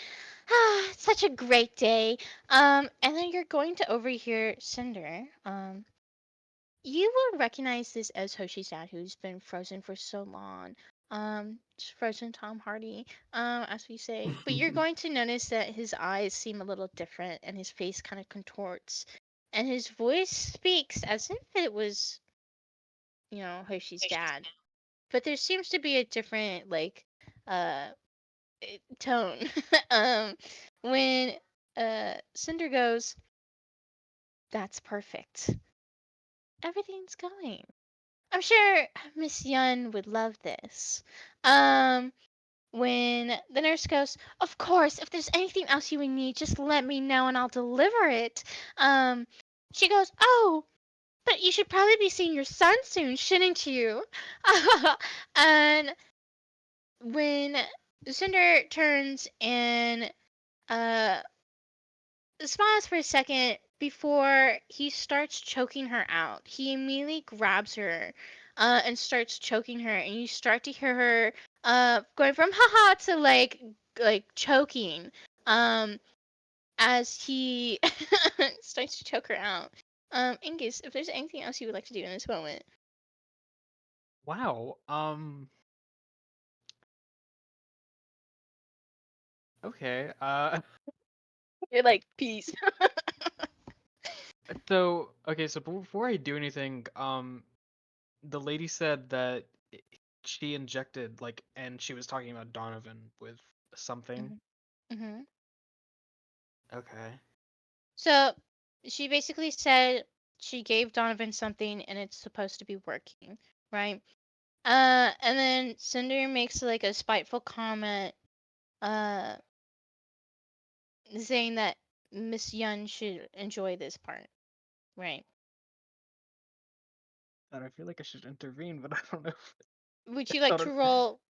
Speaker 2: Ah, such a great day. And then you're going to overhear Cinder. You will recognize this as Hoshi's dad, who's been frozen for so long. It's frozen Tom Hardy, as we say. But you're going to notice that his eyes seem a little different, and his face kind of contorts, and his voice speaks as if it was, Hoshi's dad. But there seems to be a different, like, uh, tone. um, when Cinder goes, "That's perfect. Everything's going. I'm sure Miss Yun would love this." Um, when the nurse goes, "Of course, if there's anything else you would need, just let me know and I'll deliver it." Um, she goes, "Oh, but you should probably be seeing your son soon, shouldn't you?" And when Cinder turns and uh smiles for a second before he starts choking her out. He immediately grabs her and starts choking her, and you start to hear her going from haha to like choking as he starts to choke her out. Angus, if there's anything else you would like to do in this moment.
Speaker 5: Wow. Okay.
Speaker 2: You're like, peace.
Speaker 5: So okay, so before I do anything, the lady said that she injected and she was talking about Donovan with something.
Speaker 2: hmm
Speaker 5: Okay.
Speaker 2: So she basically said she gave Donovan something and it's supposed to be working, right? And then Cinder makes like a spiteful comment, uh, saying that Miss Yun should enjoy this part, right?
Speaker 5: And I feel like I should intervene, but I don't know.
Speaker 2: Would you like
Speaker 5: I
Speaker 2: to
Speaker 5: don't.
Speaker 2: roll?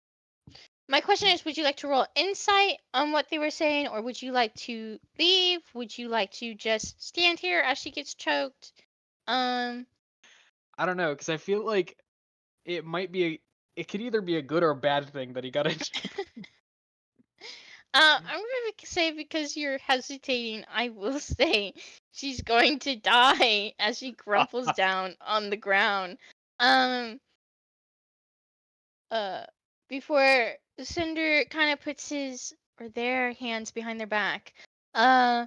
Speaker 2: My question is, would you like to roll insight on what they were saying, or would you like to leave? Would you like to just stand here as she gets choked? Um,
Speaker 5: I don't know, because I feel like it might be it could either be a good or a bad thing that he got into.
Speaker 2: I'm gonna say because you're hesitating, I will say she's going to die as she crumples down on the ground. Um, uh, before Cinder kind of puts his or their hands behind their back, uh,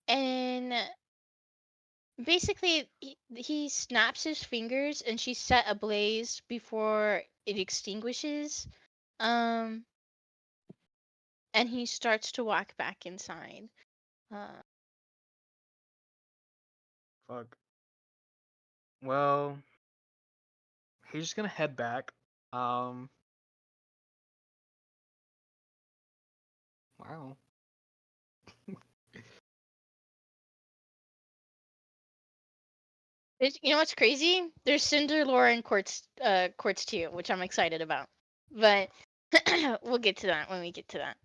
Speaker 2: and basically he snaps his fingers and she's set ablaze before it extinguishes. Um, and he starts to walk back inside. Uh,
Speaker 5: Fuck. Well, he's just gonna head back. Um. Wow.
Speaker 2: You know what's crazy? There's Cinder lore in Quartz 2, which I'm excited about. But we'll get to that when we get to that.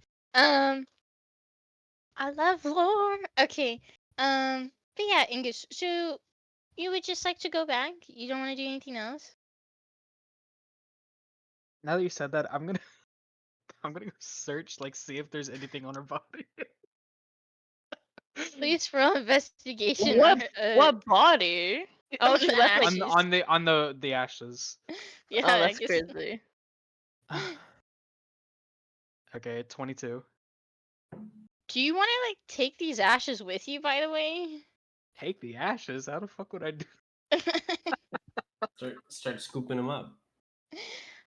Speaker 2: I love lore. Okay. But yeah, English. So you would just like to go back? You don't want to do anything else?
Speaker 5: Now that you said that, I'm gonna I'm gonna go search, like, see if there's anything on her body.
Speaker 2: Please roll investigation.
Speaker 4: What body? Oh, she
Speaker 2: the
Speaker 4: left like.
Speaker 2: ashes.
Speaker 5: on the ashes.
Speaker 2: Yeah,
Speaker 4: Oh,
Speaker 2: I
Speaker 4: that's
Speaker 2: guess.
Speaker 4: crazy.
Speaker 5: Okay, 22.
Speaker 2: Do you want to like take these ashes with you? By the way.
Speaker 5: Take the ashes? How the fuck would I do?
Speaker 3: Start scooping them up.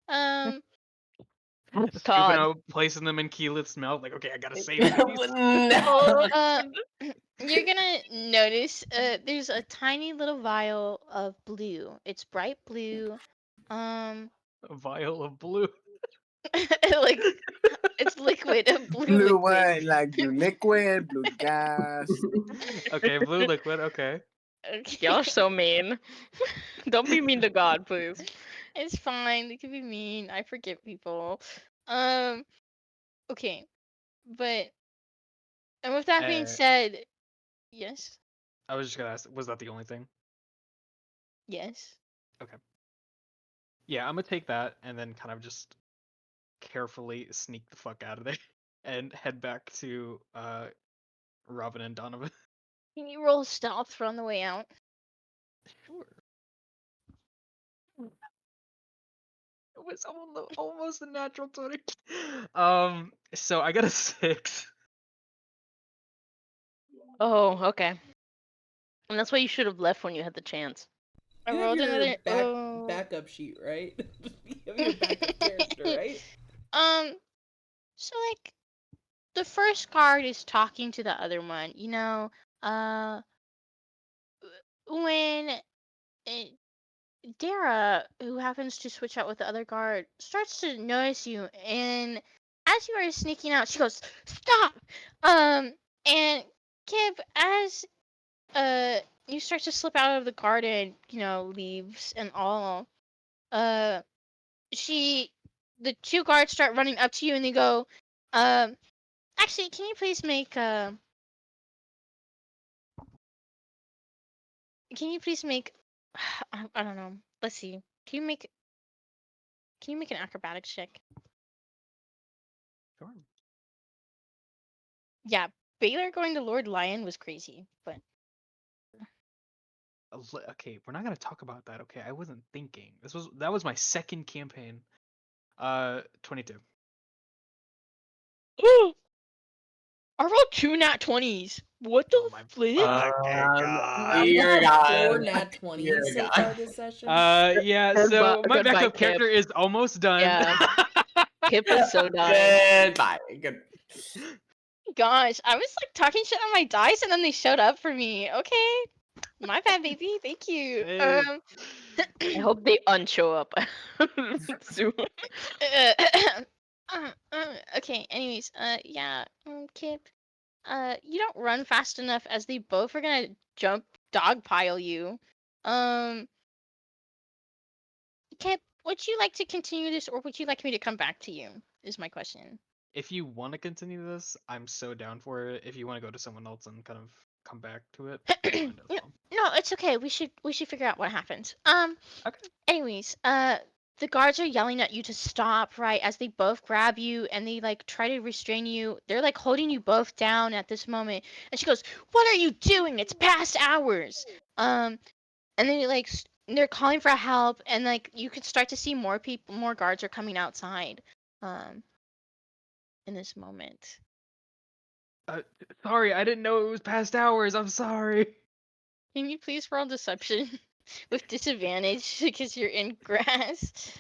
Speaker 5: Scooping
Speaker 4: Todd.
Speaker 5: out, placing them in Keyleth's mouth. Like, okay, I gotta save these.
Speaker 3: No.
Speaker 2: You're gonna notice there's a tiny little vial of blue. It's bright blue.
Speaker 5: A vial of blue.
Speaker 2: Like it's liquid, blue,
Speaker 7: Blue
Speaker 2: liquid.
Speaker 7: what? Like blue liquid, blue gas.
Speaker 5: Okay, blue liquid. Okay.
Speaker 2: Okay.
Speaker 4: Y'all are so mean. Don't be mean to God, please.
Speaker 2: It's fine. They can be mean. I forgive people. Okay, but and with that being said, yes,
Speaker 5: I was just gonna ask, was that the only thing?
Speaker 2: yes.
Speaker 5: Yeah, I'm gonna take that and then kind of just carefully sneak the fuck out of there and head back to Robin and Donovan.
Speaker 2: Can you roll stealth on the way out?
Speaker 5: Sure. It was almost a natural 20. So I got a 6.
Speaker 4: Oh, okay. And that's why you should have left when you had the chance.
Speaker 2: I
Speaker 1: You have
Speaker 2: rolled
Speaker 1: your
Speaker 2: another.
Speaker 1: backup sheet, right? You have your backup character, right?
Speaker 2: So like, the first guard is talking to the other one. You know, when Dara, who happens to switch out with the other guard, starts to notice you, and as you are sneaking out, she goes, "Stop!" And Kip, as you start to slip out of the garden, you know, leaves and all, the two guards start running up to you, and they go, actually, can you please make can you please make I don't know. Let's see. Can you make an acrobatics check?
Speaker 5: Sure.
Speaker 2: Yeah, Baylor going to Lord Lion was crazy, but
Speaker 5: Okay, we're not gonna talk about that. Okay, I wasn't thinking. That was my second campaign. 22.
Speaker 2: I rolled 2 nat 20s. What the
Speaker 5: Oh my
Speaker 2: flip?
Speaker 5: fucking god.
Speaker 1: We've
Speaker 3: Dear
Speaker 1: had 4
Speaker 3: God.
Speaker 1: nat
Speaker 3: Dear
Speaker 1: 20s so
Speaker 3: God.
Speaker 1: far this session.
Speaker 5: Yeah, so my
Speaker 4: Goodbye,
Speaker 5: backup
Speaker 4: Kip.
Speaker 5: character is almost done.
Speaker 4: Yeah. Kip is so done.
Speaker 3: Goodbye. Good.
Speaker 2: Gosh, I was like talking shit on my dice, and then they showed up for me. Okay, my bad, baby. Thank you.
Speaker 5: Hey.
Speaker 4: I hope they unshow up soon.
Speaker 2: Okay. Anyways, yeah, Kip. You don't run fast enough, as they both are gonna jump dogpile you. Kip, would you like to continue this, or would you like me to come back to you? Is my question.
Speaker 5: If you want to continue this, I'm so down for it. If you want to go to someone else and kind of come back to it, that's fine as well.
Speaker 2: No, it's okay. We should figure out what happens.
Speaker 5: Okay.
Speaker 2: Anyways, the guards are yelling at you to stop, right? As they both grab you and they like try to restrain you. They're like holding you both down at this moment. And she goes, "What are you doing? It's past hours." And then like they're calling for help, and like you could start to see more guards are coming outside. In this moment.
Speaker 5: Sorry, I didn't know it was past hours. I'm sorry.
Speaker 2: Can you please roll deception with disadvantage because you're in grass?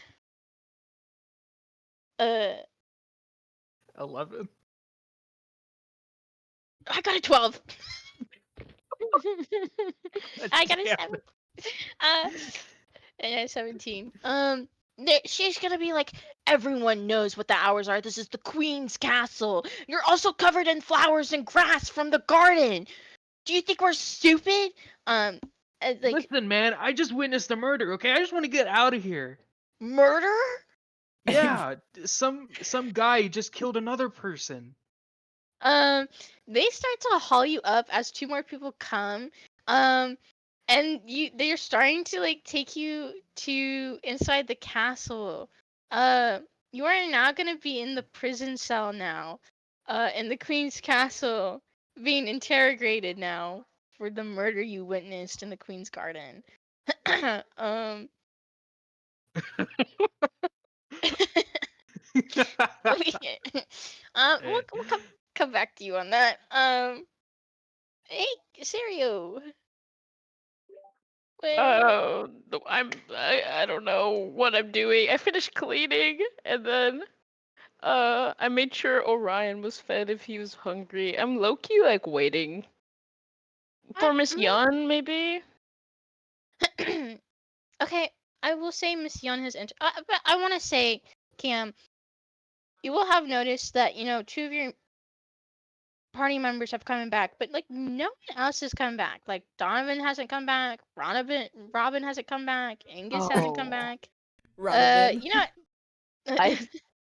Speaker 5: 11.
Speaker 2: I got a 12. I got a
Speaker 5: Damn
Speaker 2: 7.
Speaker 5: it.
Speaker 2: And a 17. She's gonna be like, everyone knows what the hours are. This is the Queen's castle. You're also covered in flowers and grass from the garden. Do you think we're stupid? Like,
Speaker 5: Listen, man, I just witnessed a murder. Okay, I just want to get out of here.
Speaker 2: murder?
Speaker 5: Yeah, some guy just killed another person.
Speaker 2: They start to haul you up as 2 more people come. And they're starting to like take you to inside the castle. You are now gonna be in the prison cell now, in the Queen's castle, being interrogated now for the murder you witnessed in the Queen's garden. um. We'll come back to you on that. Hey, Serio. Well,
Speaker 4: I don't know what I'm doing. I finished cleaning and then I made sure Orion was fed if he was hungry. I'm low key like waiting for Miss Yun, maybe.
Speaker 2: Okay, I will say Miss Yun has entered. But I want to say, Cam, you will have noticed that two of your party members have come back, but like no one else has come back. Like Donovan hasn't come back. Robin hasn't come back. Angus hasn't come
Speaker 4: Oh,
Speaker 2: back.
Speaker 1: Ronovan.
Speaker 2: You know.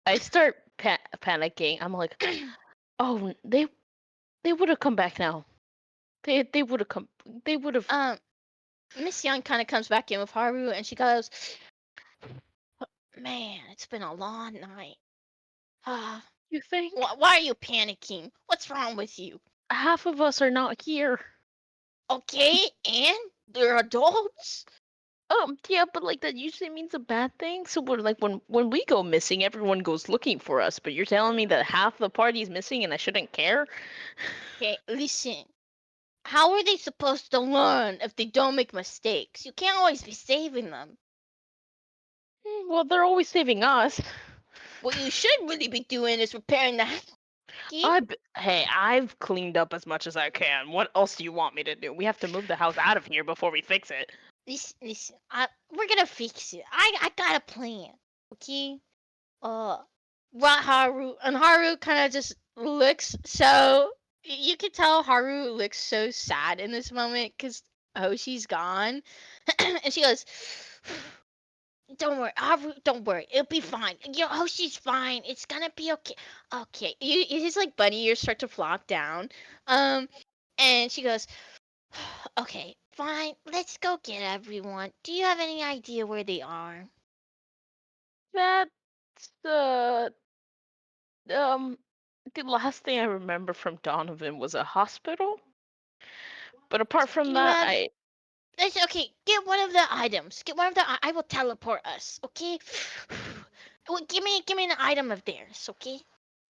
Speaker 4: I start panicking. I'm like, oh, they would have come back now. They would have come. They would have.
Speaker 2: Miss Young kind of comes back in with Haru, and she goes, "Man, it's been a long night.
Speaker 4: You think
Speaker 2: Why are you panicking? What's wrong with you?
Speaker 4: half of us are not here?
Speaker 2: Okay, and they're adults."
Speaker 4: Yeah, but like that usually means a bad thing. So we're like when we go missing, everyone goes looking for us. But you're telling me that half the party's missing and I shouldn't care?
Speaker 2: Okay, listen. How are they supposed to learn if they don't make mistakes? You can't always be saving them.
Speaker 4: Well, they're always saving us.
Speaker 2: What you should really be doing is repairing the house.
Speaker 4: Hey, I've cleaned up as much as I can. What else do you want me to do? We have to move the house out of here before we fix it.
Speaker 2: Listen. We're gonna fix it. I got a plan. Okay. Haru kind of just looks so. You can tell Haru looks so sad in this moment because Hoshi's gone, and she goes, "Don't worry, Haru. Don't worry. It'll be fine. Hoshi's fine. It's gonna be okay. Okay." His like bunny ears start to flop down, and she goes, "Okay, fine. Let's go get everyone. Do you have any idea where they are?"
Speaker 4: That's the last thing I remember from Donovan was a hospital. But apart from
Speaker 2: You
Speaker 4: that,
Speaker 2: have. It's okay. Get one of the items. Get one of the. I will teleport us. Okay. Well, give me an item of theirs. Okay.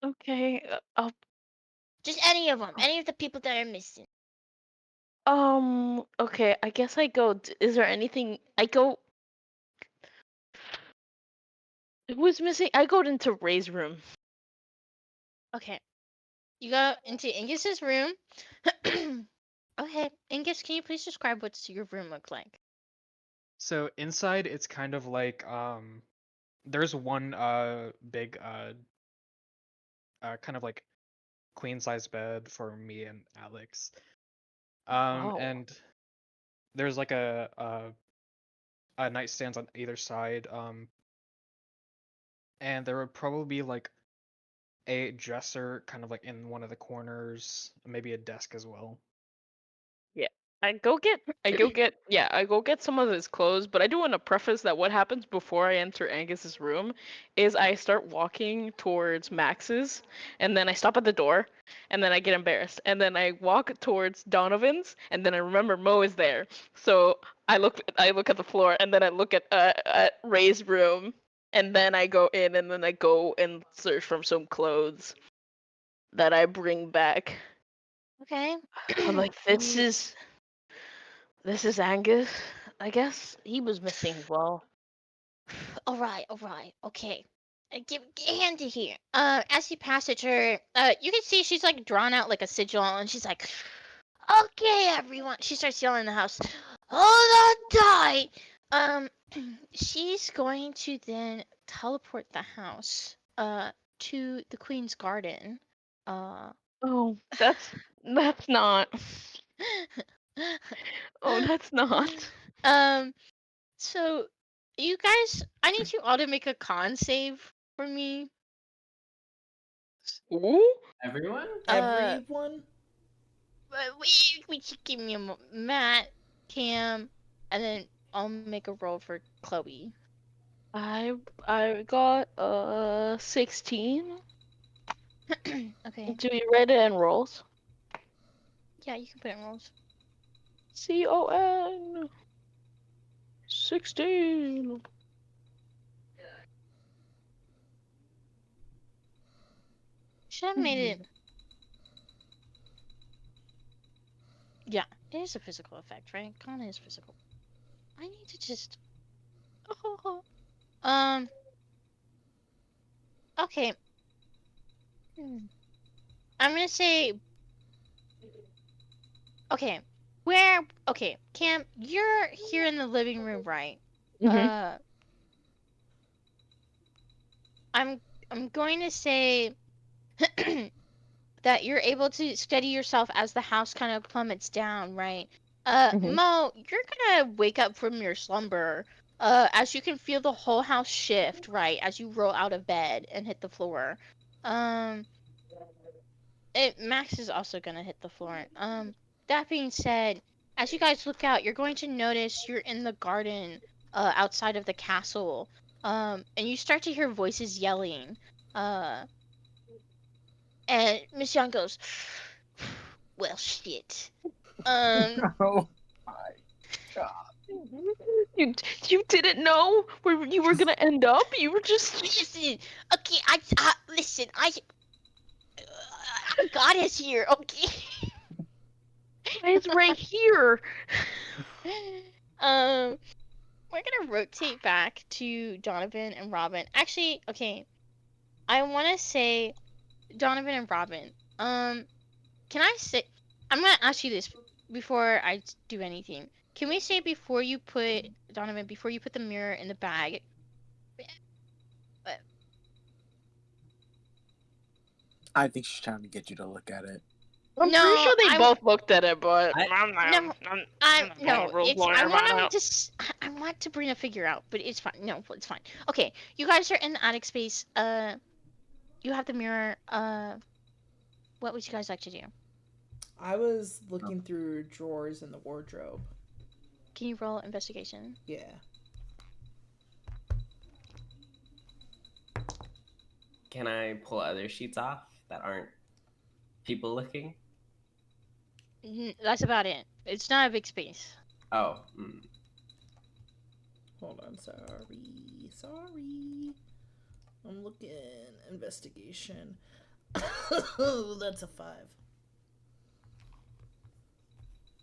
Speaker 4: okay. I'll
Speaker 2: Just any of them. Any of the people that are missing.
Speaker 4: Okay, I guess I go. Is there anything I go? Who's missing? I go into Ray's room.
Speaker 2: Okay. You go into Angus's room. Okay, Angus, can you please describe what's your room look like?
Speaker 5: So inside, it's kind of like there's one big kind of like queen size bed for me and Alex.
Speaker 4: Oh.
Speaker 5: And there's like a nightstands on either side. And there would probably be like a dresser kind of like in one of the corners, maybe a desk as well.
Speaker 4: Yeah. I go get some of his clothes, but I do want to preface that what happens before I enter Angus's room is I start walking towards Max's, and then I stop at the door, and then I get embarrassed, and then I walk towards Donovan's, and then I remember Mo is there. So I look at the floor, and then I look at Ray's room, and then I go in, and then I go and search for some clothes that I bring back.
Speaker 2: Okay.
Speaker 4: I'm like, this is Angus. I guess he was missing as well.
Speaker 2: All right. Okay. Give hand it here. As you pass it to her, you can see she's like drawn out like a sigil, and she's like, "Okay, everyone." She starts yelling in the house, "Hold on tight." She's going to then teleport the house, to the Queen's Garden.
Speaker 4: Oh, that's not. Oh, that's not.
Speaker 2: So you guys, I need you all to make a con save for me.
Speaker 4: Ooh.
Speaker 3: Everyone?
Speaker 1: Everyone?
Speaker 2: We should give me Matt, Cam, and then I'll make a roll for Chloe.
Speaker 4: I got 16.
Speaker 2: Okay.
Speaker 4: Do you rate it in rolls?
Speaker 2: Yeah, you can put it in rolls.
Speaker 4: CON 16.
Speaker 2: Should have made it. Yeah, it is a physical effect, right? Con is physical. I need to just. Okay. I'm gonna say. Okay. Where? Okay, Cam, you're here in the living room, right?
Speaker 4: Mhm.
Speaker 2: I'm going to say that you're able to steady yourself as the house kind of plummets down, right?
Speaker 4: Mhm.
Speaker 2: Mo, you're gonna wake up from your slumber, as you can feel the whole house shift, right, as you roll out of bed and hit the floor. Um, Max is also gonna hit the floor. That being said, as you guys look out, you're going to notice you're in the garden, outside of the castle. And you start to hear voices yelling. Uh, and Miss Young goes, "Well, shit." Um,
Speaker 7: Oh my god.
Speaker 4: You you didn't know where you were gonna end up. You were just
Speaker 2: listen. Okay, I listen. God is here. Okay.
Speaker 4: it's right here.
Speaker 2: um, we're gonna rotate back to Donovan and Robin. Actually, okay. I want to say Donovan and Robin. Can I say? I'm gonna ask you this before I do anything. Can we say before you put Donovan, before you put the mirror in the bag? uh,
Speaker 7: I think she's trying to get you to look at it.
Speaker 4: I'm pretty
Speaker 2: No,
Speaker 4: sure they both looked at it, but
Speaker 3: I-
Speaker 2: no,
Speaker 4: I'm
Speaker 2: no.
Speaker 4: a rules
Speaker 2: It's I
Speaker 4: lawyer
Speaker 2: want
Speaker 4: about
Speaker 2: them
Speaker 4: it.
Speaker 2: to. I want to bring a figure out, but it's fine. No, it's fine. Okay, you guys are in the attic space. You have the mirror. What would you guys like to do?
Speaker 1: I was looking through drawers in the wardrobe.
Speaker 2: Can you roll investigation?
Speaker 1: Yeah.
Speaker 3: Can I pull other sheets off that aren't people looking?
Speaker 2: That's about it. It's not a big space.
Speaker 3: Oh,
Speaker 1: Hold on. Sorry. I'm looking. Investigation. That's a 5.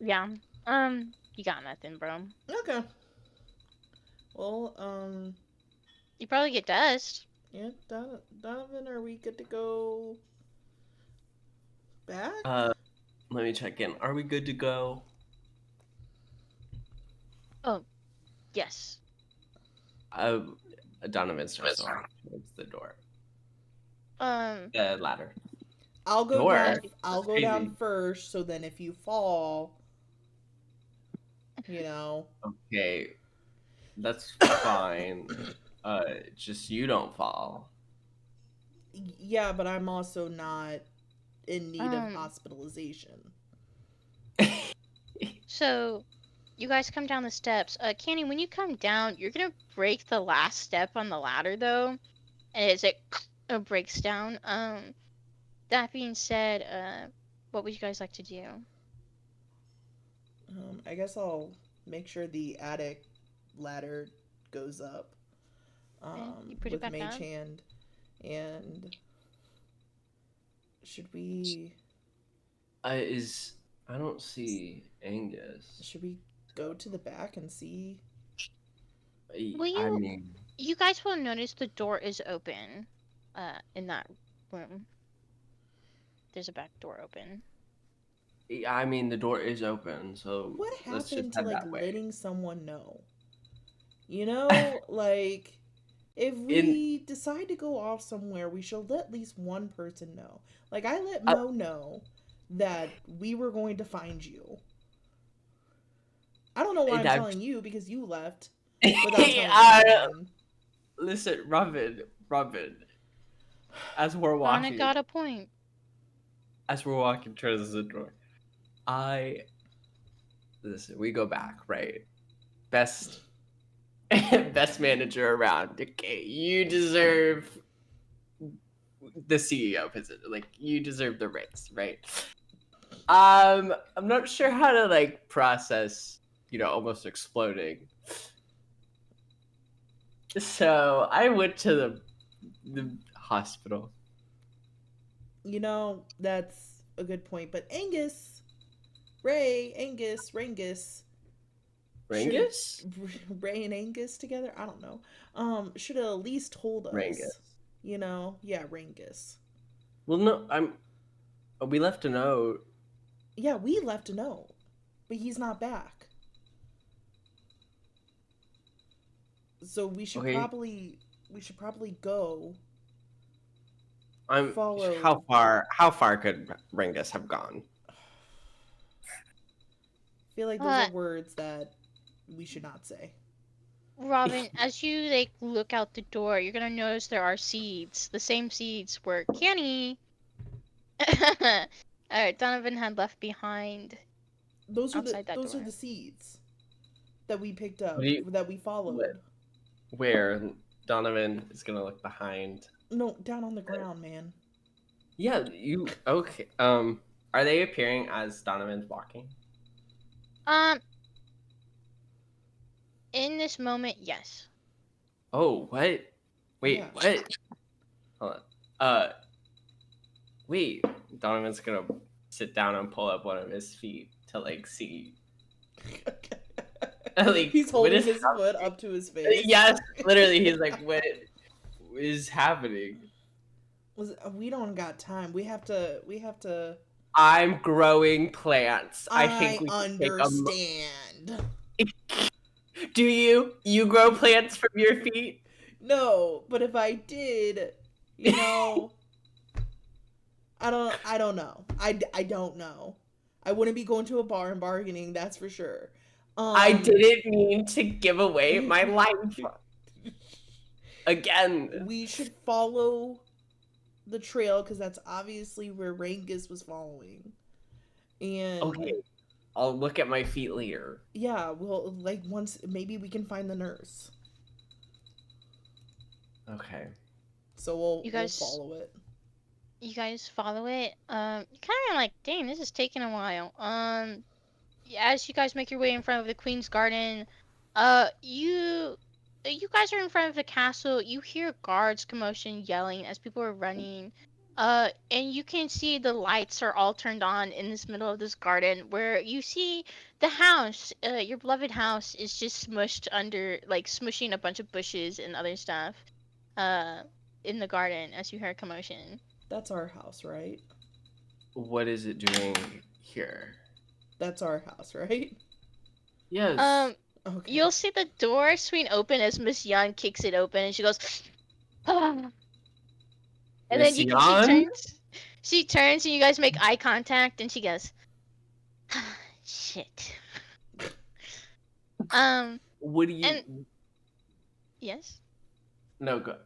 Speaker 2: Yeah. You got nothing, bro.
Speaker 1: Okay. Well,
Speaker 2: You probably get dust.
Speaker 1: yeah, Donovan, are we good to go back?
Speaker 3: let me check in. Are we good to go?
Speaker 2: Yes.
Speaker 3: Donovan starts to walk towards the door.
Speaker 2: Um.
Speaker 3: The ladder.
Speaker 1: I'll go
Speaker 3: Door.
Speaker 1: down.
Speaker 3: That's
Speaker 1: I'll go
Speaker 3: crazy.
Speaker 1: down first, so then if you fall, you know.
Speaker 3: Okay, that's fine. Just you don't fall.
Speaker 1: Yeah, but I'm also not in need of
Speaker 2: Um.
Speaker 1: hospitalization.
Speaker 2: So, you guys come down the steps. Candy, when you come down, you're gonna break the last step on the ladder, though, and as it breaks down. That being said, what would you guys like to do?
Speaker 1: I guess I'll make sure the attic ladder goes up.
Speaker 2: You put it
Speaker 1: With
Speaker 2: back
Speaker 1: Mage
Speaker 2: up?
Speaker 1: Hand, and should we
Speaker 3: I don't see Angus.
Speaker 1: go to the back and see?
Speaker 2: Will
Speaker 3: I
Speaker 2: you?
Speaker 3: mean,
Speaker 2: You guys will notice the door is open. In that room, there's a back door open.
Speaker 3: the door is open, so
Speaker 1: What
Speaker 3: let's just
Speaker 1: happened to
Speaker 3: head
Speaker 1: like
Speaker 3: that way.
Speaker 1: letting someone know? You know, like if we decide to go off somewhere, we should let at least one person know. Like I let Mo know that we were going to find you. I don't know why I'm telling you because you left without telling anyone.
Speaker 3: Listen, Robin. As we're
Speaker 2: Donna
Speaker 3: walking,
Speaker 2: got a point.
Speaker 3: towards the door, listen. We go back, right? Best. best manager around. Okay, you deserve the CEO position. Like, you deserve the raise, right? I'm not sure how to like process, almost exploding. So I went to the hospital.
Speaker 1: That's a good point. But Rangus, should have
Speaker 3: Rangus?
Speaker 1: Ray and Angus together. I don't know. Should have at least told
Speaker 3: Rangus.
Speaker 1: us. Yeah, Rangus.
Speaker 3: Well, no, we left a note.
Speaker 1: Yeah, we left a note, but he's not back. So we should
Speaker 3: Okay.
Speaker 1: probably go.
Speaker 3: How
Speaker 1: Follow.
Speaker 3: far could Rangus have gone?
Speaker 1: I feel like those are words that we should not say.
Speaker 2: Robin, as you like look out the door, you're gonna notice there are seeds. The same seeds where Kenny Donovan had left behind.
Speaker 1: Those are
Speaker 2: Outside that
Speaker 1: those
Speaker 2: door.
Speaker 1: are the seeds that we picked up,
Speaker 3: What do you-
Speaker 1: that we followed.
Speaker 3: Where Donovan is gonna look behind.
Speaker 1: No, down on the ground, man.
Speaker 3: Yeah, okay. Are they appearing as Donovan's walking?
Speaker 2: In this moment, yes.
Speaker 3: Oh, what? Wait,
Speaker 1: Yeah.
Speaker 3: what? Hold on. Wait. Donovan's gonna sit down and pull up one of his feet to like see. Like,
Speaker 1: He's
Speaker 3: what
Speaker 1: holding
Speaker 3: is
Speaker 1: his
Speaker 3: happening?
Speaker 1: foot up to his face.
Speaker 3: Yes, literally. He's like, what is happening?
Speaker 1: We don't got time. We have to.
Speaker 3: I'm growing plants. I think we should take
Speaker 1: understand.
Speaker 3: Do you grow plants from your feet?
Speaker 1: No, but if I did, I don't know. I don't know. I wouldn't be going to a bar and bargaining, that's for sure.
Speaker 3: I didn't mean to give away my life. Again.
Speaker 1: We should follow the trail because that's obviously where Rangus was following. And
Speaker 3: Okay. I'll look at my feet later.
Speaker 1: yeah, well, like once maybe we can find the nurse.
Speaker 3: Okay.
Speaker 1: So we'll
Speaker 2: guys-
Speaker 1: follow it.
Speaker 2: You guys follow it. You kind of like, dang, this is taking a while. As you guys make your way in front of the Queen's Garden, you guys are in front of the castle. You hear guards commotion, yelling as people are running. And you can see the lights are all turned on in this middle of this garden, where you see the house, your beloved house, is just smushed under, like smushing a bunch of bushes and other stuff, in the garden as you hear commotion.
Speaker 1: That's our house, right?
Speaker 3: What is it doing here?
Speaker 1: That's our house, right?
Speaker 3: Yes.
Speaker 1: Okay.
Speaker 2: You'll see the door swing open as Miss Young kicks it open, and she goes, "Ah." And
Speaker 3: Miss
Speaker 2: then
Speaker 3: Young?
Speaker 2: she turns, and you guys make eye contact, and she goes, "Shit."
Speaker 3: What do you?
Speaker 2: Yes.
Speaker 3: No, go.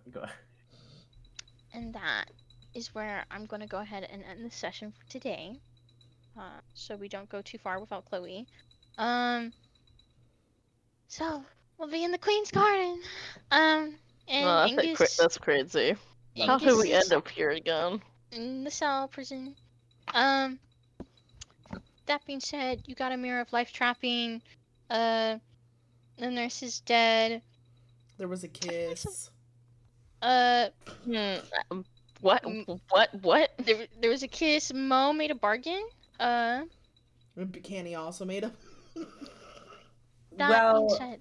Speaker 2: And that is where I'm going to go ahead and end the session for today. So we don't go too far without Chloe. So we'll be in the Queen's Garden. And Angus,
Speaker 4: That's crazy. How did we end up here again?
Speaker 2: in the cell prison. That being said, you got a mirror of life trapping. The nurse is dead.
Speaker 1: There was a kiss.
Speaker 4: What? What?
Speaker 2: There was a kiss. Mo made a bargain.
Speaker 1: Kenny also made a.
Speaker 2: That being said,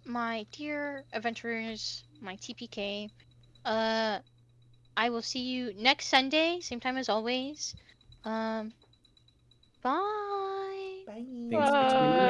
Speaker 2: my dear adventurers, my TPK, I will see you next Sunday, same time as always. Bye.
Speaker 1: Bye.
Speaker 3: Thanks for tuning in.